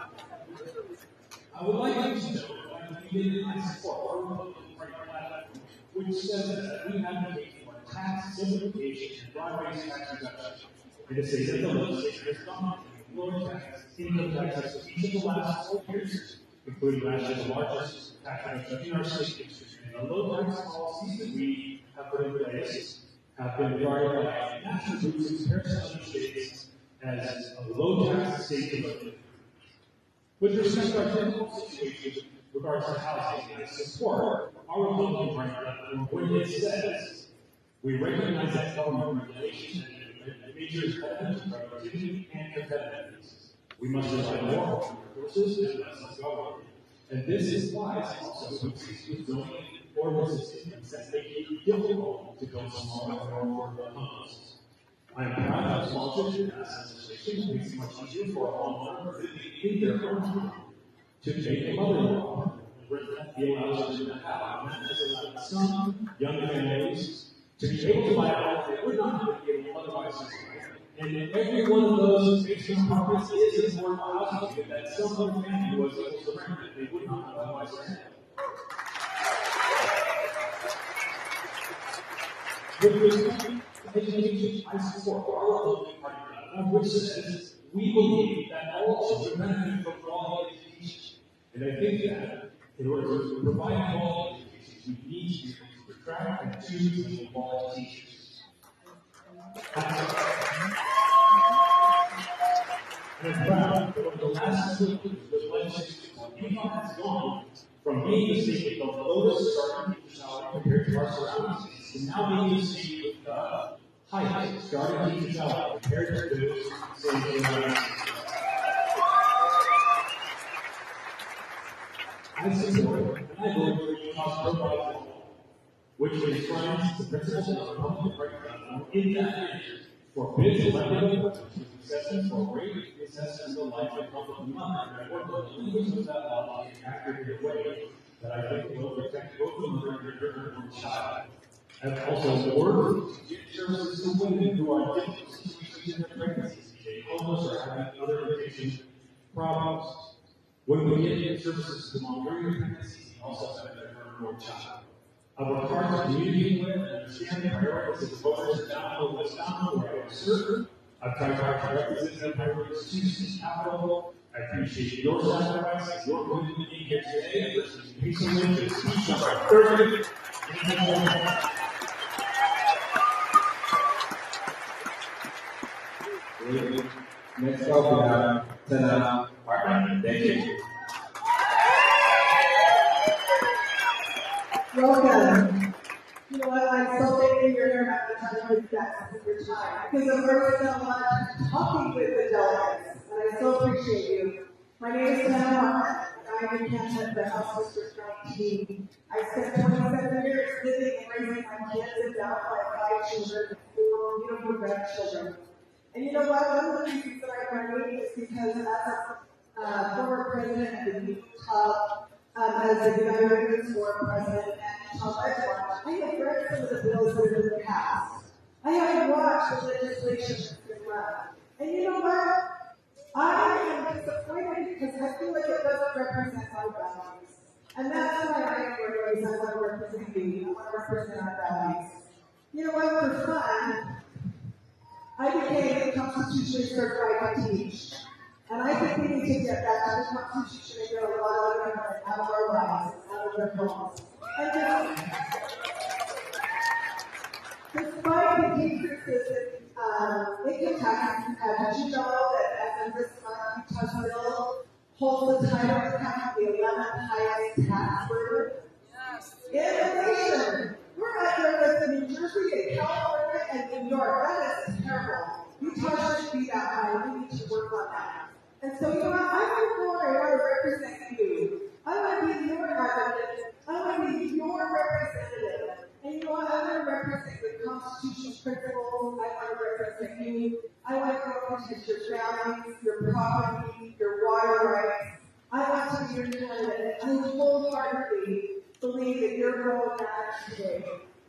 I would like you to know that we did my support our Republican Party platform, which says that we advocate for tax simplification and broad-based tax reduction. And to say that the legislature has gone to lower tax, income taxes for each of the last 4 years, including last year's largest tax reduction in our state history. And the low tax policies that we have put in place have been regarded by national groups in comparison to other states as a low tax state to live in. With respect to our technical situation with regards to housing, I support our Republican Party platform when it says we recognize that government regulation and major elements of productivity and competitiveness. We must rely more on resources and less on government. And this applies also to existing zoning ordinance systems that make it difficult to build smaller and more affordable homes. I am proud to have sponsored and passed legislation that makes it much easier for a homeowner living in their own home to make a mother-in-law and be allowed to rent that out. And that has allowed some young families to be able to buy a home they would not have been able to otherwise survive. And every one of those based on purpose is an affordable housing unit that some other family was able to rent that they would not have otherwise rent. With respect to education, I support our Republican Party platform, which says we believe that all children benefit from quality education. And I think that in order to provide quality education, we need to be able to attract and choose quality teachers. And I'm proud that over the last 2 years, the legislation Utah has gone from being the state with the lowest starting teacher salary compared to our surrounding states to now being the state with the highest starting teacher salary compared to those same surrounding states. I support and I vote for Utah's pro-life law, which enshrines the principles of the Republican Party platform in that manner, forbids elected officials with exceptions for rape, incest, and the life of public mother, and I want the language of that law to be acted in a way that I think will protect both the mother and her unborn child. And also work to get services to women who are in difficult situations in their pregnancies, being homeless or having other addiction problems. When we get services to mom during your pregnancy, we also benefit her unborn child. I work hard to communicate with and understand the priorities of the voters in Downhill, West Downhill, where I serve. I've tried hard to represent their priorities to the Capitol. I appreciate your sacrifice, your commitment to being here today, and listening patiently to the speech of our 30. Next up, we have Senator Martin. Thank you. Welcome. You know what? I'm so thankful you're here at the time with that your time. Because I've heard so much talking with the delegates, and I so appreciate you. My name is Senator Martin. I'm in Canada, the House District 19. I spent 27 years living and raising my kids and now I have 5 children, 4 beautiful grandchildren. And you know what? One of the reasons that I'm running is because as a former president of the Utah, as the United States Board president, and Utah legislature. I have read some of the bills that have been passed. I have watched the legislation that's been run. And you know what? I am disappointed because I feel like it doesn't represent our values. And that's why I am here, I want to represent you. I want to represent our values. You know what? For fun, I became a constitutionally certified to teach. And I think we need to get back to the Constitution and get a lot of them out of our lives, out of their homes. And despite the decreases in income taxes, did you know that as of this month, Utah's bill holds the title of having the 11th highest tax burden? Yes. In the nation. We're up there with New Jersey and California and New York. That is terrible. Utah should be that high. We need to work on that. And so, you know what? I'm I want to represent you. I want to be your advocate. I want to be your representative. And you know what? I want to represent the Constitution's principles. I want to represent you. I want to represent your surroundings, your property, your water rights. I want to be your candidate. I wholeheartedly believe that you're going matters today.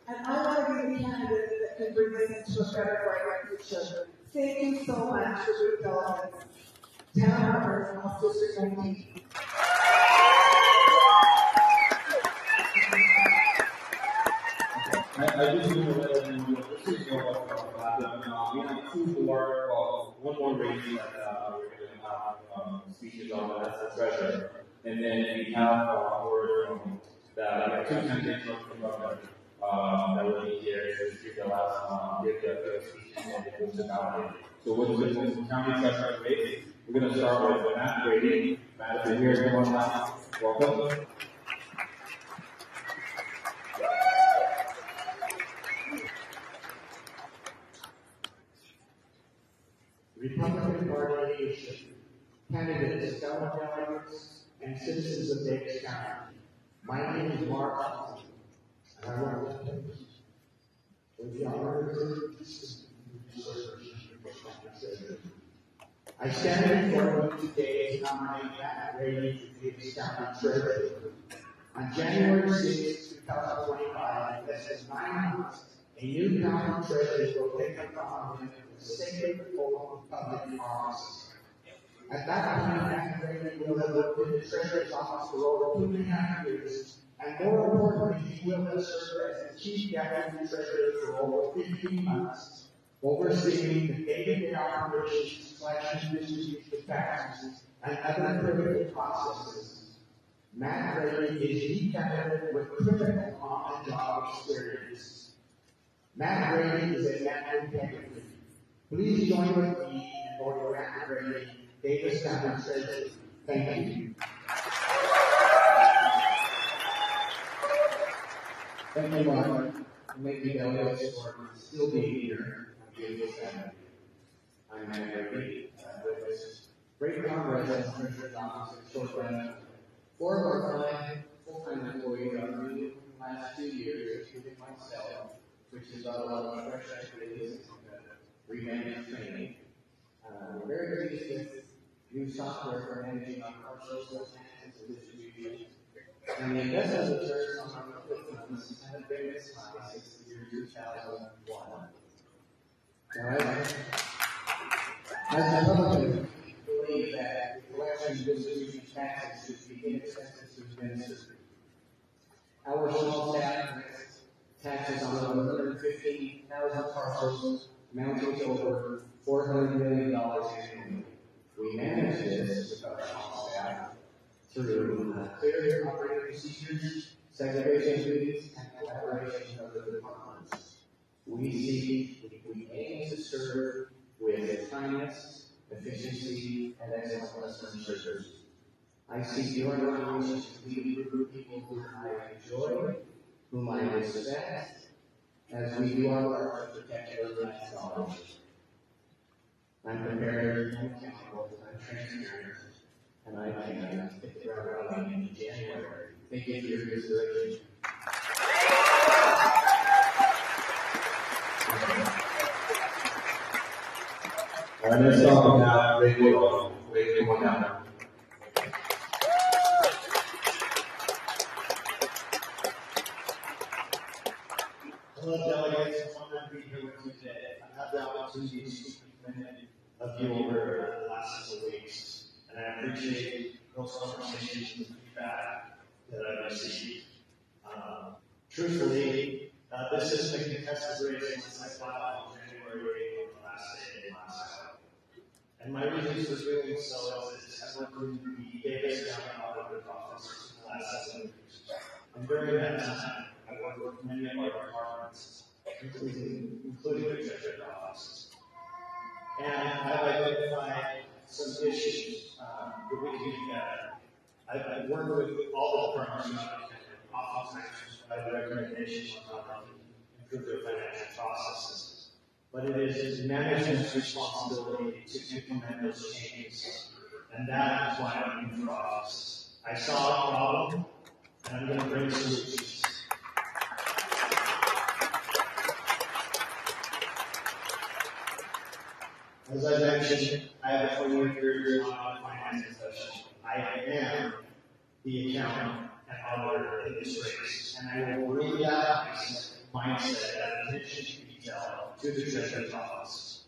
And I want to be the candidate that can bring this into a better, brighter future. Thank you so much for your development. Town Harbor, House District 19. I just want to let everyone know, this is more about that. We have two more, one more race that we're going to have speeches on, and that's the treasurer. And then we have word from that, two candidates from government that will be here to give the last, give the speech and then move to ballot. So what is the county treasurer race? We're going to start with Matt Brady. Matt, if you're here, come on now. Welcome. Republican Party leadership, candidates, fellow delegates, and citizens of Davis County. My name is Mark Hudson, and I want to with the honor of I stand before you today to nominate Matt Brady for Davis County Treasurer. On January 6, 2025, less than 9 months, a new county treasurer will take up on him the sacred oath of public office. At that point, Matt Brady will have worked in the treasurer's office for over 2.5 years, and more importantly, he will have served as the chief deputy treasurer for over 15 months, overseeing the day-to-day operations, collection, distribution of taxes, and other critical processes. Matt Brady is the candidate with critical on-the-job experience. Matt Brady is a man of integrity. Please join with me in voting Matt Brady, Davis County Treasurer. Thank you. Thank you, Mark. Thank you, delegates, for still being here on Davis County. I'm Matt Brady. With great progress in the Treasurer's Office in Shortland. 4 of our 5 full-time employees are new in the last 2 years, including myself, which is a lot of fresh ideas and revamped training. We're very pleased with new software for managing our social taxes and distribution. And the investment returns on our public funds haven't been this high since the year 2001. Now, as a Republican, we believe that the collection and distribution of taxes should be inexpensive to administer. Our small staff collects taxes on over 115,000 parcels, amounting to over $400 million annually. We manage this with our small staff through clear operating procedures, segregation duties, and collaboration of the departments. We aim to serve with kindness, efficiency, and excellent customer service. I seek your nomination to lead a group of people whom I enjoy, whom I respect, as we do our part to protect your tax dollars. I'm prepared and accountable, I'm transparent, and I can hit the ground running in January. Thank you for your consideration. All right, next up we have Ray Woodall. Ray, come on down. fellow delegates, and wonderful to be here with you today. I've had the opportunity to speak with many of you over the last several weeks, and I appreciate those conversations and feedback that I've received. Truthfully, this has been contested race since I filed on January 8th, the last day of last cycle. And my reasons for doing so is I've worked with the Davis County Auditor's Office for the last 7 years. And during that time, I've worked with many of our departments, including the Treasurer's Office. And I've identified some issues that we can do better. I've worked with all the departments, oftentimes provide recommendations on how to improve their financial processes. But it is management's responsibility to implement those changes. And that is why I'm in for office. I saw a problem, and I'm going to bring solutions. As I mentioned, I have a 20-year career in finance profession. I am the accountant and auditor in this race, and I will bring that mindset, that attention to detail to the Treasurer's Office.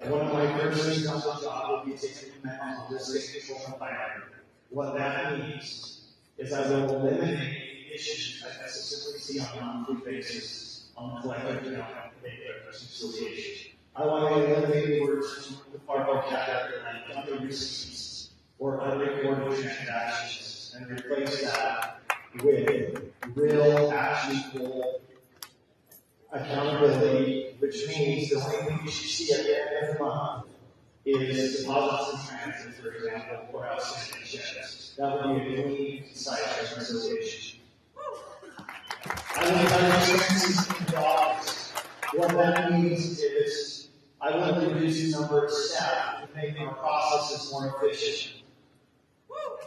One of my first things on the job will be to implement a holistic control environment. What that means is I will eliminate the issues I consistently see on a monthly basis on the collective account reconciliation. I want to eliminate the words from our vocabulary like other receipts or unrecorded transactions and replace that with real, actionable accountability, which means the only thing you should see at the end of the month is deposits and transfers, for example, or outstanding checks. That would be a clean, concise reconciliation. I will have expenses in the office. What that means is I want to reduce the number of staff to make our processes more efficient.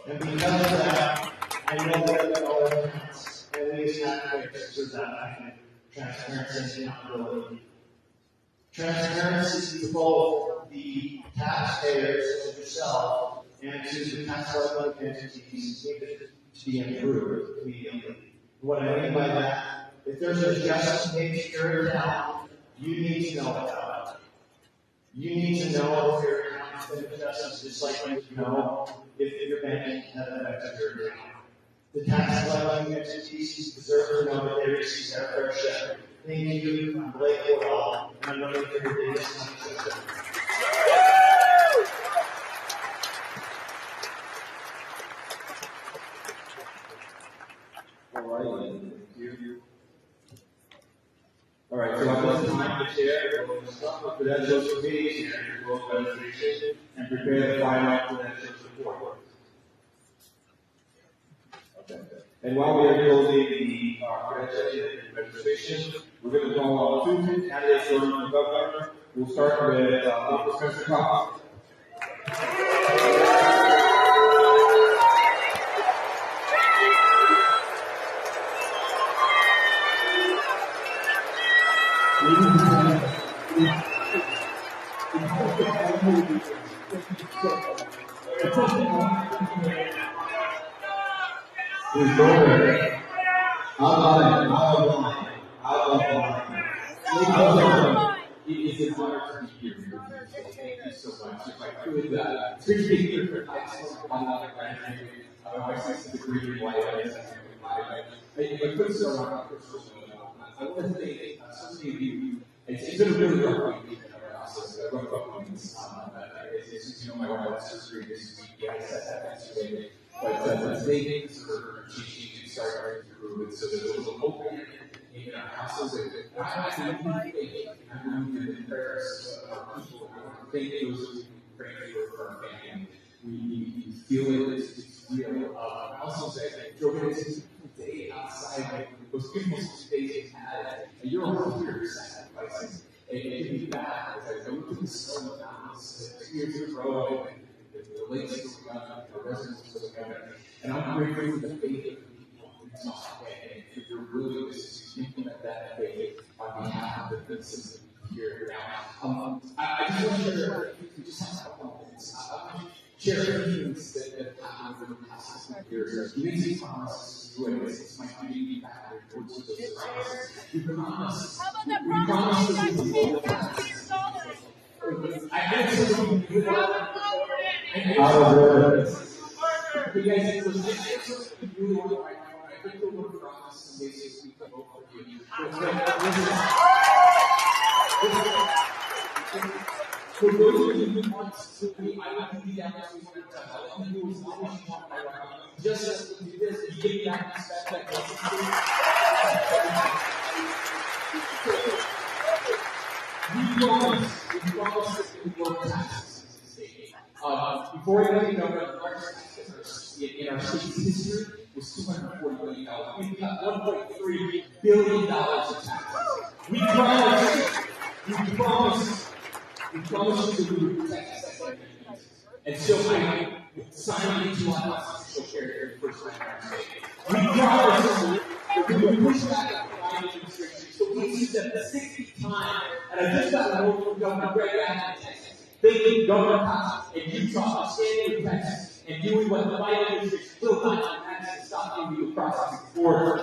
And because of that, I know that all accounts, and we as taxpayers deserve that kind of transparency and accountability. Transparency to both the taxpayers of yourself and to the tax-liable entities needed to be improved immediately. What I mean by that, if there's an adjustment made to your account, you need to know about it. You need to know if your account has been adjusted, just like you would know if your bank had affected your account. The tax-liable entities deserve to know that they receive their fair share. Thank you. I'm Blake Wardall, and I'm running for your Davis County Treasurer. All right, so at this time, the chair will instruct the credentials committee chair to close registration and prepare the final credentials report. Okay. And while we are closing the credentials and registration, we're going to call on two candidates for governor. We'll start with Professor Cox. Who's going? It is an honor to be here. Thank you so much. If I could, speak for excellent graduate, my 6th degree in life, if I could start on a personal note, I want to thank so many of you. It's been a really rough week in our process. I wrote about things. My wife's surgery this week. Yeah, I said that yesterday. But today things are changing and starting to improve. And so there's a little hope in our houses. And I believe in prayers of our people. I thank those who pray for our family. We feel it. It's real. I also say that Joe is a day outside those beautiful spaces had. And you're all here sacrificing. And it can be bad. As I look at the snow mountains 2 years in a row, and the lakes still got the reservoirs still got it. And I'm grateful for the faith of the people in South Bay, and for your willingness to implement that faith on behalf of the citizens here now. I just want to share, if you just have a couple of minutes, I want to share a few things that have happened over the past 6 years. You made some promises to do it. It's my duty back there. promise. How about that We promise promise to you do guys more. paid for your dollars? I know some of you but guys, listen, I really want to write down. I think the word promise some days this week to vote for you. For those of you who want to be, I want to be down this week. All you do is always want my right. Just do this, you get back to that we promise that we work taxes in the state. Before I get going, the largest taxes in our state's history was $240 million. We've got $1.3 billion in taxes. We promise you to protect that. And so I signed into our constitutional character the first time in our state. We promise that we will push back on climate administration. So we use them 60 times. And I just got a note from Governor Greg Abbott in Texas. Thanking Governor Cox and Utah for standing with Texas and doing what the Biden administration still not done, and that's to stop illegal crossing the border.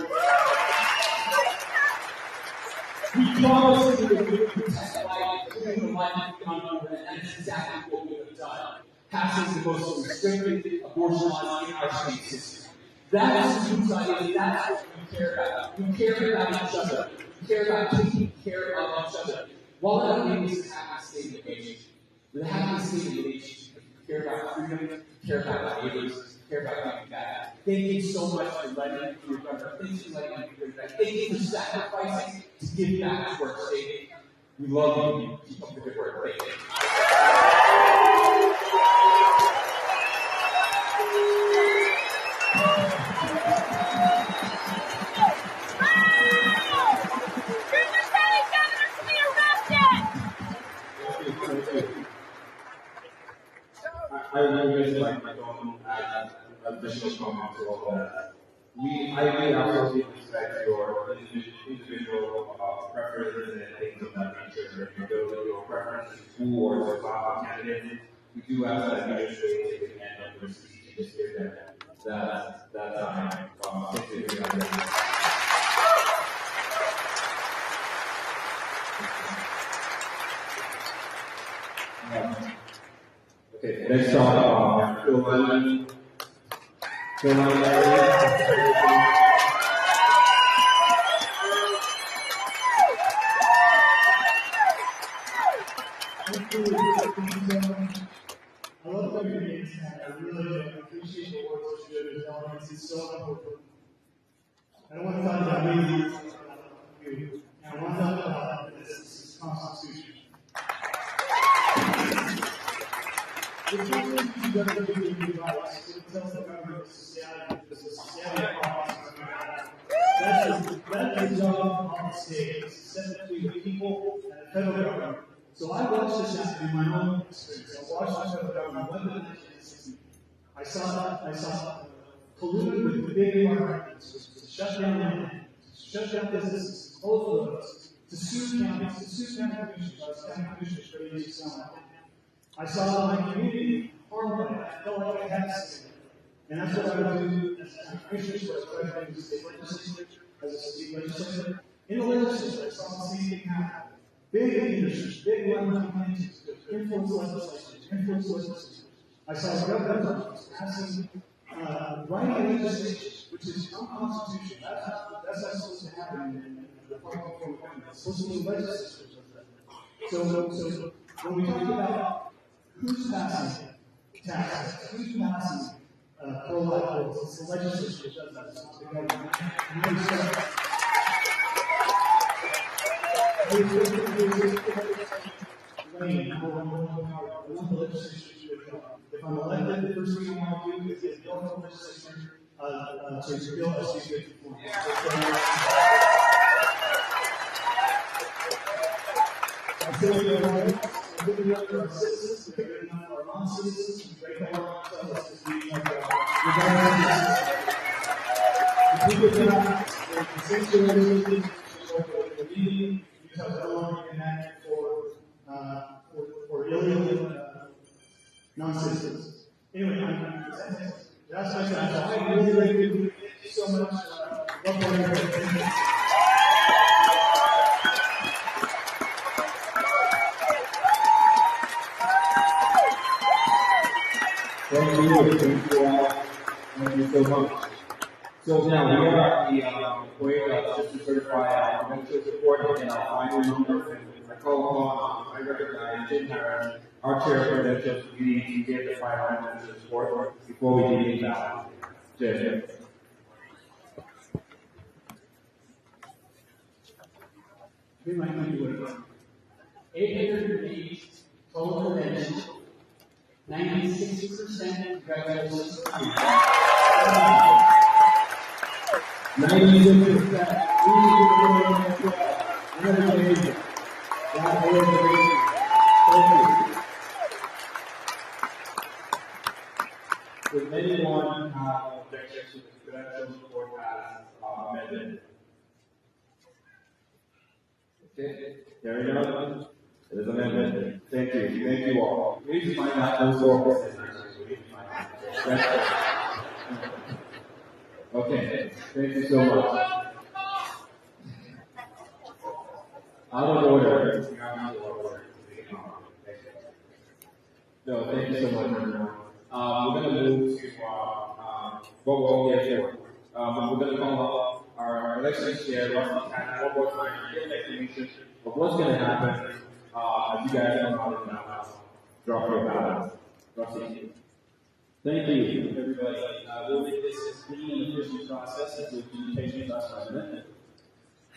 We promise you that we will protect life, including the life of the unborn, and that is exactly what we have done. Passing the most restrictive abortion laws in our state's history. That is who Utah is. That's what we care about. We care about each other. We care about taking care of each other. While that means the happy state of the nation, the happy state of the nation, we care about freedom, we care about our neighbors, we care about giving back. Thank you so much for letting me be your brother. Thank you for letting me be your back. Thank you for sacrificing to give back to our state. We love you. Keep up the good work. Thank you. I really just like my own additional comments about that. I really absolutely respect your individual preferences and things of that nature, your preference to who or to about candidates. We do have that leadership at the end of the speech to just hear that time. Okay, next on Phil Lennon. Phil Lennon. I love what you're doing, and I really appreciate the work that you're doing. It's so important. I don't want to talk about me, and I want to talk about this Constitution. The first thing you've got to do in your life is to tell the government this is society policy. That's the job of the state. It's set between the people and the federal government. So I watched this happen in my own experience. I watched the federal government went to the 1960s. I saw polluted with big environments, to shut down land, to shut down businesses, to close roads, to sue counties, to sue county commissioners. I was county commissioner for 8 years now. I saw my community harmed by it. I felt like I had to say it. And that's what I would do as a county commissioner, what I tried to do as a state legislature, as a state legislator. In the legislature, I saw the same thing happen. Big industries, big land plantings, influence legislators. I saw government passing writing legislation, which is unconstitutional. That's not supposed to happen in the Department of Government. It's supposed to be legislators. So when we talk about who's passing taxes, who's passing pro-life bills, it's the legislature that does that. It's not the government. If I'm elected, the first thing I want to do is get bill from the legislature to bill SB54. I feel like we're giving up for our citizens, we're giving up for our non-citizens, we're giving up for ourselves as we people get out, the sanctuary you have no longer enacted for illegal non-citizens. Anyway, that's my time. So I really like you. Thank you so much. you. Thank you all. Thank you so much. So now we are at the point just to certify our financial support and our final numbers. And I call upon, I recognize Jim Harris, our chair of the Financial Committee, to give the final financial support before we begin now. Jim. We might not do it. 808 total prevention, 96% congratulations. 96%. Does anyone have objections to the credential support as amended? Okay, there we go. It is amended. Thank you. Thank you all. We need to find out those four. Okay, thank you so much. Out of order. No, thank you so much, everyone. We're going to move to what we're all here for. We're going to call up our election chair, Rusty Cannon, one more time to get an explanation of what's going to happen as you guys come out of now. Drop your ballots. Rusty. Thank you, everybody. We'll make this as clean and efficient process as we've been patient last president.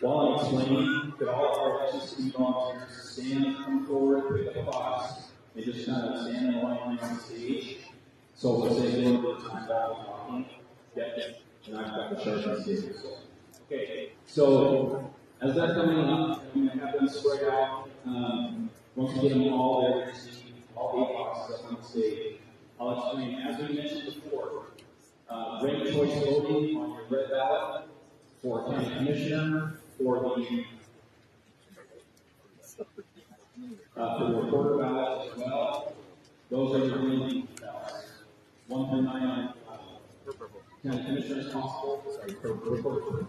While I'm explaining, could all of our electricity volunteers stand, come forward, pick up a box, and just kind of stand in line on the stage. So we'll say a little bit of time while we're talking. Yep. And I've got the sharp stage. Okay. So as that's coming up, I'm going to have them spread out. Once we get them all there, we see all 8 boxes up on the stage. I'll explain. As we mentioned before, ranked choice voting on your red ballot for county commissioner, for the recorder ballot as well. Those are your green ballots. 1 through 9 on county commissioner is possible. Sorry, recorder.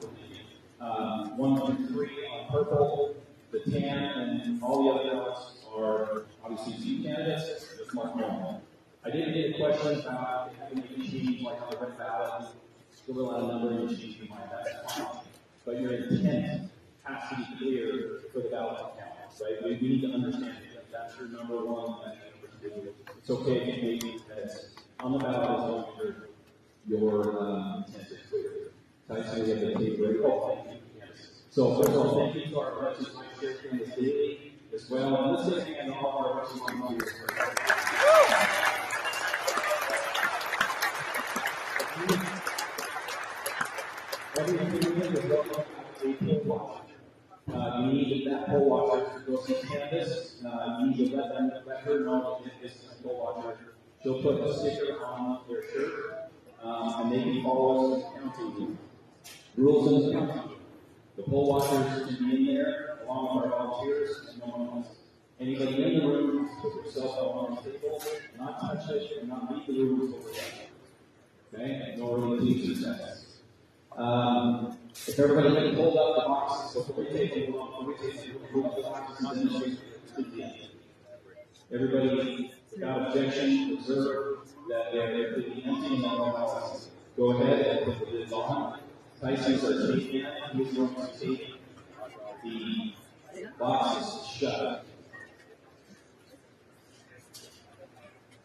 1 through 3 on purple. The tan and all the other ballots are obviously 2 candidates. Just mark one. I did get a question about having a change like on the red ballot, scribble out a number and change your mind. That's fine. But your intent has to be clear for the ballot to count, right? We need to understand that that's your number one. It's okay if maybe that's on the ballot as long as your intent is clear. So we have to take very well. Thank you. So first of all, thank you to our elections here in the city as well. And let's say and all our elections volunteers. Everything is welcome to a poll watcher. You need that poll watcher to go see canvas. You need to let her know that it's a poll watcher. She'll put a sticker on their shirt, and they can follow us counting rules in the county. The poll watchers can be in there along with our volunteers, and no one else. Anybody in the room, put your cell phone on the table, not touch it, and not leave the room until we're done. Okay? No related success. If everybody can hold up the boxes before we take them, hold up the boxes, not necessarily to the end. Everybody, without objection, observe that they're completely empty and all boxes. Go ahead and put the lids on. Tyson's are taken, he's going to take the boxes shut.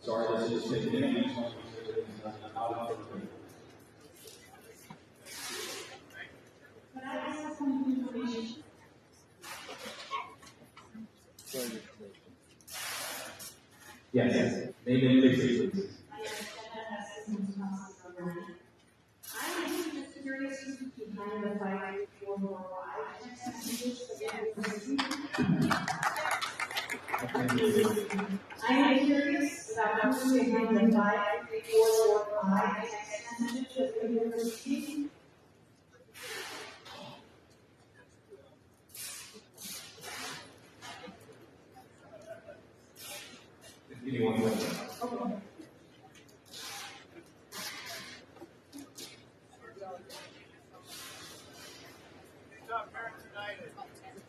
Sorry, let's just take a minute. Out of the room. But I asked some information. Yes, maybe please. I'm just curious behind the 5445 text messages I am curious about who's behind the 53445 text messages that we were receiving. Give me 1 minute. Okay.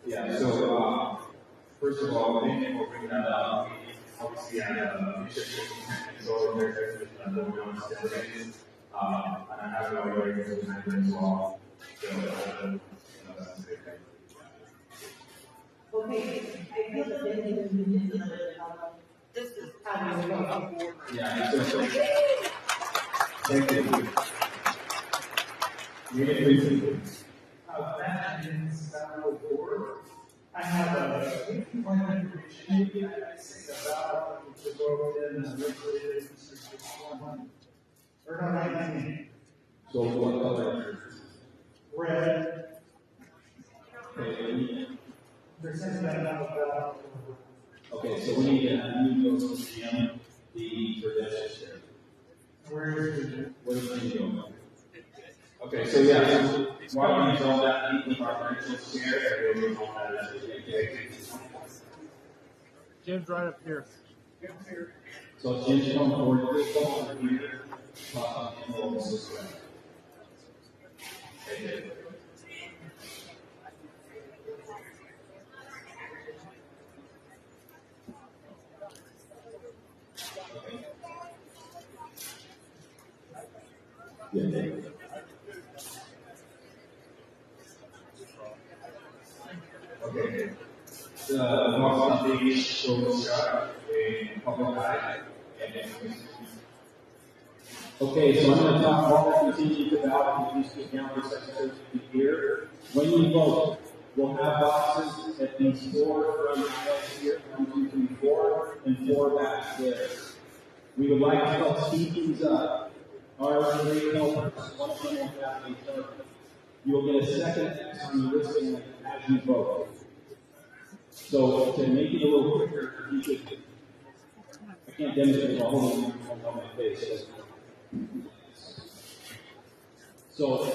Yeah, so first of all, thank you for bringing that up. obviously, I'm researching so there's going on still. And I have no idea what's happening as well. So, that's a good thing. Okay, I feel that they need to be this is how you go. Yeah, so, thank you. Really appreciate it. That is board. I have a point of information I say about the vote in the regulated district 1 or no 19. So what color? Red. Present that about. Okay, so we need to go to the credentials. Where is it going? Okay, so yeah, so why don't you use all that with our credentials here, and we'll use all that as Jim's right up here. So Jim's going forward, this over here, and we'll this way. Okay. Yeah. Okay. Most of these shows in public eye. Okay, so I'm going to talk more strategic about these county secretaries here. When you vote, we'll have boxes at these 4 front aisles here, 1, 2, 3, 4, and 4 back there. We would like to help speed things up. Our great helpers, one of them will have a turn. You will get a second X on your wristband as you vote. So to make it a little quicker, you could, I can't demonstrate while holding it on my face. So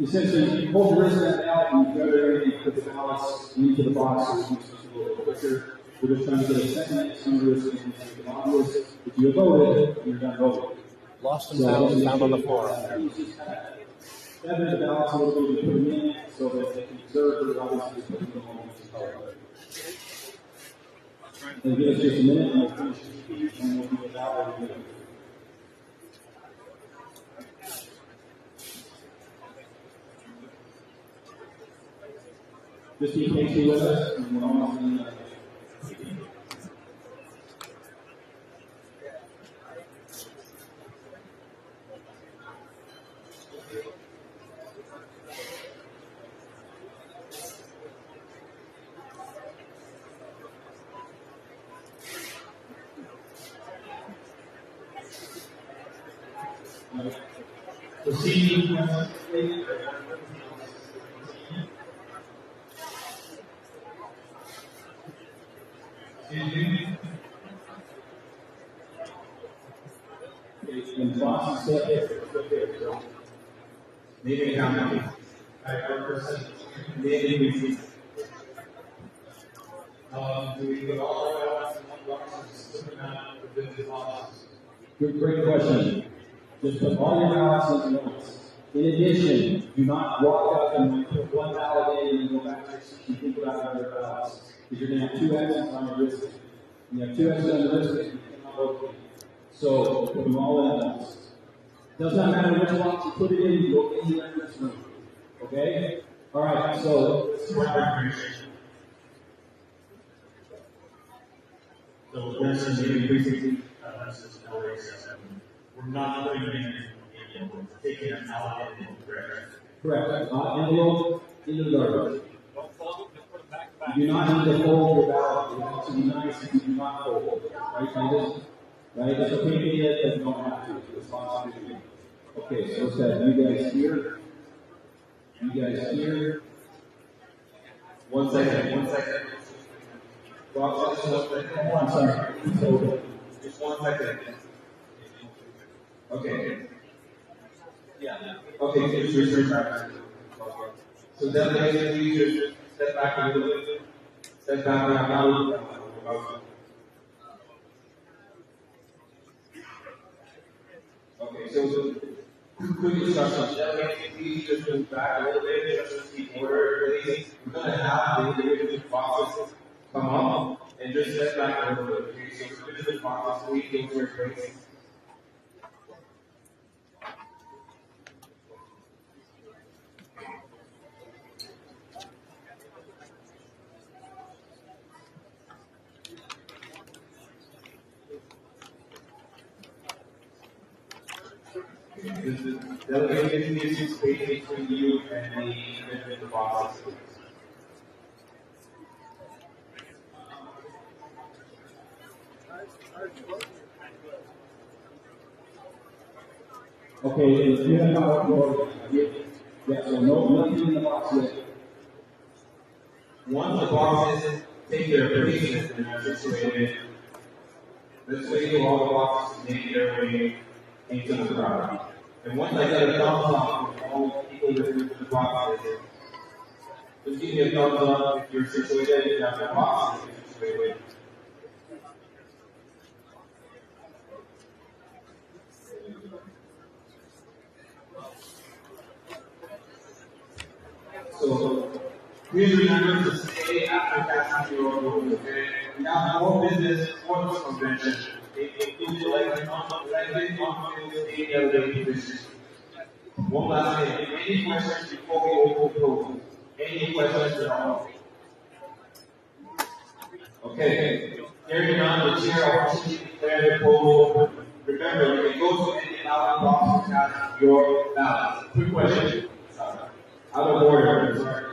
essentially, you hold the wristband out and you gather everything, put the ballots into the box, so it's a little quicker. We're just trying to get a second X on the wristband to make it obvious. If you voted, you're done voting. Lost and found on the floor. Feather the ballots a little bit, put them in so that they can observe the obviously put them on the color. And give us just a minute and we'll finish the speech and we'll be about what we do. Just be patient with us and we're almost in the proceeding. in Boston State, maybe county. I represent. Maybe Do we get all the ballots in one box or just put them out within the boxes? Great question. Just put all your ballots in once. In addition, do not walk up and put one ballot in and go back to your seat and think about other ballots. Because you're going to have 2 X's on your wristband. You have 2 X's on your wristband, you cannot vote. So put them all in once. Doesn't matter which box you put it in, you go anywhere in this room. Okay? All right, so So there's a new precinct, we're not putting it in, we're taking it out and correct. Correct. Envelope into the garbage. You do not need to fold your ballot. You want to be nice if you do not fold it. Right, Candace? Right? It's okay to do it, but you don't have to. It's responsibility. Okay, so let's have you guys here. You guys here. 1 second, 1 second. Oh, I'm sorry. So, Just 1 second. okay. Yeah. Okay, just return. So then basically you just step back a little bit. Step back around. Okay, so quick instructions. Delegates, please just move back a little bit, just keep order, please. We're going to have the individual boxes come up and just step back a little bit. Okay, so individual boxes, please go to your place. Delegate needs space between you and the individual boxes. Okay, so you have not voted. Yeah, so nothing in the box yet. Once the boxes take their places and are situated, let's wait for all the boxes to make their way into the crowd. And once I get a thumbs up from all the people within the boxes, just give me a thumbs up if you're situated, if you have the boxes situated. So please remember to stay after casting your vote, okay? We have more business for this convention. It includes elected, unfilled state delegate positions. One last thing, any questions before we open the poll? Any questions at all? Okay, hearing none, the chair officially declares the poll open. Remember, you can go to any ballot box and cast your ballot. Quick question. Out of order, sorry.